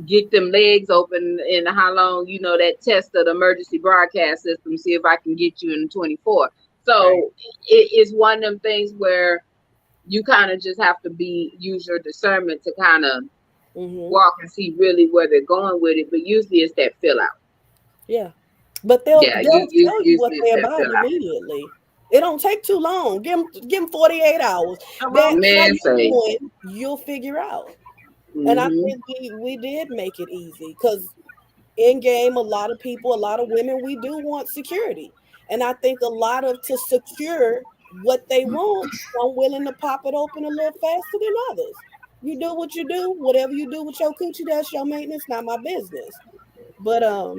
get them legs open in how long, that test of the emergency broadcast system, see if I can get you in 24. So it's one of them things where you kind of just have to use your discernment to kind of walk and see really where they're going with it. But usually it's that fill out. Yeah. But they'll tell you what they're about immediately. It don't take too long. Give them 48 hours. You'll figure out. And I think we did make it easy because in game, a lot of women, we do want security. And I think to secure what they want, I'm willing to pop it open a little faster than others. You do what you do, whatever you do with your coochie, that's your maintenance, not my business. But a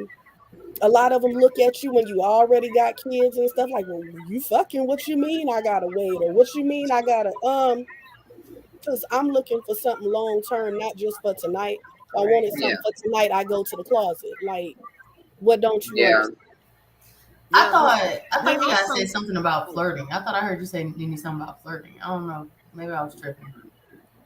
lot of them look at you when you already got kids and stuff like, well, you fucking, what you mean I gotta wait, or what you mean I gotta because I'm looking for something long term, not just for tonight. If I wanted something for tonight, I go to the closet. Like, what don't you understand? I thought you guys said something about flirting. I thought I heard you say you need something about flirting. I don't know. Maybe I was tripping.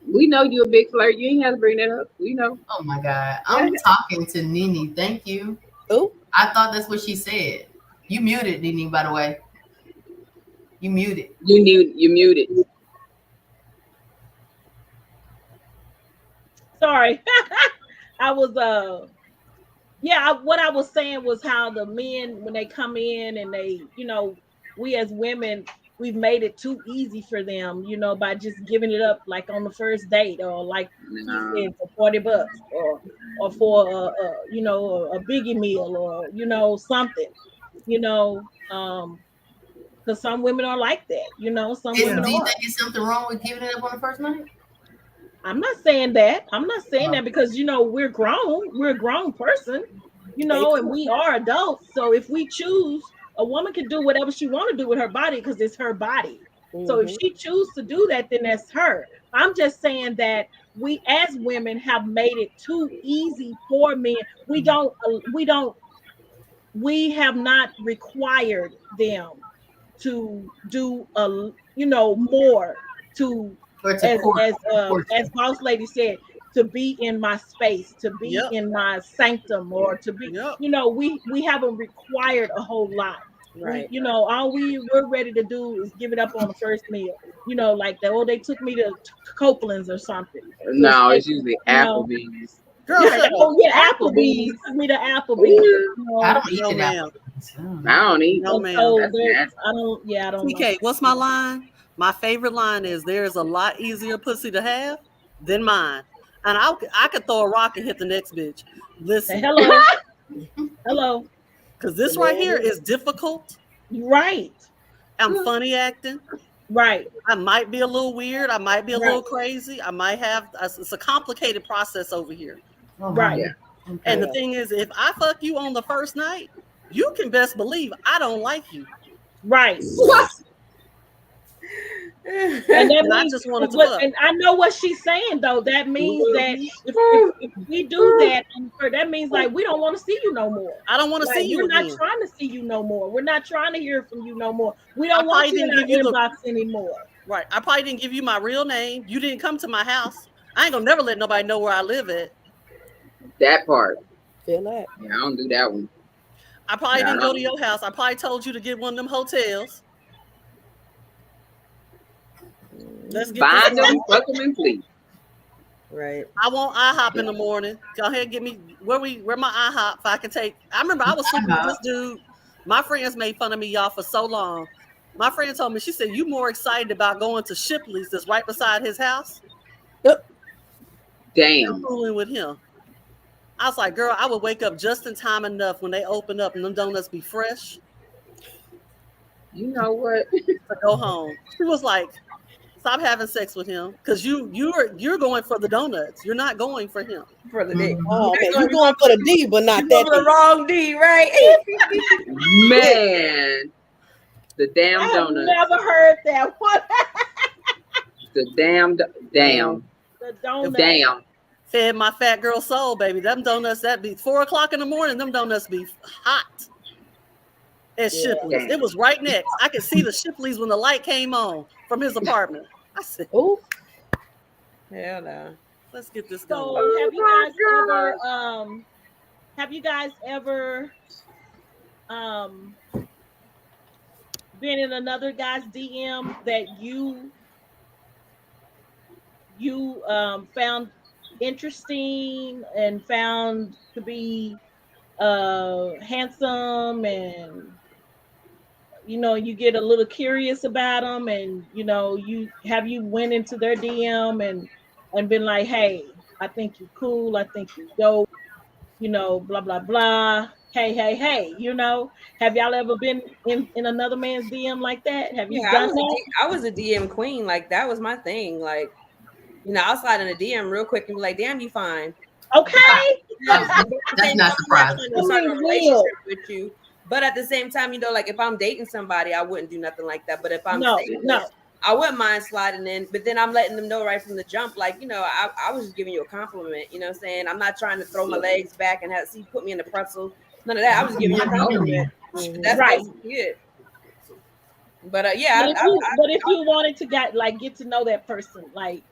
We know you're a big flirt. You ain't have to bring that up. We know. Oh my God. I'm talking to Nene. Thank you. Oh, I thought that's what she said. You muted, Nene, by the way. You muted. You muted. Sorry. I was what I was saying was how the men, when they come in and they, you know, we as women, we've made it too easy for them, you know, by just giving it up like on the first date, or like you said, for $40 or for you know, a biggie meal, or you know, something, you know, because some women are like that, you know. Some women do you are. think there's something wrong with giving it up on the first night? I'm not saying that. I'm not saying that, because you know, we're grown. We're a grown person, you know, and we are adults. So if we choose, a woman can do whatever she want to do with her body because it's her body. Mm-hmm. So if she chooses to do that, then that's her. I'm just saying that we as women have made it too easy for men. We have not required them to do you know, more to, as Boss Lady said, to be in my space, to be in my sanctum, or to be, you know, we haven't required a whole lot. Right. You know, all we're ready to do is give it up on the first meal. You know, like they took me to Copeland's or something. No, it's usually Applebee's. Girl, Applebee's. Took me to Applebee's. You know? I don't eat it. I don't eat. No, ma'am. So I don't. TK, what's my line? My favorite line is, "There's a lot easier pussy to have than mine," and I could throw a rock and hit the next bitch. Listen, hello, because this right here is difficult. Right. I'm funny acting. Right. I might be a little weird. I might be a little crazy. I might have. It's a complicated process over here. Right. Okay. And the thing is, if I fuck you on the first night, you can best believe I don't like you. Right. And that means, I just wanted to fuck. And I know what she's saying though. That means that if we do that, that means like we don't want to see you no more. I don't want to see you. We're not trying to see you no more. We're not trying to hear from you no more. We don't want you in our inbox anymore. Right. I probably didn't give you my real name. You didn't come to my house. I ain't gonna never let nobody know where I live at. That part. Feel that? Yeah, I don't do that one. I probably didn't go to your house. I probably told you to get one of them hotels. Let's get find them, fuck them, and please. Right. I want IHOP in the morning. Go ahead and get me where my IHOP. If I can take. I remember I was sleeping with this dude. My friends made fun of me, y'all, for so long. My friend told me, she said, "You more excited about going to Shipley's that's right beside his house?" Yep. Damn. Fooling with him. I was like, girl, I would wake up just in time enough when they open up and them donuts be fresh. You know what? To go home. She was like, stop having sex with him, because you're going for the donuts. You're not going for him. For the D. Oh man, you're going for the D, but not that. The wrong D, right? Man, the damn donuts. Never heard that one. The damn. The donut. Damn. Fed my fat girl soul, baby. Them donuts, that be 4:00 in the morning. Them donuts be hot. At Shipley's. It was right next. I could see the Shipley's when the light came on from his apartment. I said, "Oh, hell no. Let's get this going." So have you guys ever been in another guy's DM that you found interesting and found to be handsome, and you know, you get a little curious about them, and you know, you went into their DM and been like, hey, I think you're cool, I think you're dope, you know, blah blah blah, hey, you know, have y'all ever been in another man's DM like that? Have you done that? I was a DM queen. Like that was my thing. Like, you know, I'll slide in a DM real quick and be like, damn, you fine. Okay. That's not surprising. To start a relationship with you. But at the same time, you know, like if I'm dating somebody, I wouldn't do nothing like that. But if I'm single, I wouldn't mind sliding in. But then I'm letting them know right from the jump, like, you know, I was just giving you a compliment. You know what I'm saying? I'm not trying to throw my legs back and put me in the pretzel. None of that. I was giving you a compliment. That's right. It. But but if you wanted to get to know that person, like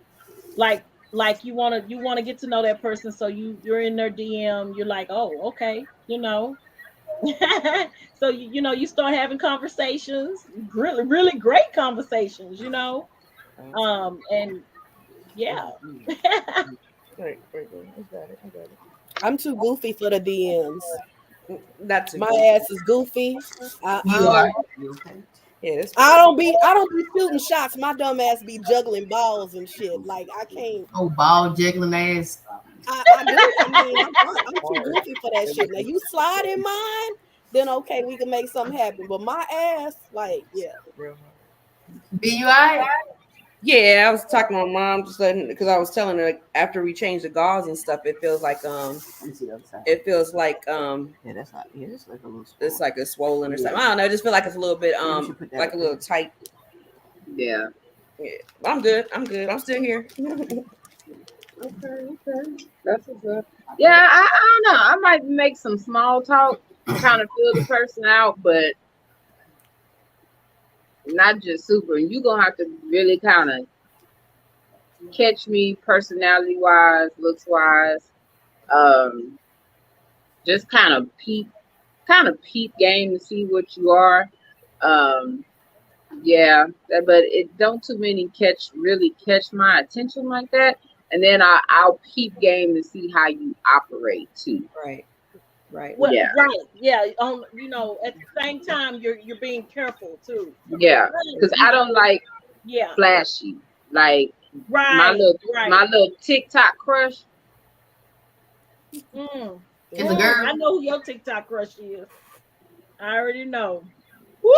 you want to get to know that person, so you're in their DM, you're like, oh, okay, you know. So you know, you start having conversations, really, really great conversations, you know. And yeah. Right. I'm too goofy for the DMs. That's my ass is goofy. I don't be shooting shots. My dumb ass be juggling balls and shit. Like I can't. Oh, ball juggling ass. I do. I mean, I'm too goofy for that shit. Now you slide in mine, then okay, we can make something happen. But my ass, like, yeah. Be you alright? Yeah, I was talking to my mom just letting, because I was telling her, like, after we changed the gauze and stuff, it feels like yeah, that's not, yeah, it's like a little swollen. It's like a swollen or something. I don't know, I just feel like it's a little bit like a little tight. Yeah. I'm good. I'm still here. Okay. That's what's up. Yeah, I don't know. I might make some small talk, kind of feel the person out, but not just super. And you're gonna have to really kind of catch me personality wise, looks wise. Just kind of peep game to see what you are. Yeah, but it don't too many really catch my attention like that. And then I'll peep game to see how you operate too. Right. Well, yeah. Right. Yeah. You know, at the same time, you're being careful too. Yeah, because I don't like flashy. Like my little TikTok crush. It's a girl. I know who your TikTok crush is. I already know. Woo!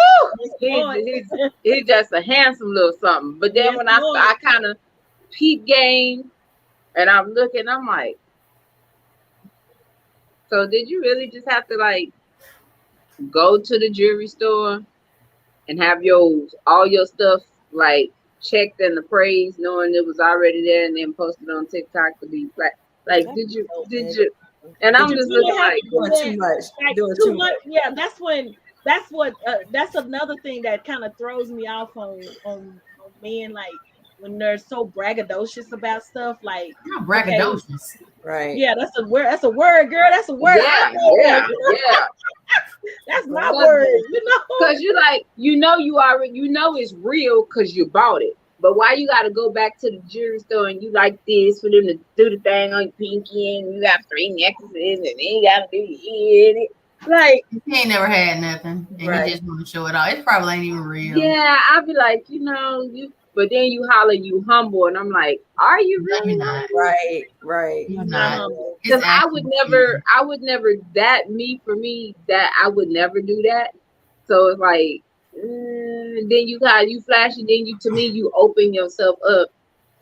He's just a handsome little something. But then when I kind of peep game and I'm looking, I'm like, so did you really just have to like go to the jewelry store and have all your stuff like checked and appraised, knowing it was already there, and then posted on TikTok to be flat? Like, did you? And I'm just looking like doing too much. Yeah, that's another thing that kind of throws me off on men, like when they're so braggadocious about stuff. Like, not braggadocious. Okay, right. Yeah, that's a word. That's a word, girl. That's a word. Yeah. That's my word. You know, because you like, you already it's real because you bought it. But why you got to go back to the jewelry store and you like this for them to do the thing on your pinky and you got 3 necklaces and then you got to do your ear? Like, he ain't never had nothing and he just want to show it off. It probably ain't even real. Yeah, I'd be like, but then you holler, you humble, and I'm like, are you really? Not. Right. You're not. Because I would never, for me, that I would never do that. So it's like, then you flash, and then you open yourself up,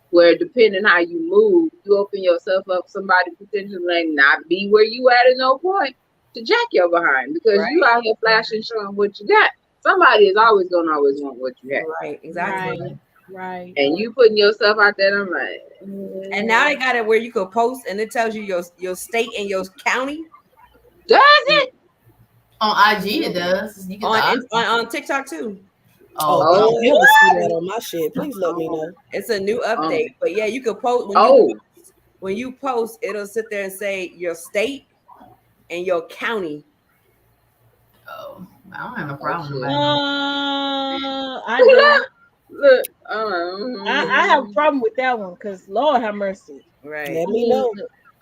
where depending how you move, you open yourself up, somebody potentially like not be where you at no point to jack your behind, because you out here flashing, showing what you got. Somebody is always want what you have. Right, exactly. Right. And you putting yourself out there, I'm like, and now they got it where you could post and it tells you your state and your county. Does it? On IG it does. You can on TikTok too. I'll never see that on my shit. Please let me know. It's a new update. But yeah, you could post when you post, it'll sit there and say your state and your county. Oh, I don't have a problem with that. I don't. Look, I have a problem with that one because Lord have mercy. Right. Let me know.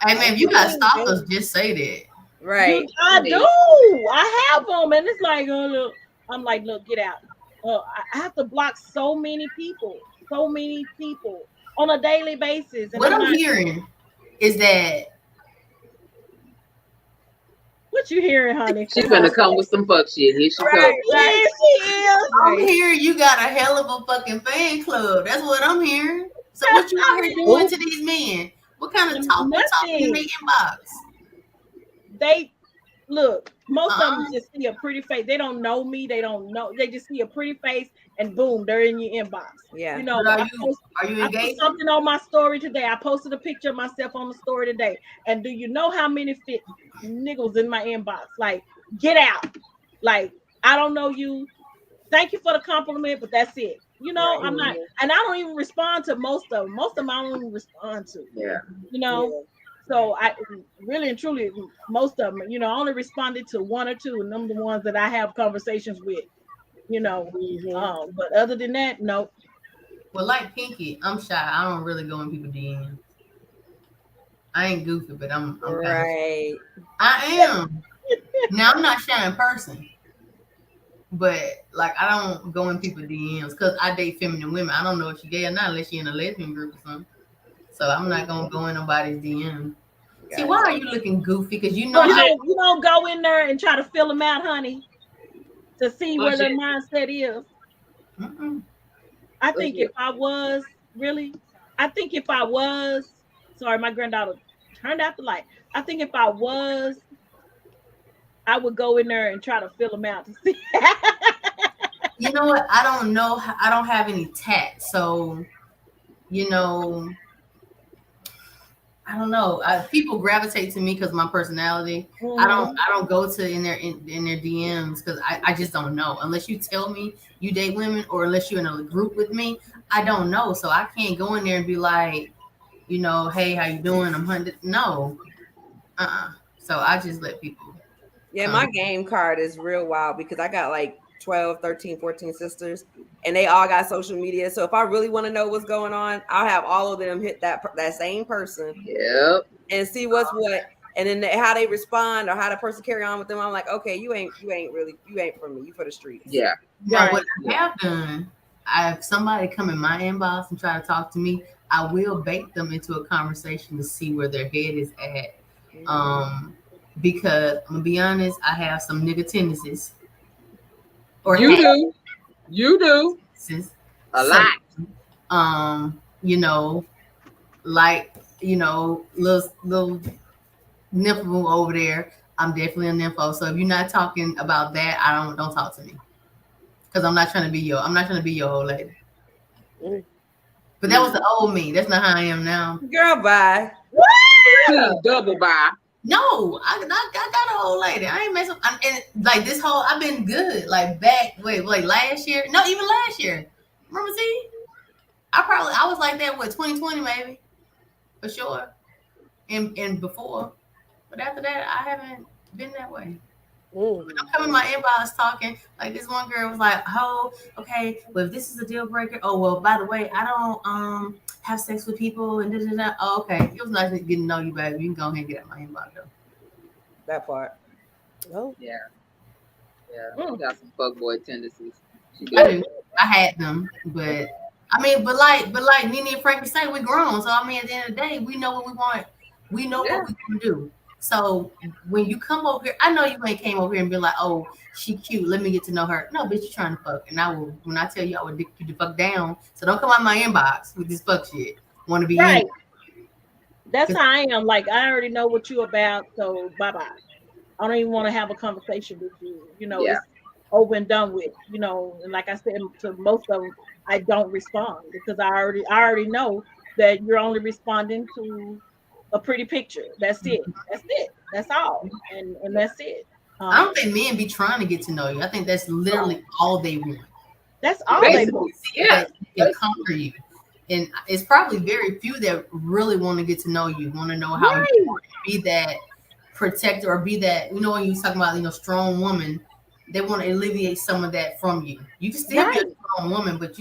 Hey man, if you got stalkers, just say that. Right. I do. I have them, and it's like, look, I'm like, look, get out. I have to block so many people on a daily basis. And what I'm hearing is that What you hearing, honey? She's gonna come with some fuck shit. Here she comes. Yes, she is. I'm hearing you got a hell of a fucking fan club. That's what I'm hearing. So what you out here doing to these men? What kind of talk? What talking in their inbox? They look. Most of them just see a pretty face. They don't know me. They don't know. They just see a pretty face, and boom, they're in your inbox. Yeah. You know. Are you engaged? I put something on my story today. I posted a picture of myself on the story today. And do you know how many niggas in my inbox? Like, get out. Like, I don't know you. Thank you for the compliment, but that's it. You know, I'm not, and I don't even respond to most of them. Most of them I don't even respond to. Yeah. You know. So I really and truly, most of them, you know, I only responded to one or two, and them the ones that I have conversations with, you know. But other than that, nope. Well, like Pinky, I'm shy. I don't really go in people's DMs. I ain't goofy, but I'm right. I am. Now I'm not shy in person, but like I don't go in people's DMs because I date feminine women. I don't know if she's gay or not unless she's in a lesbian group or something. So I'm not gonna go in nobody's DM. See, why are you looking goofy? Because you know you don't go in there and try to fill them out, honey, to see where their mindset is. I think if I was sorry, my granddaughter turned out the light. I think if I was, I would go in there and try to fill them out to see. You know what? I don't know. I don't have any tact, so you know. I don't know. People gravitate to me because of my personality. I don't go to in their DMs because I just don't know. Unless you tell me you date women or unless you're in a group with me, I don't know. So I can't go in there and be like, you know, hey, how you doing? I'm 100. No. So I just let people. Yeah, my game card is real wild because I got like 12, 13, 14 sisters, and they all got social media. So if I really want to know what's going on, I'll have all of them hit that same person. Yep. And see what's what, and then how they respond or how the person carry on with them. I'm like, okay, you ain't for me. You for the streets. Yeah. Now, what I have done, if somebody come in my inbox and try to talk to me, I will bait them into a conversation to see where their head is at. Because I'm gonna be honest, I have some nigga tendencies. Or you do a lot. You know, like little nympho over there. I'm definitely a nympho. So if you're not talking about that, don't talk to me. Because I'm not trying to be your old lady. But that was the old me. That's not how I am now. Girl, bye. Double bye. No, I got an old lady. I ain't messing. And like this whole, I've been good. Like last year? No, even last year. Remember, see? I was like that with 2020 maybe, for sure, and before. But after that, I haven't been that way. When I'm coming in my inbox talking, like this one girl was like, "Oh, okay. Well, if this is a deal breaker, oh well. By the way, I don't have sex with people and da. Oh, okay. It was nice getting to know you, baby. You can go ahead and get out my inbox though. That part. Oh yeah. She got some fuckboy tendencies. I had them, but like Nene and Frankie say, we're grown. So I mean, at the end of the day, we know what we want. We know what we can do. So when you come over here, I know you ain't came over here and be like, "Oh, she cute. Let me get to know her." No, bitch, you trying to fuck, and I will. When I tell you, I will dick you the fuck down. So don't come out my inbox with this fuck shit. Want to be right? That's how I am. Like I already know what you about. So bye bye. I don't even want to have a conversation with you. You know, it's over and done with. You know, and like I said to most of them, I don't respond because I already know that you're only responding to a pretty picture. That's it. That's all. And that's it. I don't think men be trying to get to know you. I think that's literally all they want. That's all they want. Yeah, they conquer you. And it's probably very few that really want to get to know you, want to know how you be that protector or be that, you know, when you're talking about, strong woman, they want to alleviate some of that from you. You can still be a strong woman, but,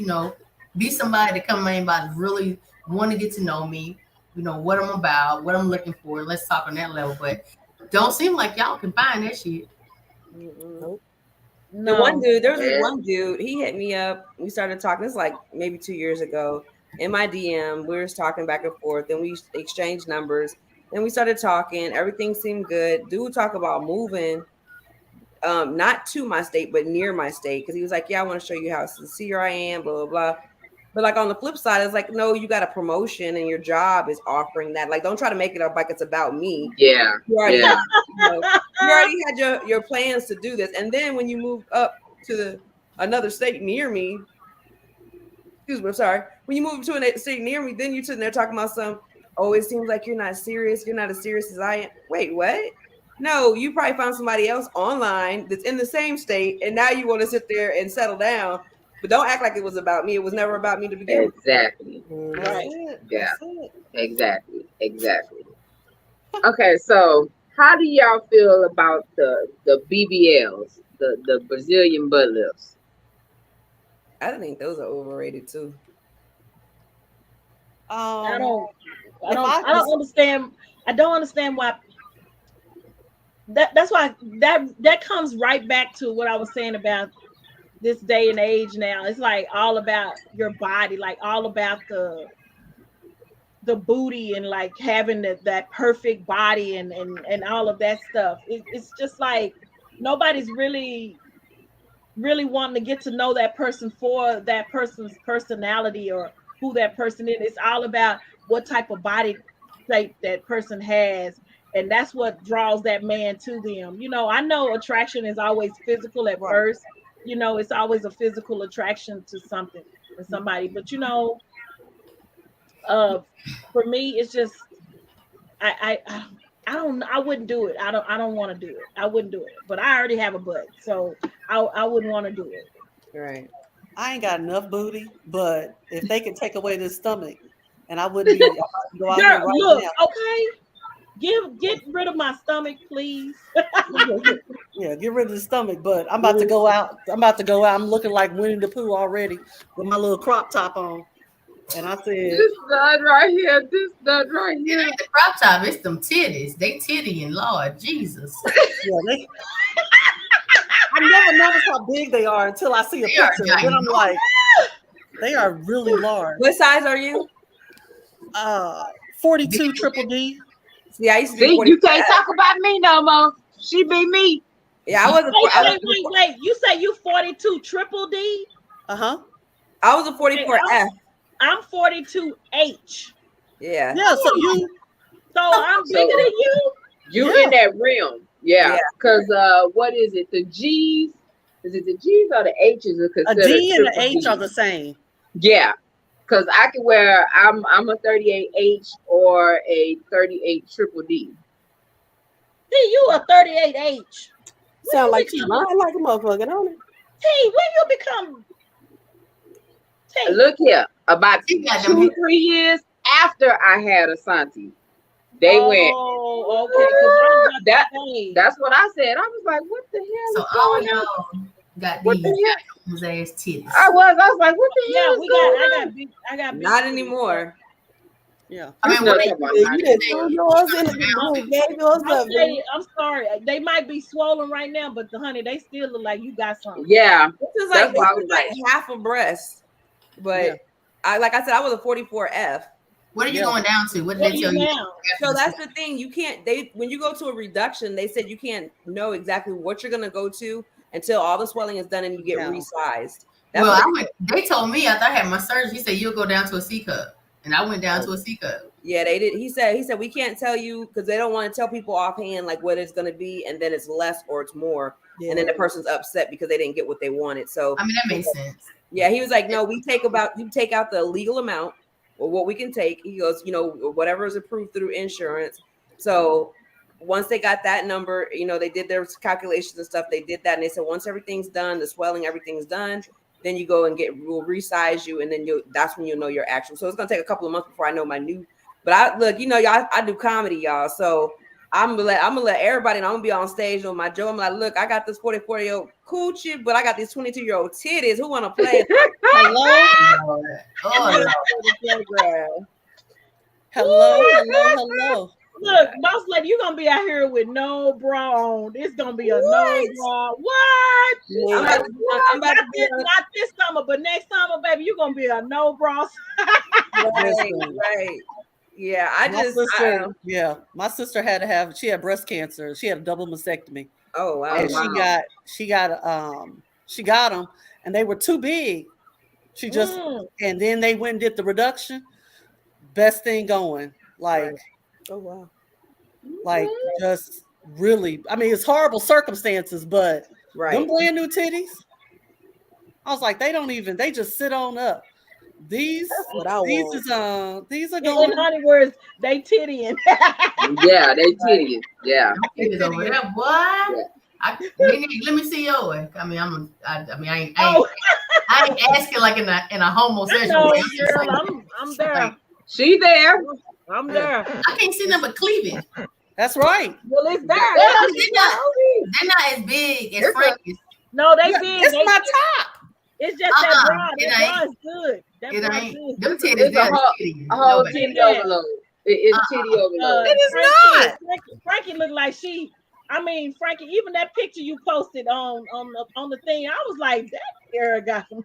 be somebody to come in by really want to get to know me, what I'm about, what I'm looking for. Let's talk on that level. But don't seem like y'all can find that shit. Nope. There was one dude, he hit me up. We started talking, it's like maybe 2 years ago. In my DM, we were talking back and forth, and we exchanged numbers. And we started talking. Everything seemed good. Dude talk about moving, not to my state, but near my state. Because he was like, yeah, I want to show you how sincere I am, blah, blah, blah. But like on the flip side, it's like, no, you got a promotion and your job is offering that. Like, don't try to make it up like it's about me. Yeah. You already, you already had your plans to do this. And then when you move up to another state near me, excuse me, I'm sorry. When you move to a state near me, then you're sitting there talking about it seems like you're not serious. You're not as serious as I am. Wait, what? No, you probably found somebody else online that's in the same state. And now you want to sit there and settle down. But don't act like it was about me. It was never about me to begin with. Exactly. Right. Yeah. Exactly. Okay, so how do y'all feel about the BBLs, the Brazilian butt lifts? I think those are overrated too. I don't understand. I don't understand why. That's why that comes right back to what I was saying about this day and age now. It's like all about your body, like all about the booty and like having that perfect body and all of that stuff. It's just like nobody's really wanting to get to know that person for that person's personality or who that person is. It's all about what type of body shape that person has. And that's what draws that man to them. You know, I know attraction is always physical at first. You know, it's always a physical attraction to something or somebody. But you know, for me, it's just I wouldn't do it. I don't want to do it. I wouldn't do it. But I already have a butt, so I wouldn't want to do it. Right. I ain't got enough booty, but if they can take away this stomach, and I wouldn't be go out there right look, now. Okay. Get rid of my stomach, please. Yeah, get rid of the stomach. But I'm about to go out. I'm looking like Winnie the Pooh already with my little crop top on. And I said, this nut right here. The crop top, it's them titties. They tittying, Lord Jesus. Yeah, I never noticed how big they are until I see a picture. Then I'm like, they are really large. What size are you? 42 triple D. See, I used to be. You can't talk about me no more. She be me. Yeah, I wasn't. Wait. You say you 42 triple D? Uh-huh. I was a 44F. I'm 42H. Yeah. Yeah, so I'm bigger than you? You in that realm. Yeah. Because what is it? The G's? Is it the G's or the H's are considered? A D and an H are the same. Yeah. Because I can wear, I'm a 38H or a 38 triple D. See, you a 38H. Sound like you lying like a motherfucker, don't it? T, when you become T. Look here, about 2-3 years after I had Asante, they went. Oh, okay. That's what I said. I was like, what the hell? So all y'all got these ass titties. I was like, what the hell? I got big. Not anymore. Yeah. I mean, I'm sorry. They might be swollen right now, but honey, they still look like you got something. Yeah. This is like half a breast. But I said, I was a 44F. What are you going down to? What did they tell you? So that's the thing. You can't, when you go to a reduction, they said you can't know exactly what you're going to go to until all the swelling is done and you get resized. They told me after I had my surgery, he said, you'll go down to a C cup. And I went down to a C cup. Yeah, they did. He said, we can't tell you because they don't want to tell people offhand like what it's going to be. And then it's less or it's more. Yeah. And then the person's upset because they didn't get what they wanted. So, I mean, that makes sense. Yeah, he was like, no, you take out the legal amount or what we can take. He goes, whatever is approved through insurance. So once they got that number, they did their calculations and stuff. They did that. And they said, once everything's done, the swelling, everything's done, then you go and we'll resize you. And then that's when you'll know your actual. So it's going to take a couple of months before I know my new, but y'all, I do comedy, y'all. So I'm gonna let everybody know. I'm gonna be on stage on my Joe. I'm like, look, I got this 44-year-old coochie, but I got these 22-year-old titties. Who wanna play? Hello? Hello. Look, boss lady, you're gonna be out here with no bra on. It's gonna be a no bra. What? Yeah. Not this summer, but next summer, baby, you're gonna be a no bra. Right. Yeah, I my just sister, my sister she had breast cancer. She had a double mastectomy. Oh wow. And she got them and they were too big. She just and then they went and did the reduction. Best thing going. Like Oh wow. Like just really, I mean, it's horrible circumstances, but them Right. brand new titties. I was like, they just sit on up. These are going. In honey words, they tittying. Yeah, they titties. Yeah. Titties over there, boy. Let me see yours. I mean, I ain't asking like in a homosexual way. Girl, I'm there. Like, she there. I'm there. I can't see nothing but cleavage. That's right. Well, it's there. They're not as big as Frankie's. No, they big. It's my top. It's just that bra. That bra is good. It ain't. Them titties. It's a whole titty overload. It's titty overload. It is not. Frankie looked like she. I mean, Frankie. Even that picture you posted on the thing, I was like, that girl got some.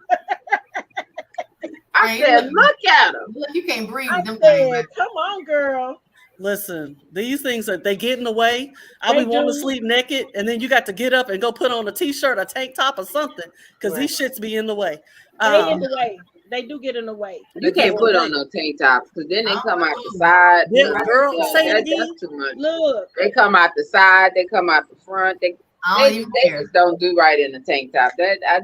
I said, look at them. You can't breathe with them things. things. Come on, girl. Listen, these things they get in the way. I'll be wanting to sleep naked, and then you got to get up and go put on a t-shirt, a tank top, or something, because these shits be in the way. They in the way. They do get in the way. You can't put on no tank tops because then they come out the side. Yeah, girl, that's too much. Look, they come out the side. They come out the front. They just don't do right in the tank top. I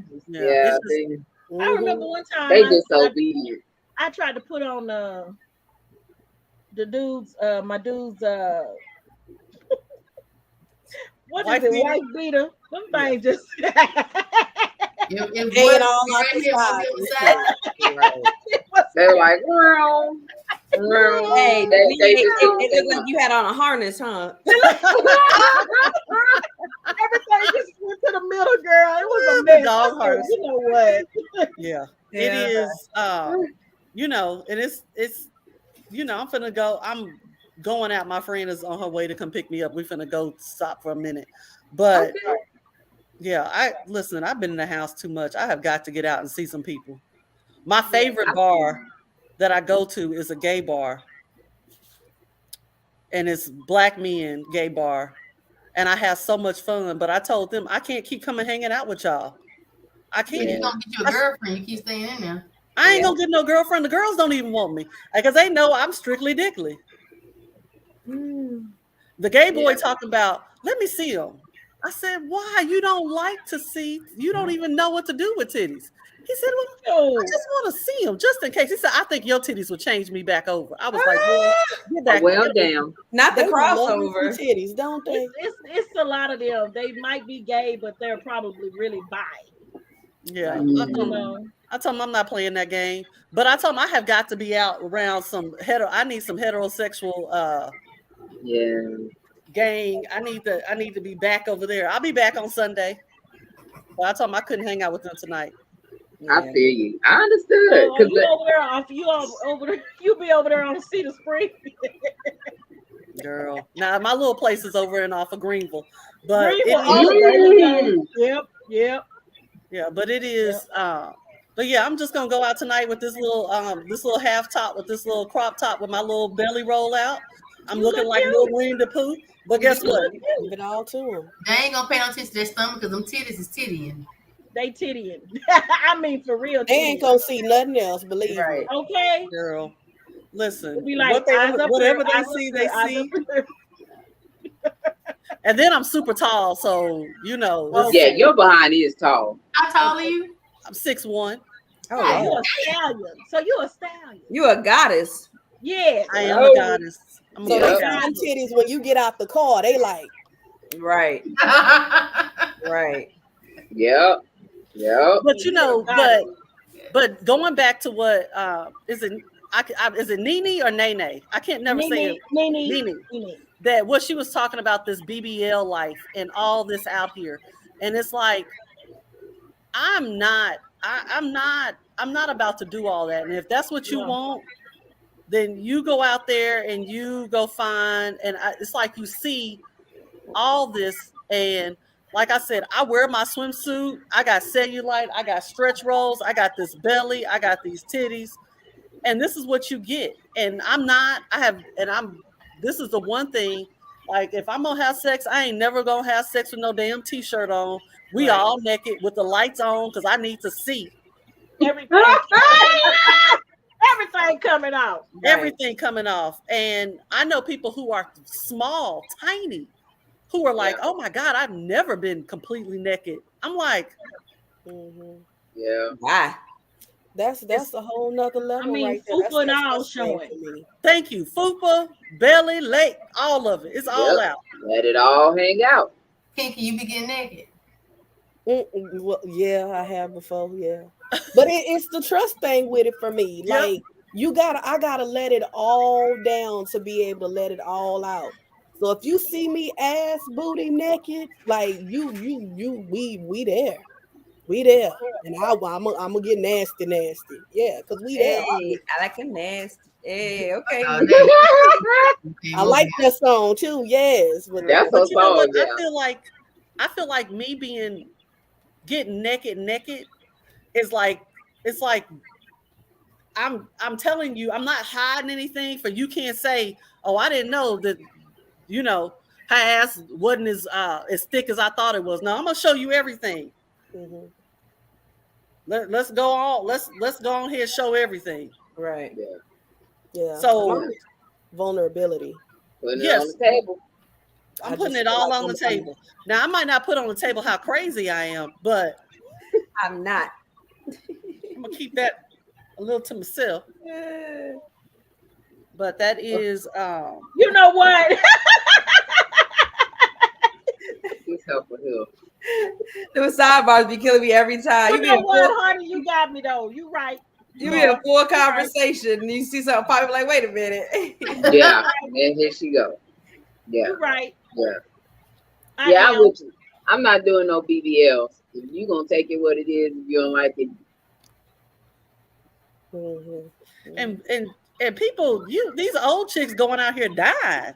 remember one time they disobedient. I tried to put on the dudes, my dudes. What is it? White beater. Them things just. Hanging all out the side. They're like, well, hey, it looked like you had on a harness, huh? Everything just went to the middle, girl. It was a mess. Dog harness. You know what? Yeah, it is. You know, and it's you know, I'm going out. My friend is on her way to come pick me up. We finna go stop for a minute, but. Okay. Yeah, I've been in the house too much. I have got to get out and see some people. My favorite bar that I go to is a gay bar. And it's black men gay bar. And I have so much fun, but I told them I can't keep coming hanging out with y'all. I can't. You're gonna get you a girlfriend, you keep staying in there. I ain't gonna get no girlfriend. The girls don't even want me. Because they know I'm strictly dickly. The gay boy talking about, let me see them. I said, why? You don't like to see, you don't even know what to do with titties. He said, well, I just want to see them just in case. He said, I think your titties will change me back over. I was like, well, damn. Not the crossover titties, don't they? It's a lot of them. They might be gay, but they're probably really bi. Yeah. I told him I'm not playing that game. But I told him I have got to be out around I need some heterosexual gang. I need to be back over there. I'll be back on Sunday. But I told him I couldn't hang out with them tonight. I feel you. I understood. You be over there on Cedar Spring. Girl. Now my little place is over and off of Greenville. But Yep. Yeah, but it is but yeah, I'm just gonna go out tonight with this little half top with this little crop top with my little belly roll out. I'm looking like little Winnie the Pooh. But guess what? Give it all to them. They ain't gonna pay no attention to their stomach because them titties is tittying. They tittying. I mean, for real. They ain't gonna see nothing else, believe me. Okay. Girl, listen. Be like, whatever they see, they see. And then I'm super tall, so you know. Yeah, your behind is tall. How tall are you? I'm 6'1". Oh, you a stallion. So you a stallion. You a goddess. Yeah. I am a goddess. So they find titties when you get out the car. They like. Right. Right. Yep. But you know, but going back to what is it Nene or Nene? I can't never say it. Nene. That what she was talking about, this BBL life and all this out here. And it's like, I'm not about to do all that. And if that's what you want, then you go out there and you go find, and it's like you see all this. And like I said, I wear my swimsuit. I got cellulite. I got stretch rolls. I got this belly. I got these titties. and this is what you get. And this is the one thing, like if I'm gonna have sex, I ain't never gonna have sex with no damn t-shirt on. We all naked with the lights on because I need to see everything. Everything coming out. Everything coming off. And I know people who are small, tiny, who are like, oh my God, I've never been completely naked. I'm like, why? That's a whole nother level. I mean, right there. fupa and all showing. Thank you. Fupa, belly, leg, all of it. It's all out. Let it all hang out. Pinky, you be getting naked. Well, yeah, I have before, yeah. But it's the trust thing with it for me. Like I gotta let it all down to be able to let it all out. So if you see me ass booty naked, like we there. We there. And I'm gonna get nasty. Yeah, because we there. Hey, I like a nasty. Hey, okay. I like that song too, yes. But that's a you know song, what? I feel like me getting naked is like, it's like I'm telling you, I'm not hiding anything for you can't say, oh, I didn't know that, her ass wasn't as thick as I thought it was. No, I'm gonna show you everything. Mm-hmm. Let's go on. Let's go on here and show everything. Right. Yeah. So vulnerability. Putting it on the table. I'm putting it all on the table. Now I might not put on the table how crazy I am, but I'm not. I'm gonna keep that a little to myself. But that is you know what? He's helpful here. Those sidebars be killing me every time. You know what, honey? You got me though. You right. You be in a full conversation and you see something pop, like, wait a minute. Yeah, and here she go. Yeah. You're right. Yeah. I'm with you. I'm not doing no BBLs. If you gonna take it what it is, if you don't like it. And people, these old chicks going out here dying.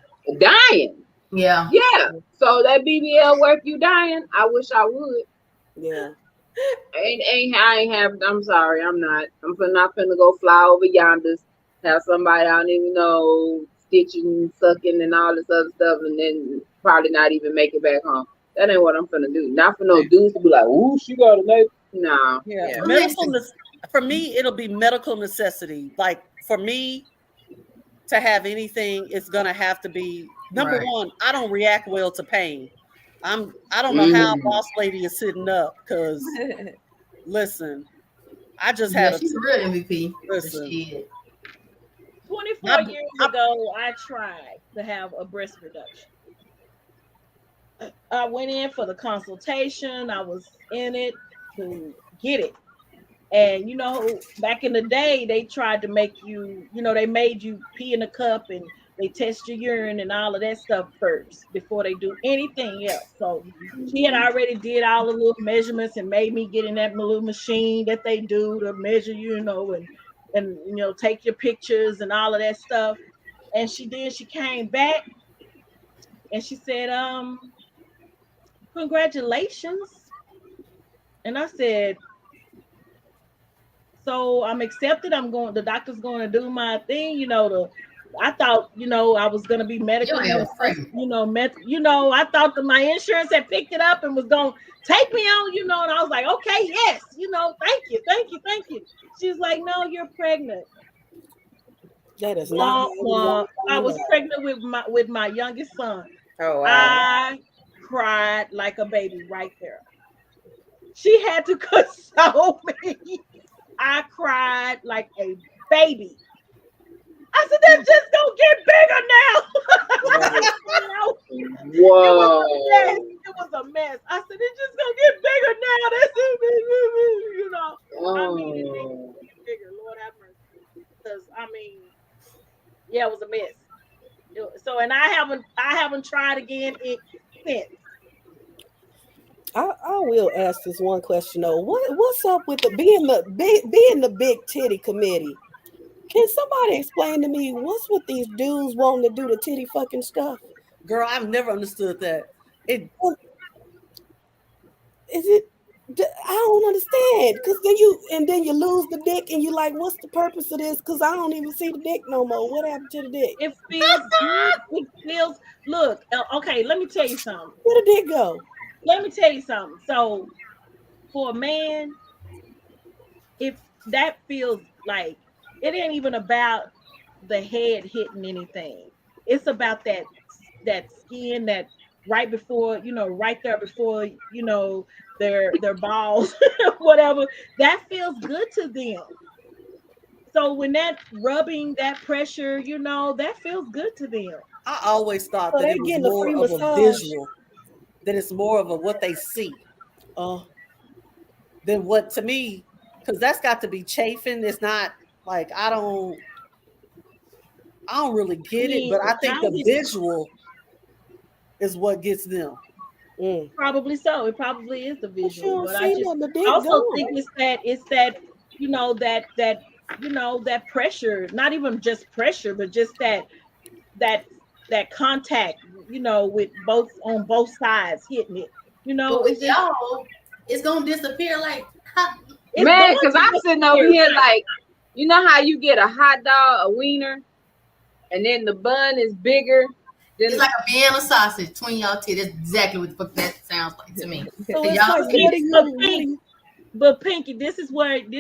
Yeah. Yeah. So that BBL work, you dying? I wish I would. Yeah. I'm sorry, I'm not. I'm not finna go fly over yonder, have somebody I don't even know stitching, sucking, and all this other stuff, and then probably not even make it back home. That ain't what I'm finna do. Not for no dudes to be like, ooh, she got a make. Nah. Yeah. For me, it'll be medical necessity. Like for me to have anything, it's gonna have to be number one. I don't react well to pain. I don't know how Boss Lady is sitting up because listen, I just had she's a real MVP. Listen, 24 years ago, I tried to have a breast reduction. I went in for the consultation. I was in it to get it. And back in the day, they tried to make you, they made you pee in a cup and they test your urine and all of that stuff first before they do anything else. So she had already did all the little measurements and made me get in that little machine that they do to measure, and take your pictures and all of that stuff. And she came back and she said, congratulations. And I said, so I'm accepted. The doctor's going to do my thing, I thought, I was going to be medically, I thought that my insurance had picked it up and was going to take me on, and I was like, okay, yes, thank you. She's like, no, you're pregnant. That is not. I was pregnant with my youngest son. Oh, wow. I cried like a baby right there. She had to console me. I cried like a baby. I said, that's just gonna get bigger now. Whoa. It was a mess. I said, it's just gonna get bigger now. That's it. I mean, it get bigger. Lord have mercy. Because it was a mess. So, and I haven't tried again since. I will ask this one question though. What's up with being the big titty committee? Can somebody explain to me what's with these dudes wanting to do the titty fucking stuff? Girl, I've never understood that. I don't understand, because then you lose the dick and you like, what's the purpose of this? Because I don't even see the dick no more. What happened to the dick? It feels good. It feels. Look, okay. Let me tell you something. Where the dick go? Let me tell you something. So, for a man, if that feels like it ain't even about the head hitting anything. It's about that skin that right before, right there before, their balls, whatever, that feels good to them. So when that rubbing, that pressure, that feels good to them. I always thought that it was more of a visual, that it's more of a what they see, than what, to me, because that's got to be chafing. It's not like I don't really get it, but I think the visual is what gets them. Probably so. It probably is the visual, but I also think it's that that pressure, not even just pressure, but just that contact, with on both sides hitting it. But with y'all, it's gonna disappear like man, because I'm sitting over here like, you know how you get a hot dog, a wiener, and then the bun is bigger. It's like a Vienna sausage between y'all two. That's exactly what the fuck that sounds like to me. So but Pinky, this is when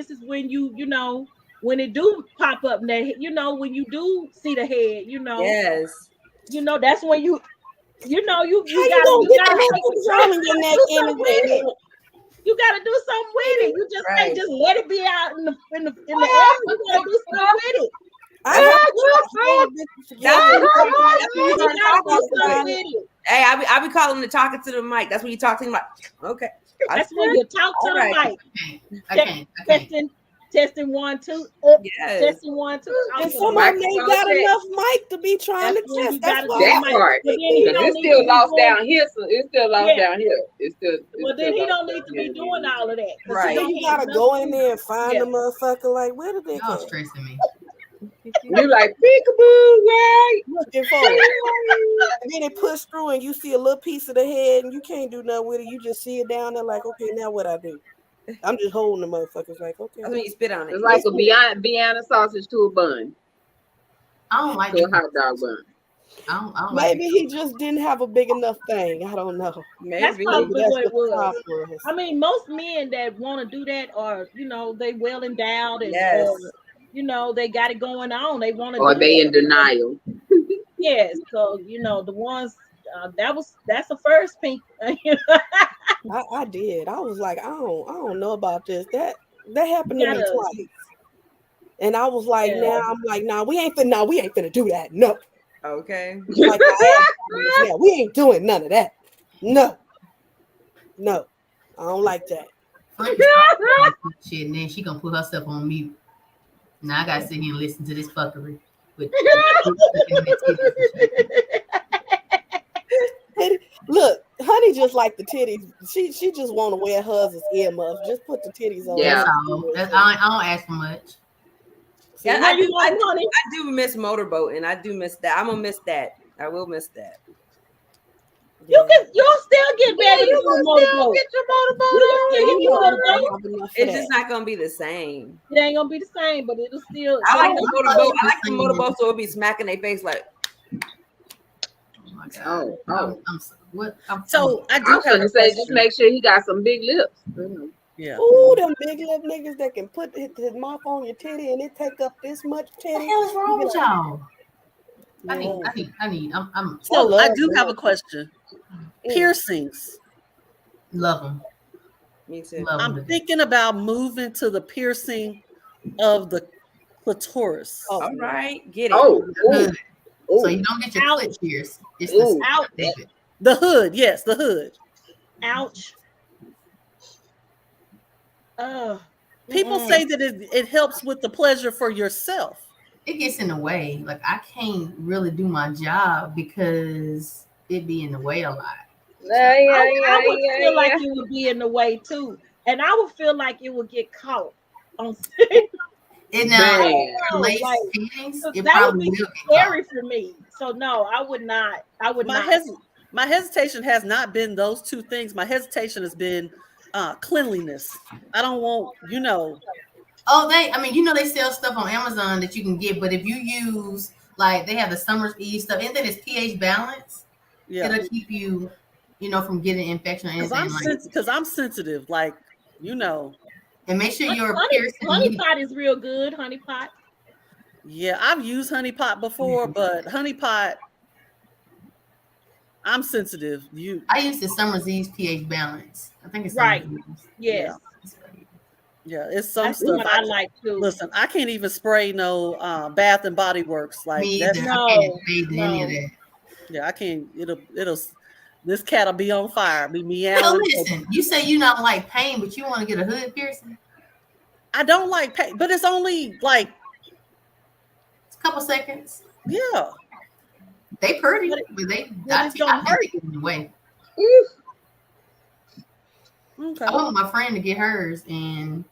you when it do pop up there, when you do see the head, yes, that's when you gotta do something with it. You just can't just let it be out in the air. You gotta do something with it. Hey, I be calling him to talking to the mic. That's when you talk to him. Like, okay, that's when you talk to the mic. Testing 1 2. Yes. Testing 1 2. And some of them ain't got enough mic to be trying to test. That's that part. It's still lost down here. So it's still lost down here. It's still. Well, then he don't need to be doing all of that. Right. You gotta go in there and find the motherfucker. Like, where did they go? Y'all stressing me. You like peekaboo, right? Looking for it. And then it push through and you see a little piece of the head and you can't do nothing with it. You just see it down there like, okay, now what I do? I'm just holding the motherfuckers like, okay. That's when you spit on it. It's like a Vienna sausage to a bun. I don't like a hot dog bun. I don't Maybe he just didn't have a big enough thing. I don't know. Maybe that's probably what it was. I mean, most men that want to do that are, they well endowed and they got it going on. They want to. Or they in denial. Yes. So the ones that's the first Pink. I did. I was like, I don't know about this. That happened to me twice. And I was like, now I'm like, we ain't finna do that. No. Okay. Like, we ain't doing none of that. No. I don't like that. Shit, and then she gonna put herself on mute. Now I gotta sit here and listen to this fuckery. Look, honey just like the titties. She just want to wear hers as earmuffs. Just put the titties on. Yeah, I don't ask for much. Yeah, I do miss motorboating. I do miss that. I'm gonna miss that. I will miss that. You'll still get ready to motorboat. Get your motorboat. It's just not gonna be the same. It ain't gonna be the same, but it'll still. I like the motorboat. I like the motorboat, so it'll be smacking their face like. Oh, what? So I do have to say, just make sure he got some big lips. Yeah. Ooh, them big lip niggas that can put his mouth on your titty and it take up this much titty. What the hell is wrong with y'all? I need. So I do have a question. Piercings. Love them. Me too. I'm thinking about moving to the piercing of the clitoris. Oh, all right, get it. So you don't get your clit pierced. It's the hood. Yes, the hood. Ouch. People say that it helps with the pleasure for yourself. It gets in the way. Like I can't really do my job because it be in the way a lot. I would feel like it would be in the way too, and I would feel like it would get caught on. And that would be scary for me. So no, I would not. My hesitation has not been those two things. My hesitation has been cleanliness. I don't want, Oh, they sell stuff on Amazon that you can get, but if you use like they have the Summer's Eve stuff, anything that's pH balance, it'll keep you, from getting infection or anything Because I'm sensitive, like, And make sure your honey pot is real good. Honey pot. Yeah, I've used honey pot before, but honey pot, I'm sensitive. I use the Summer's Eve pH balance. I think it's right. Yes. Yeah, it's some stuff I like too. Listen, I can't even spray no Bath and Body Works like that. I can't bathe any of that. Yeah, I can't. It'll. This cat'll be on fire. Be meowing. So listen, you say you not like pain, but you want to get a hood piercing. I don't like pain, but it's only like a couple seconds. Yeah, they pretty, but they don't hurt in the way. Okay. I went with my friend to get hers, and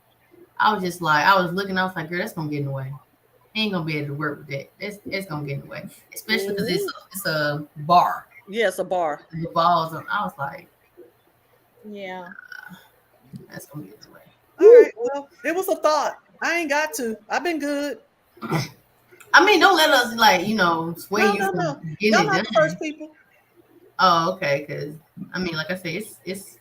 I was just like, I was looking, I was like, girl, that's gonna get in the way. I ain't gonna be able to work with that. It's gonna get in the way, especially because it's a bar. Yeah, it's a bar. The balls. I was like, yeah, that's gonna get in the way. All right, well, it was a thought. I ain't got to. I've been good. I mean, don't let us sway you from getting Y'all it not done. the first people. Oh, okay. Because like I said, it's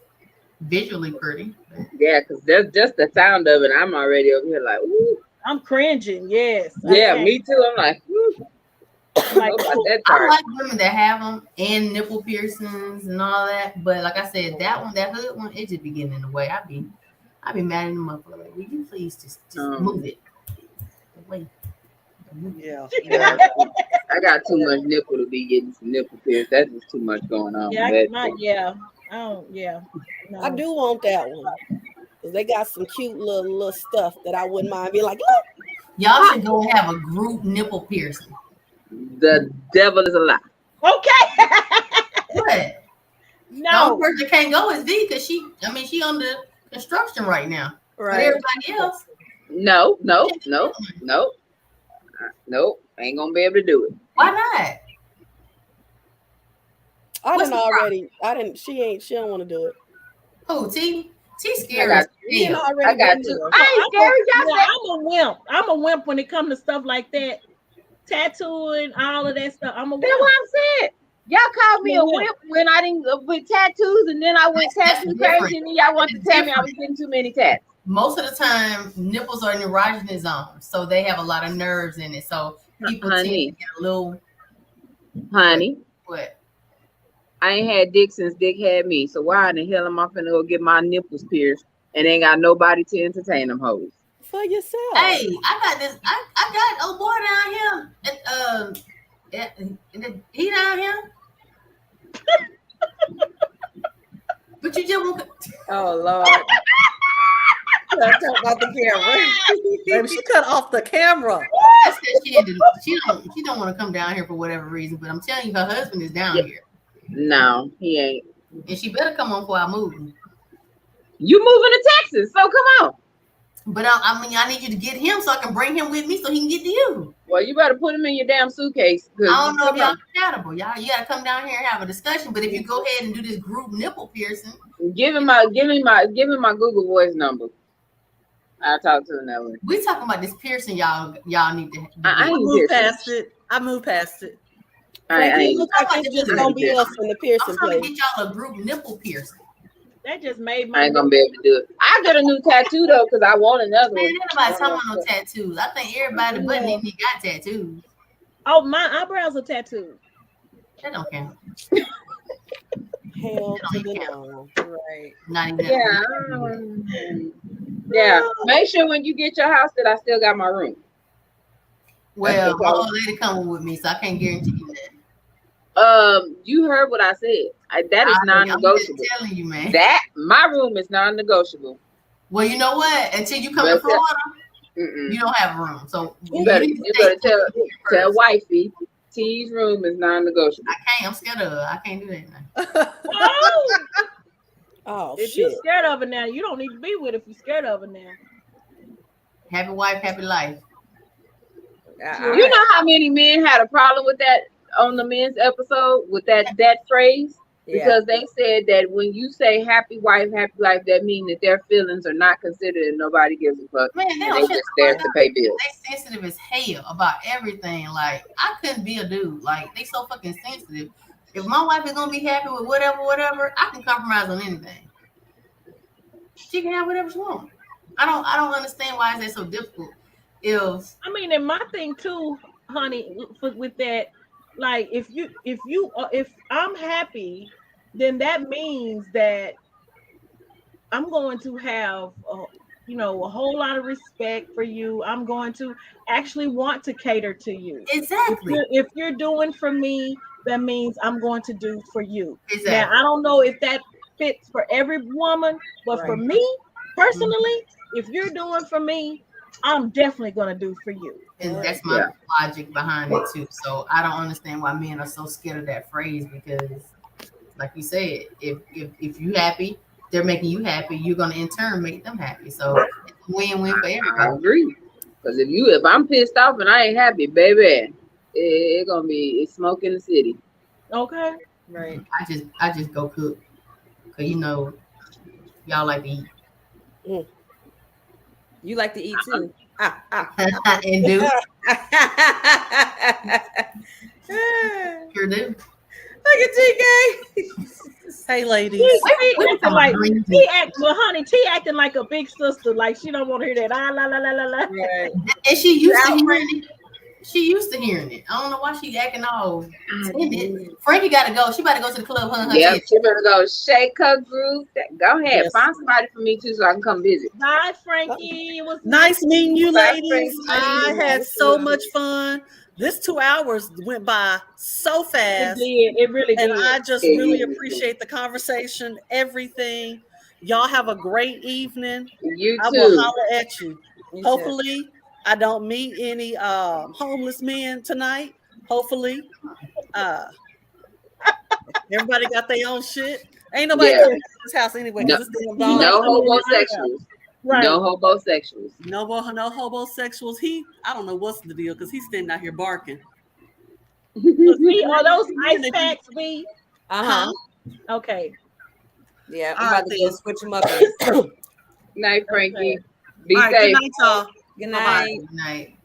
visually pretty. Yeah, because that's just the sound of it. I'm already over here like, ooh. I'm cringing. Yes. Yeah, me too. I'm like, ooh. Like, I like women that have them and nipple piercings and all that. But like I said, that hood one, it just be getting in the way. I be mad at them up. Like, will you please just move it? Wait. Yeah. I got too much nipple to be getting some nipple piercings. That's just too much going on. No. I do want that one because they got some cute little stuff that I wouldn't mind being like, look. Y'all should go have a group nipple piercing. The devil is a lie. Okay. What? No. The only person that can't go is V because she under construction right now. Right. But everybody else. No. Ain't gonna be able to do it. Why not? She don't want to do it. Who, T? T scary. I got to. I ain't scary. I'm a wimp. I'm a wimp when it comes to stuff like that. Tattooing, all of that stuff. I'm a wimp. That's what I'm saying. Y'all called me a wimp when I didn't with tattoos, and then I went tattoo crazy, and then y'all want to tell me I was getting too many tats. Most of the time, nipples are erogenous zones, so they have a lot of nerves in it. So people tend to get a little. Honey, what? I ain't had dick since Dick had me. So why in the hell am I finna go get my nipples pierced and ain't got nobody to entertain them hoes? For yourself. Hey, I got this. I got a boy down here. He down here. But you just won't. Oh Lord. Let's talk about the camera. Baby, she cut off the camera. That's because she don't want to come down here for whatever reason. But I'm telling you, her husband is down here. No, he ain't. And she better come on before I move. You moving to Texas, so come on. But I need you to get him so I can bring him with me so he can get to you. Well, you better put him in your damn suitcase. I don't know if y'all compatible. Y'all, you gotta come down here and have a discussion. But if you go ahead and do this group nipple piercing, give him my Google Voice number. I'll talk to him that way. We talking about this piercing, y'all need to. I moved past it. I moved past it. It looks like it's just gonna be us in the piercing I'm trying place. to get y'all a group nipple piercing. That just made my. I ain't gonna be able to do it. I got a new tattoo though because I want another one. Man, nobody talking about no tattoos. I think everybody but me got tattoos. Oh, my eyebrows are tattooed. That don't count. Hell to the no. Right. Not even. Yeah. Make sure when you get your house that I still got my room. Well, my old lady coming with me, so I can't guarantee you that. You heard what I said. That is non-negotiable. I'm telling you, man. That my room is non-negotiable. Well, you know what? Until you come to Florida, you don't have a room. So you better tell wifey T's room is non-negotiable. I can't. I'm scared of her. I can't do that now. Oh, if you're scared of it now, you don't need to be with it if you're scared of it now. Happy wife, happy life. You know how many men had a problem with that on the men's episode with that phrase? Because they said that when you say happy wife, happy life, that means that their feelings are not considered and nobody gives a fuck. Man, they just there to pay bills. They sensitive as hell about everything. Like, I couldn't be a dude. Like, they so fucking sensitive. If my wife is gonna be happy with whatever, I can compromise on anything. She can have whatever she wants. I don't understand why is that so difficult. I mean, and my thing too, honey, with that, like if I'm happy, then that means that I'm going to have a whole lot of respect for you. I'm going to actually want to cater to you. Exactly. If you're doing for me, that means I'm going to do for you. Exactly. Now, I don't know if that fits for every woman, but for me personally, if you're doing for me, I'm definitely going to do for you. And that's my logic behind it too. So I don't understand why men are so scared of that phrase, because like you said, if you happy, they're making you happy, you're going to in turn make them happy. So it's a win-win for everybody. I agree. Because if I'm pissed off and I ain't happy, baby, it's gonna be smoke in the city. Okay. Right. I just go cook. Cause y'all like to eat. You like to eat too. And do. Sure do. Look at TK. Hey, ladies. T acting like a big sister, like she don't want to hear that. La la la la la. Right. And she used to hearing it. She used to hearing it. I don't know why she acting all. Frankie gotta go. She about to go to the club. Yeah, she better go shake her groove. Go ahead, find somebody for me too, so I can come visit. Bye, Frankie. It was nice meeting you, ladies. Frankie. I had so much fun. This 2 hours went by so fast. It really did. And I just really appreciate the conversation, everything. Y'all have a great evening. You too. I will holler at you. Hopefully, I don't meet any homeless men tonight. Hopefully. Everybody got their own shit. Ain't nobody coming to this house anyway. No homosexuals. Right. No homosexuals. No homosexuals. I don't know what's the deal because he's standing out here barking. Are those ice packs, B? Okay. Yeah, I'm about to go switch them up. Night, Frankie. Be safe. Good night, y'all. Good night. Good night.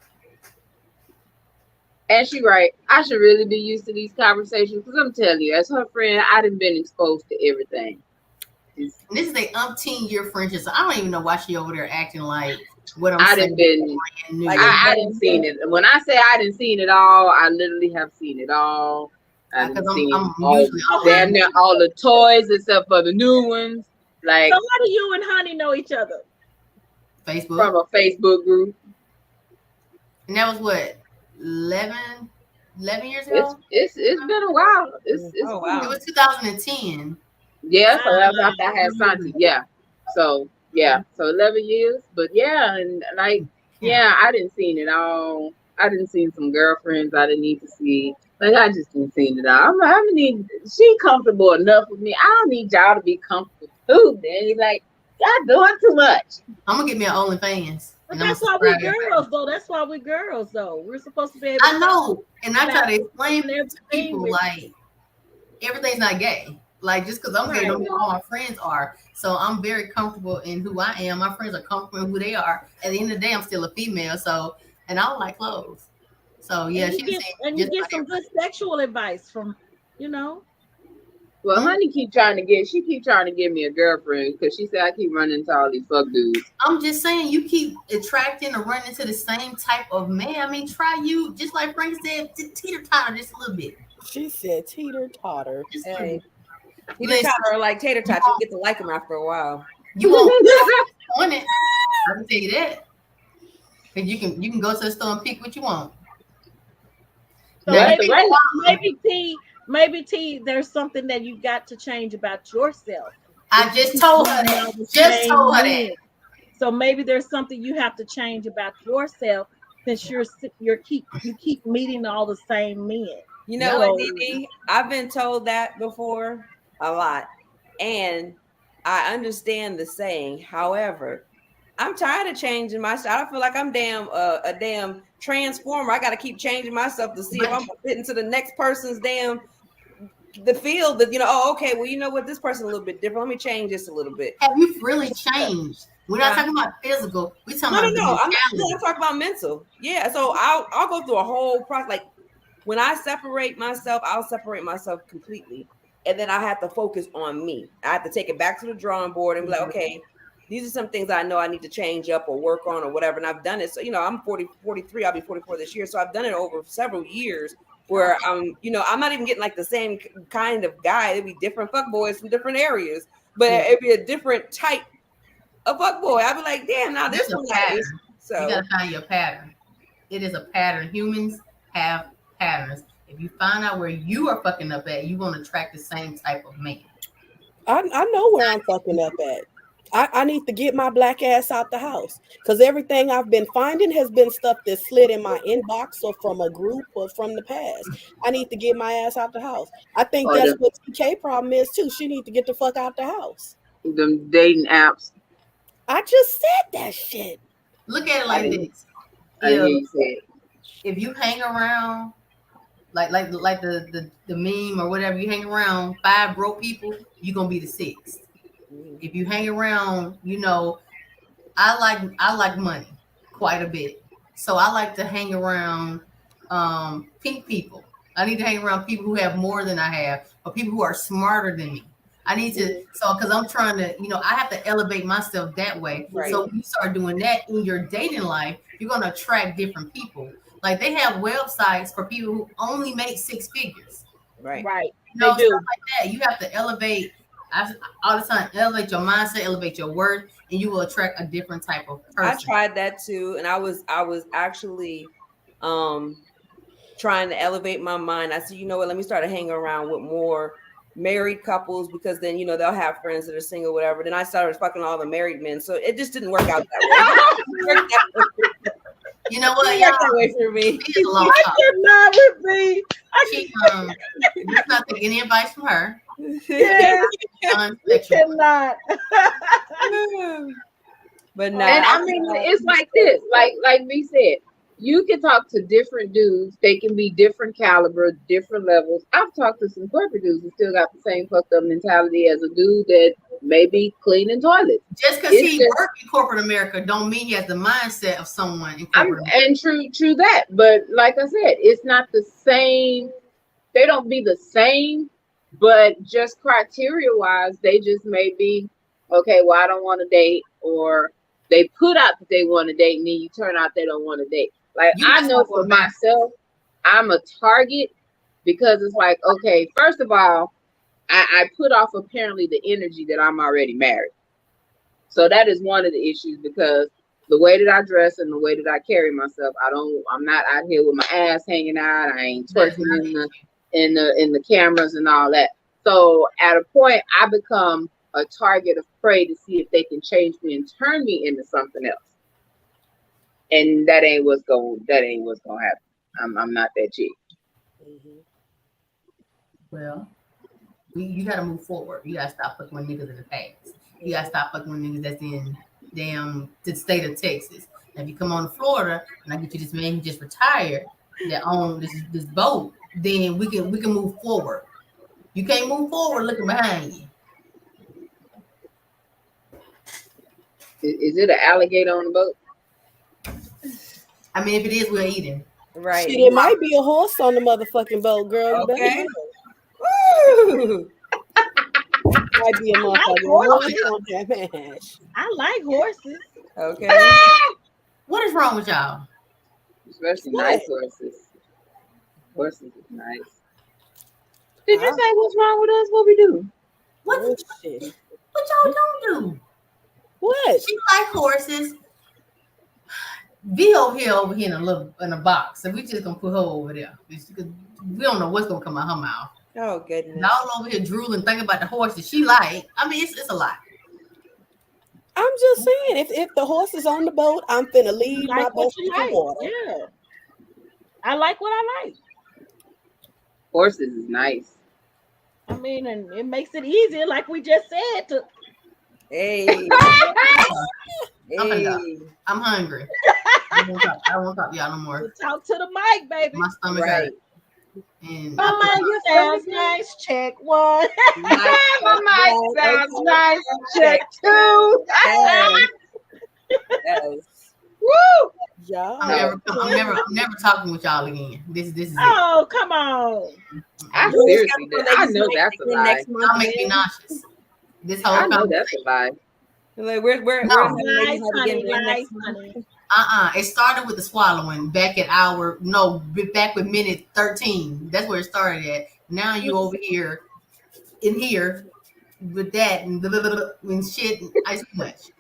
And she right. I should really be used to these conversations because I'm telling you, as her friend, I done been exposed to everything. This is a 18-year friendship, so I don't even know why she over there acting like what I didn't seen it. When I say I didn't seen it all, I literally have seen it all. I've seen all the toys except for the new ones. Like, so how do you and Honey know each other? Facebook. From a Facebook group. And that was what, 11 years ago? It's been a while. Oh wow. It was 2010. Yeah, so that was after I had Santi. Yeah. So 11 years. But yeah, and like, I didn't seen it all. I didn't see some girlfriends I didn't need to see. Like, I just didn't see it all. She comfortable enough with me. I don't need y'all to be comfortable too. Then like, y'all doing too much. I'm gonna get me an OnlyFans. But that's why we girls, though. That's why we girls, though. We're supposed to be able to. I know, and I try to explain to people like everything's not gay. Like, just because I'm gay don't mean all my friends are. So I'm very comfortable in who I am. My friends are comfortable in who they are. At the end of the day, I'm still a female. So, and I don't like clothes. So yeah, you get some good sexual advice from, Well, Honey keep trying to give me a girlfriend because she said I keep running into all these fuck dudes. I'm just saying, you keep attracting or running into the same type of man. I mean, try you, just like Frank said, teeter-totter just a little bit. She said teeter-totter. Hey. Teeter-totter like tater tots. You get to like them after a while. You won't want it. I can tell you that. Because you can go to the store and pick what you want. So maybe T, there's something that you got to change about yourself. I just told her that. So maybe there's something you have to change about yourself since you keep meeting all the same men. You know what, Dee? I've been told that before a lot, and I understand the saying. However, I'm tired of changing myself. I feel like I'm a damn transformer. I got to keep changing myself to see if I'm fitting to the next person's damn the feel that, you know, oh, okay, well, you know what, this person a little bit different. Let me change this a little bit. Have you really changed? We're not talking about physical. We're talking about No. I'm mentality. talking about mental. Yeah. So I'll go through a whole process. Like when I separate myself, I'll separate myself completely, and then I have to focus on me. I have to take it back to the drawing board and be like, okay, these are some things I know I need to change up or work on or whatever. And I've done it. So, you know, I'm 43. I'll be 44 this year. So I've done it over several years where you know, I'm not even getting like the same kind of guy. It'd be different fuckboys from different areas, but it'd be a different type of fuckboy. I'd be like, damn, now this one is. So you gotta find your pattern. It is a pattern. Humans have patterns. If you find out where you are fucking up at, you want to attract the same type of man. I know where I'm fucking up at. I need to get my black ass out the house because everything I've been finding has been stuff that slid in my inbox or from a group or from the past. I need to get my ass out the house. I think that's what TK problem is too. She need to get the fuck out the house. Them dating apps. I just said that shit. Look at it like this. If you hang around like the meme or whatever, you hang around 5 broke people, you're gonna be the 6th. If you hang around, you know, I like money quite a bit. So I like to hang around pink people. I need to hang around people who have more than I have, or people who are smarter than me. I need to, because I'm trying to, you know, I have to elevate myself that way. Right. So when you start doing that in your dating life, you're going to attract different people. Like they have websites for people who only make 6 figures. Right. You know, stuff like that. You have to elevate all the time. Elevate your mindset, elevate your worth, and you will attract a different type of person. I tried that too, and I was actually trying to elevate my mind. I said, you know what? Let me start to hang around with more married couples because then, you know, they'll have friends that are single, whatever. Then I started fucking all the married men, so it just didn't work out that way. You know what? Y'all that way for me. I cannot with me. Let's not take any advice from her. Yes, you cannot. But no, and I mean, it's like this. Like we said, you can talk to different dudes. They can be different caliber, different levels. I've talked to some corporate dudes who still got the same fucked up mentality as a dude that may be cleaning toilets. Just because he works in corporate America don't mean he has the mindset of someone in corporate America. And true that. But like I said, it's not the same. They don't be the same, but just criteria-wise, they just may be, okay, well, I don't want to date, or they put out that they want to date, and then you turn out they don't want to date. Like, I know for myself, I'm a target because it's like, okay, first of all, I put off apparently the energy that I'm already married. So that is one of the issues because the way that I dress and the way that I carry myself, I'm not out here with my ass hanging out. I ain't twerking in the cameras and all that. So at a point, I become a target of prey to see if they can change me and turn me into something else. And that ain't what's gonna happen. I'm not that chick. Mm-hmm. Well, you gotta move forward. You gotta stop fucking with niggas in the past. You gotta stop fucking with niggas that's in the state of Texas. And if you come on to Florida and I get you this man who just retired that own this boat, then we can move forward. You can't move forward looking behind you. Is it an alligator on the boat? I mean, if it is, we're eating. Right. Shit, it might be a horse on the motherfucking boat, girl. Okay. Woo! Might be a motherfucking horse on that match. I like horses. Okay. What is wrong with y'all? Especially nice horses. Horses is nice. Did you say what's wrong with us? What we do? What y'all don't do? What? She like horses. V over here in a box, and we just gonna put her over there. We don't know what's gonna come out her mouth. Oh goodness! And all over here drooling, thinking about the horses she like. I mean, it's a lot. I'm just saying, if the horse is on the boat, I'm finna leave my boat in the water. Yeah, I like what I like. Horses is nice. I mean, and it makes it easier, like we just said. To hey, I'm hungry. I won't talk to y'all no more. Talk to the mic, baby. My stomach hurt. And Mama, you sounds nice. Check one. Mama sounds nice. Check two. Yes. Woo! Yeah. I'm never talking with y'all again. This is it. Oh, come on. I seriously did. I know that's a lie. Y'all make me nauseous. This whole I know that's a lie. Like we're Nice, honey. Nice, honey. It started with the swallowing back with minute 13. That's where it started at. Now you over here in here with that and shit and ice too much.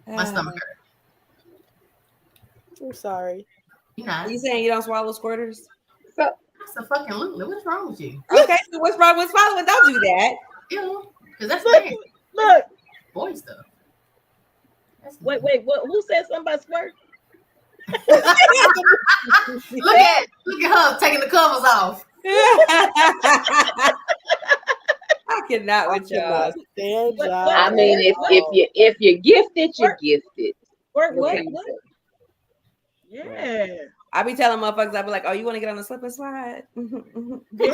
My stomach hurt. I'm sorry. You know. You saying you don't swallow squirters? Absolutely. What's wrong with you? Okay, so what's wrong with swallowing? Don't do that. Ew, because that's nasty. Look. Boy stuff. Wait, what? Who said something about squirt? Look at her taking the covers off. I cannot with y'all. I mean, if you're gifted, you're gifted. What? Yeah. I be telling motherfuckers, I be like, "Oh, you want to get on the slip and slide?" Yeah. They're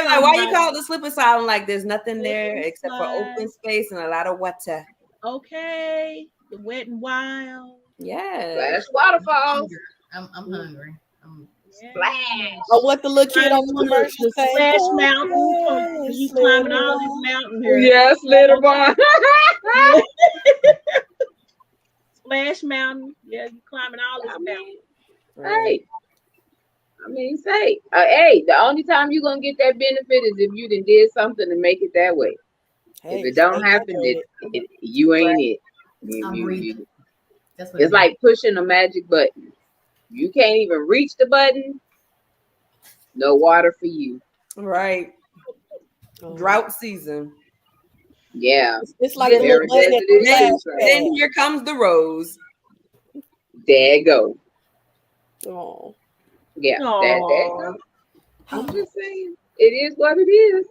like, "Why you call it the slip and slide?" I'm like, "There's nothing there except for open space and a lot of water." Okay, the Wet and Wild. Yeah. Splash waterfalls. I'm hungry. Splash. Oh, what the little kid on the commercial say? Splash Mountain. He's climbing all these mountains here. Yes, little boy. Splash Mountain. Yeah, you climbing all this mountain. Hey. I mean, hey, the only time you're going to get that benefit is if you done did something to make it that way. Hey, if it don't happen, you ain't it. It's like pushing a magic button. You can't even reach the button. No water for you. Right. Drought season. Yeah. It's like then here comes the rose. There you go. Oh. Yeah. There you go. I'm just saying, it is what it is.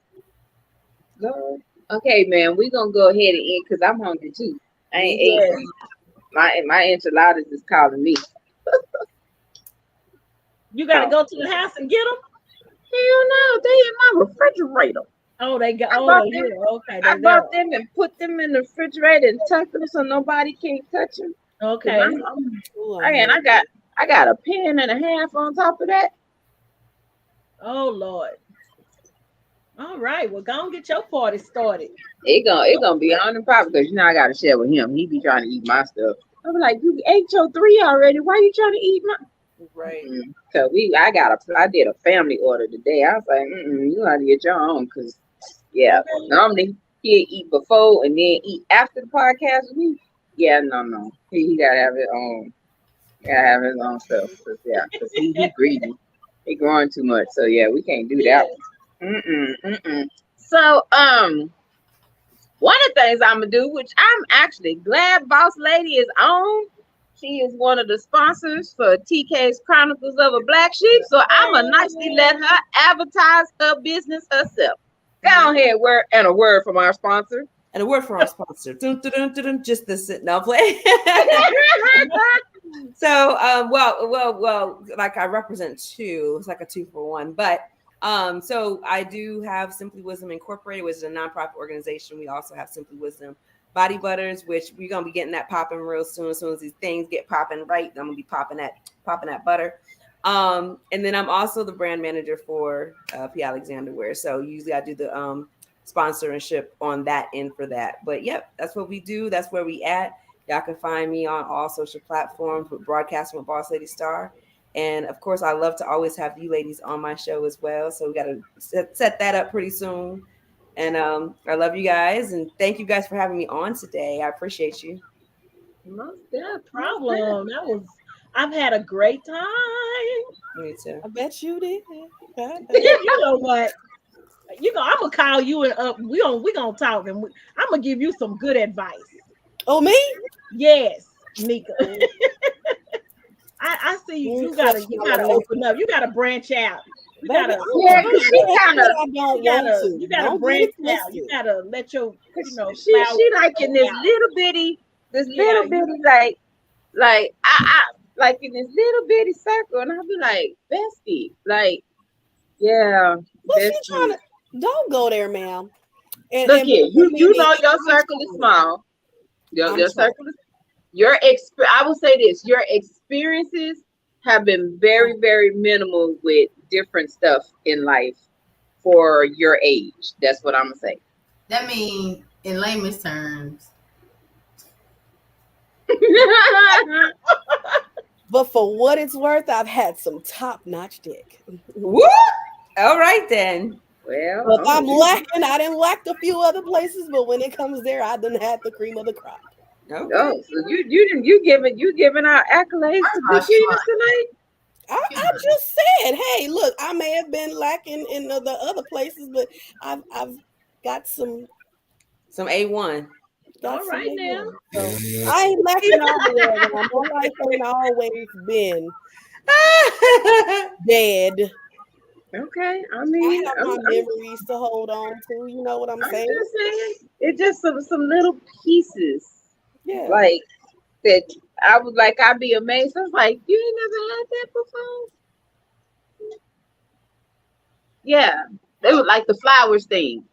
No. Okay, man, we're gonna go ahead and end because I'm hungry too. I ain't ate. My enchiladas is calling me. You gotta go to the house and get them? Hell no, they in my refrigerator. Oh, they got. Okay. I bought them and put them in the refrigerator and tucked them so nobody can't touch them. Okay. I got a pan and a half on top of that. Oh Lord. All right, well, go and get your party started. It gonna be on the pop because I gotta share with him. He be trying to eat my stuff. I'm like, you ate your 3 already. Why you trying to eat my? Right. So I did a family order today. I was like, you gotta get your own because normally he'll eat before and then eat after the podcast with me. Yeah, no. He gotta have his own. Gotta have his own stuff. Because he greedy. He growing too much. So yeah, we can't do that. So one of the things I'm gonna do, which I'm actually glad Boss Lady is on. She is one of the sponsors for TK's Chronicles of a Black Sheep. So I'm gonna nicely let her advertise her business herself. Go ahead, a word from our sponsor. And a word from our sponsor. Dun, dun, dun, dun, dun, just this no play. So well, like I represent two. It's like a 2-for-1, but so I do have Simply Wisdom Incorporated, which is a nonprofit organization. We also have Simply Wisdom Body Butters, which we're gonna be getting that popping real soon. As soon as these things get popping right, I'm gonna be popping that butter. And then I'm also the brand manager for P. Alexander Wear. So usually I do the sponsorship on that end for that. But yep, that's what we do. That's where we at. Y'all can find me on all social platforms with Broadcasting with Boss Lady Star. And of course, I love to always have you ladies on my show as well. So we got to set that up pretty soon. And I love you guys. And thank you guys for having me on today. I appreciate you. No problem. I've had a great time. Me too. I bet you did. You know what? I'm gonna call you and up. We gonna talk, and I'm gonna give you some good advice. Oh, me? Yes, Nika. I see you gotta open up. You gotta branch out. You gotta branch out. You gotta let your she like in this little bitty like like in this little bitty circle, and I'll be like, bestie, like, yeah. What's she trying to? Don't go there, ma'am. Look here, you know your circle is small. Your circle is I will say this, your experiences have been very, very minimal with different stuff in life for your age. That's what I'm gonna say. That means, in layman's terms. But for what it's worth, I've had some top-notch dick. What? All right then. Well, if I'm lacking, I didn't lack a few other places, but when it comes there, I done had the cream of the crop. Okay. Oh, so you giving our accolades to bikinis tonight? I just said, hey, look, I may have been lacking in the other places, but I've got some A1. All right now. So I ain't lacking all the way. My life ain't always been dead. Okay, I mean, I have my memories to hold on to. You know what I'm saying? Just saying, it's just some little pieces. Yeah, like that. I'd be amazed. I was like, you ain't never had that before? Yeah, it was like the flowers thing.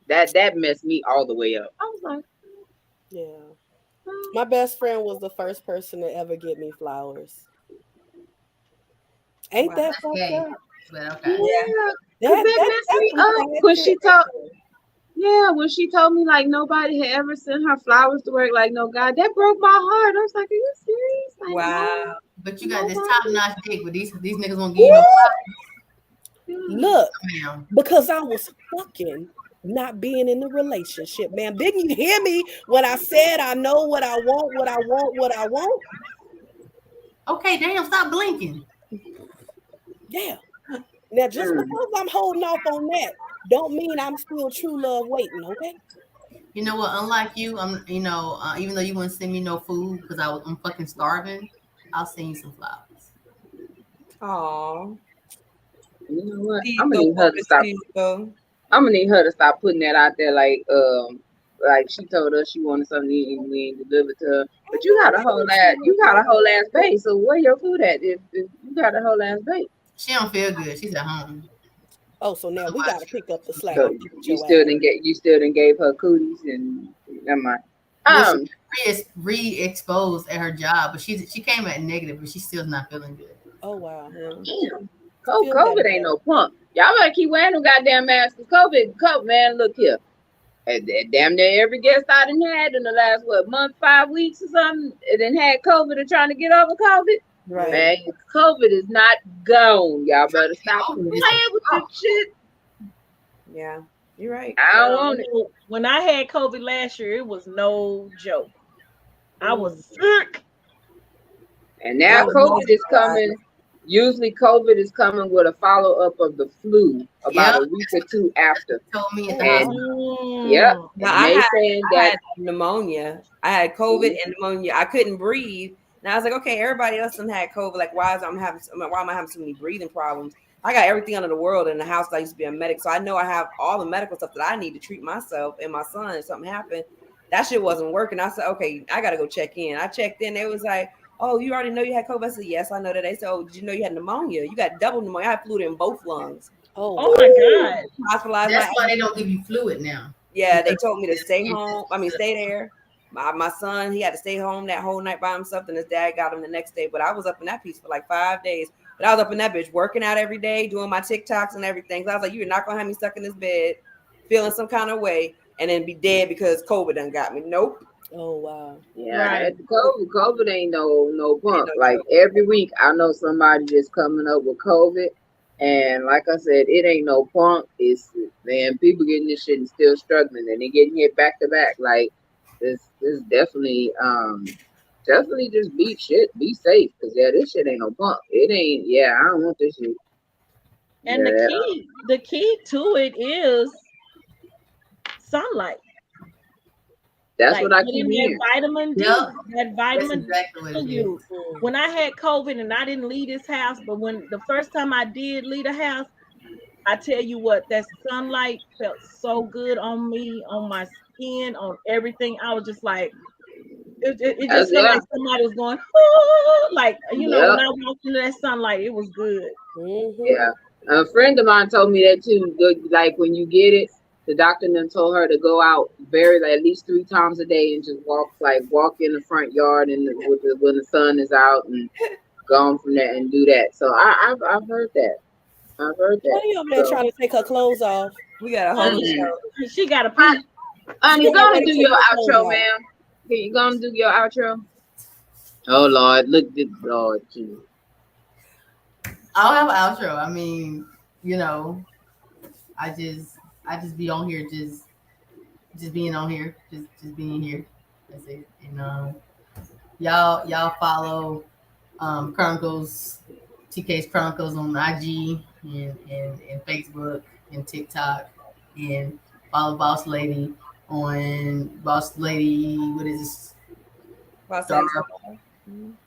That messed me all the way up. I was like, yeah. My best friend was the first person to ever get me flowers. Ain't that fucked up? But okay. Yeah, that messed me up when she told. Yeah, when she told me like nobody had ever sent her flowers to work, like no God, that broke my heart. I was like, are you serious? Like, wow. No. But you got this top-notch dick, but these niggas won't give you no flowers. Look, because I was fucking not being in the relationship, man. Didn't you hear me when I said I know what I want? Okay, damn, stop blinking. Yeah. Now, just because I'm holding off on that, don't mean I'm still true love waiting, okay? You know what? Unlike you, I'm, even though you wouldn't send me no food because I'm fucking starving, I'll send you some flowers. Aww. You know what? I'm gonna need her to stop. I'm gonna need her to stop putting that out there. Like she told us she wanted something to eat and we ain't delivered to her. But you got a whole ass base. So where your food at? If you got a whole ass base. She don't feel good. She's at home. Oh, so now we gotta pick up the slack. So you still didn't gave her cooties and never mind. Re-exposed at her job, but she came at negative, but she's still not feeling good. Oh wow. Damn. COVID ain't no punk. Y'all better keep wearing them goddamn masks. COVID, man, look here. Damn near every guest I done had in the last month, 5 weeks or something, it done had COVID and trying to get over COVID. Right. Man, COVID is not gone. Y'all better stop playing with this shit. Yeah, you're right. I don't want it. When I had COVID last year, it was no joke. I was sick. And now COVID is coming. Usually COVID is coming with a follow-up of the flu about a week or two after. Told me Yep. Now, I had pneumonia. I had COVID and pneumonia. I couldn't breathe. And I was like, okay, everybody else done had COVID. Like, why am I having so many breathing problems? I got everything under the world in the house. I used to be a medic, so I know I have all the medical stuff that I need to treat myself and my son if something happened. That shit wasn't working. I said, okay, I got to go check in. I checked in. It was like, oh, you already know you had COVID? I said, yes, I know that. They said, oh, did you know you had pneumonia? You got double pneumonia. I had fluid in both lungs. Oh my God. Hospitalized. That's why they don't give you fluid now. Yeah, they told me to stay home. Stay there. My son, he had to stay home that whole night by himself, and his dad got him the next day. But I was up in that piece for like 5 days. But I was up in that bitch working out every day, doing my TikToks and everything. So I was like, you're not going to have me stuck in this bed, feeling some kind of way, and then be dead because COVID done got me. Nope. Oh, wow. Yeah, right. COVID ain't no punk. Like every week, I know somebody just coming up with COVID. And like I said, it ain't no punk. It's, man, people getting this shit and still struggling. And they getting hit back to back. Like, this definitely just be safe, because this shit ain't no punk. It ain't. I don't want this shit. And the key to it is sunlight. That's what I keep hearing. Vitamin D. Yep. That vitamin exactly D. When I had COVID and I didn't leave this house, but when the first time I did leave the house, I tell you what, that sunlight felt so good on me, on my skin, on everything. I was just like, It just felt like somebody was going, oh, like, you know, when I walked into that sunlight, it was good. Yeah. A friend of mine told me that too. Like when you get it, the doctor then told her to go out at least 3 times a day and just walk in the front yard and when the sun is out and go on from there and do that. So I've heard that. I've heard that. Why are you over there trying to take her clothes off? We got a whole show. She got a pee. Honey, go and do your outro, ma'am. Can you go and do your outro? Oh Lord, look at Lord Jesus. I don't have an outro. I mean, you know, I just be on here, just being on here, just being here. That's it. And y'all follow Chronicles, TK's Chronicles on IG and Facebook and TikTok, and follow Boss Lady on Boss Lady. What is this? Boss Lady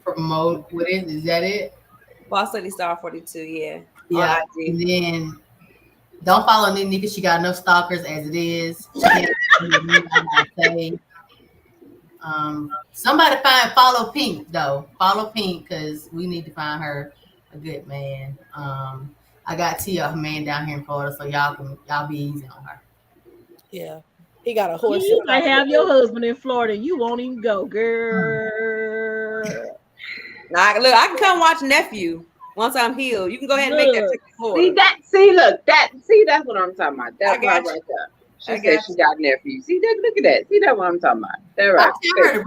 Promote. What is that? It? Boss Lady Star 42. Yeah. Yeah. And then don't follow Nini because she got enough stalkers as it is. Somebody follow Pink though. Follow Pink because we need to find her a good man. I got Tia, her man down here in Florida, so y'all be easy on her. Yeah, he got a horse. You might have your husband in Florida. You won't even go, girl. Nah, look, I can come watch Nephew once I'm healed. You can go ahead and make that trip forward. That's what I'm talking about. That's right there. She said she got nephews. See that? Look at that. See that? What I'm talking about? That right. I tell her to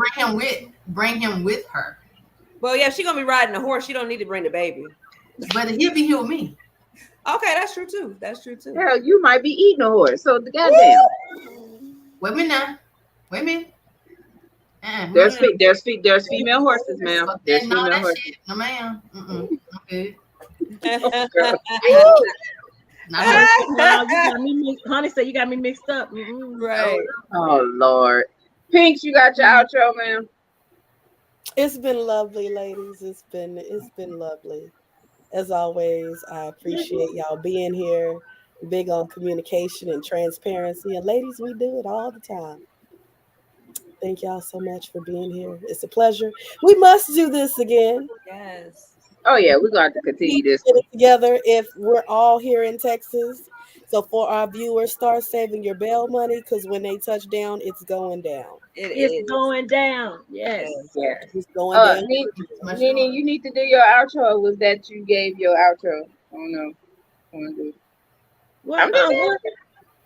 bring him with her. Well, yeah, she's gonna be riding a horse. She don't need to bring the baby. But he'll be here with me. Okay, that's true too. Hell, you might be eating a horse. So the goddamn. Wait a minute now. Wait a minute. There's female horses, ma'am. There's female horses. Shit. No, ma'am. Okay. Honey said you got me mixed up. Right. Oh Lord. Pinks, you got your outro, man. It's been lovely, ladies. It's been lovely. As always, I appreciate y'all being here. Big on communication and transparency. And ladies, we do it all the time. Thank y'all so much for being here. It's a pleasure. We must do this again. Yes. Oh yeah, we're going to continue this together if we're all here in Texas. So for our viewers, start saving your bail money because when they touch down, it's going down. It's going down. Yes. It's going down. Nene, you need to do your outro. Or was that you gave your outro? Oh no. What?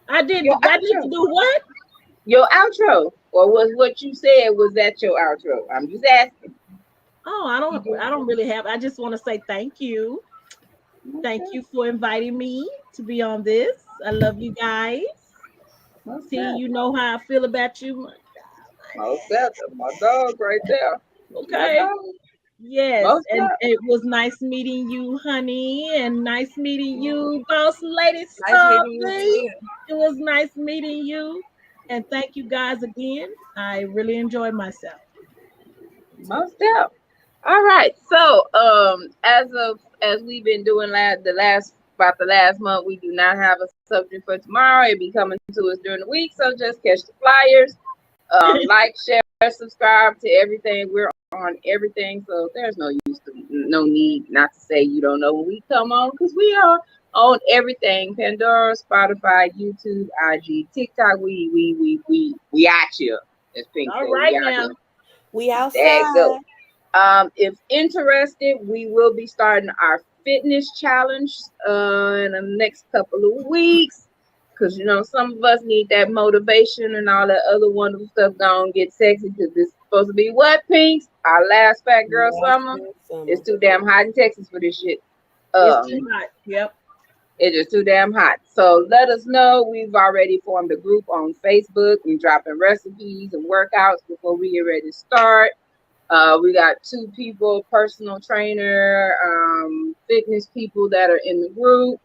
I did. I need to do what? Your outro, or was what you said? Was that your outro? I'm just asking. Oh, I don't really have. I just want to say thank you. Thank you for inviting me to be on this. I love you guys. See, you know how I feel about you. That's my dog right there. Okay. Yes, and it was nice meeting you, honey, and nice meeting you, boss lady. It was nice meeting you, and thank you guys again. I really enjoyed myself. Most definitely. All right. So, as we've been doing the last month, we do not have a subject for tomorrow. It'll be coming to us during the week. So just catch the flyers, like, share, subscribe to everything. We're on everything, so there's no need not to say you don't know when we come on because we are on everything: Pandora, Spotify, YouTube, IG, TikTok. We at you. As Pink said, right now. We outside. If interested, we will be starting our fitness challenge in the next couple of weeks because some of us need that motivation and all that other wonderful stuff. Gonna get sexy because this is supposed to be what, Pinks? Our last Fat Girl Summer. It's too damn hot in Texas for this shit. It's too hot. Yep. It is too damn hot. So let us know. We've already formed a group on Facebook and dropping recipes and workouts before we get ready to start. We got 2 people, personal trainer, fitness people that are in the group.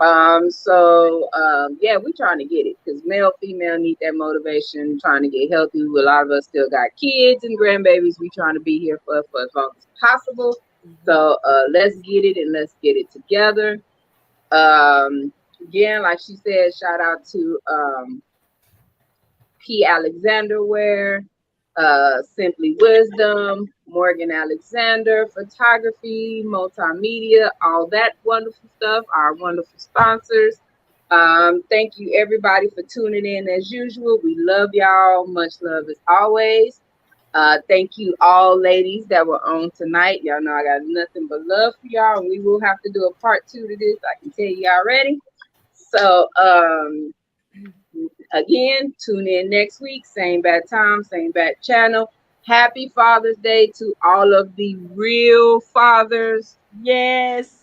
Yeah, we're trying to get it because male, female need that motivation, trying to get healthy. A lot of us still got kids and grandbabies. We trying to be here for as long as possible. So let's get it and let's get it together. Again, like she said, shout out to P. Alexander Wear. Simply Wisdom, Morgan Alexander, photography, multimedia, all that wonderful stuff, our wonderful sponsors. Thank you everybody for tuning in as usual. We love y'all. Much love as always. Thank you all ladies that were on tonight. Y'all know I got nothing but love for y'all. And we will have to do a part 2 to this. I can tell you already. So again, tune in next week. Same bad time, same bad channel. Happy Father's Day to all of the real fathers. Yes.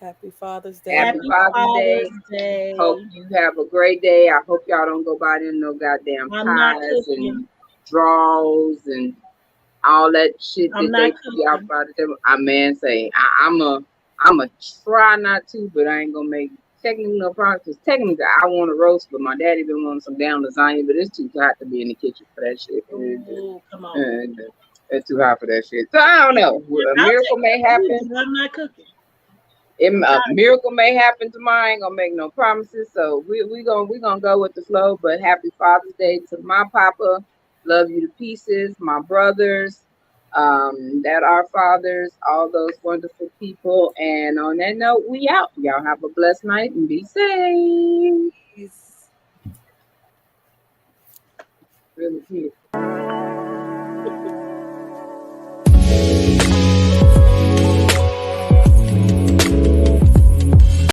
Happy Father's Day. Happy Father's Day. Hope you have a great day. I hope y'all don't go by them no goddamn ties and draws and all that shit that they put out by them. I man saying I'm a try not to, but I ain't gonna make technically no problem because technically I want to roast, but my daddy been wanting some damn lasagna, but it's too hot to be in the kitchen for that shit. Ooh, come on. It's too hot for that shit. So I don't know. A miracle may happen. I'm not cooking. A miracle may happen tomorrow. I ain't gonna make no promises. So we gonna go with the flow. But happy Father's Day to my papa. Love you to pieces. My brothers, that are fathers, all those wonderful people. And on that note, we out. Y'all have a blessed night and be safe.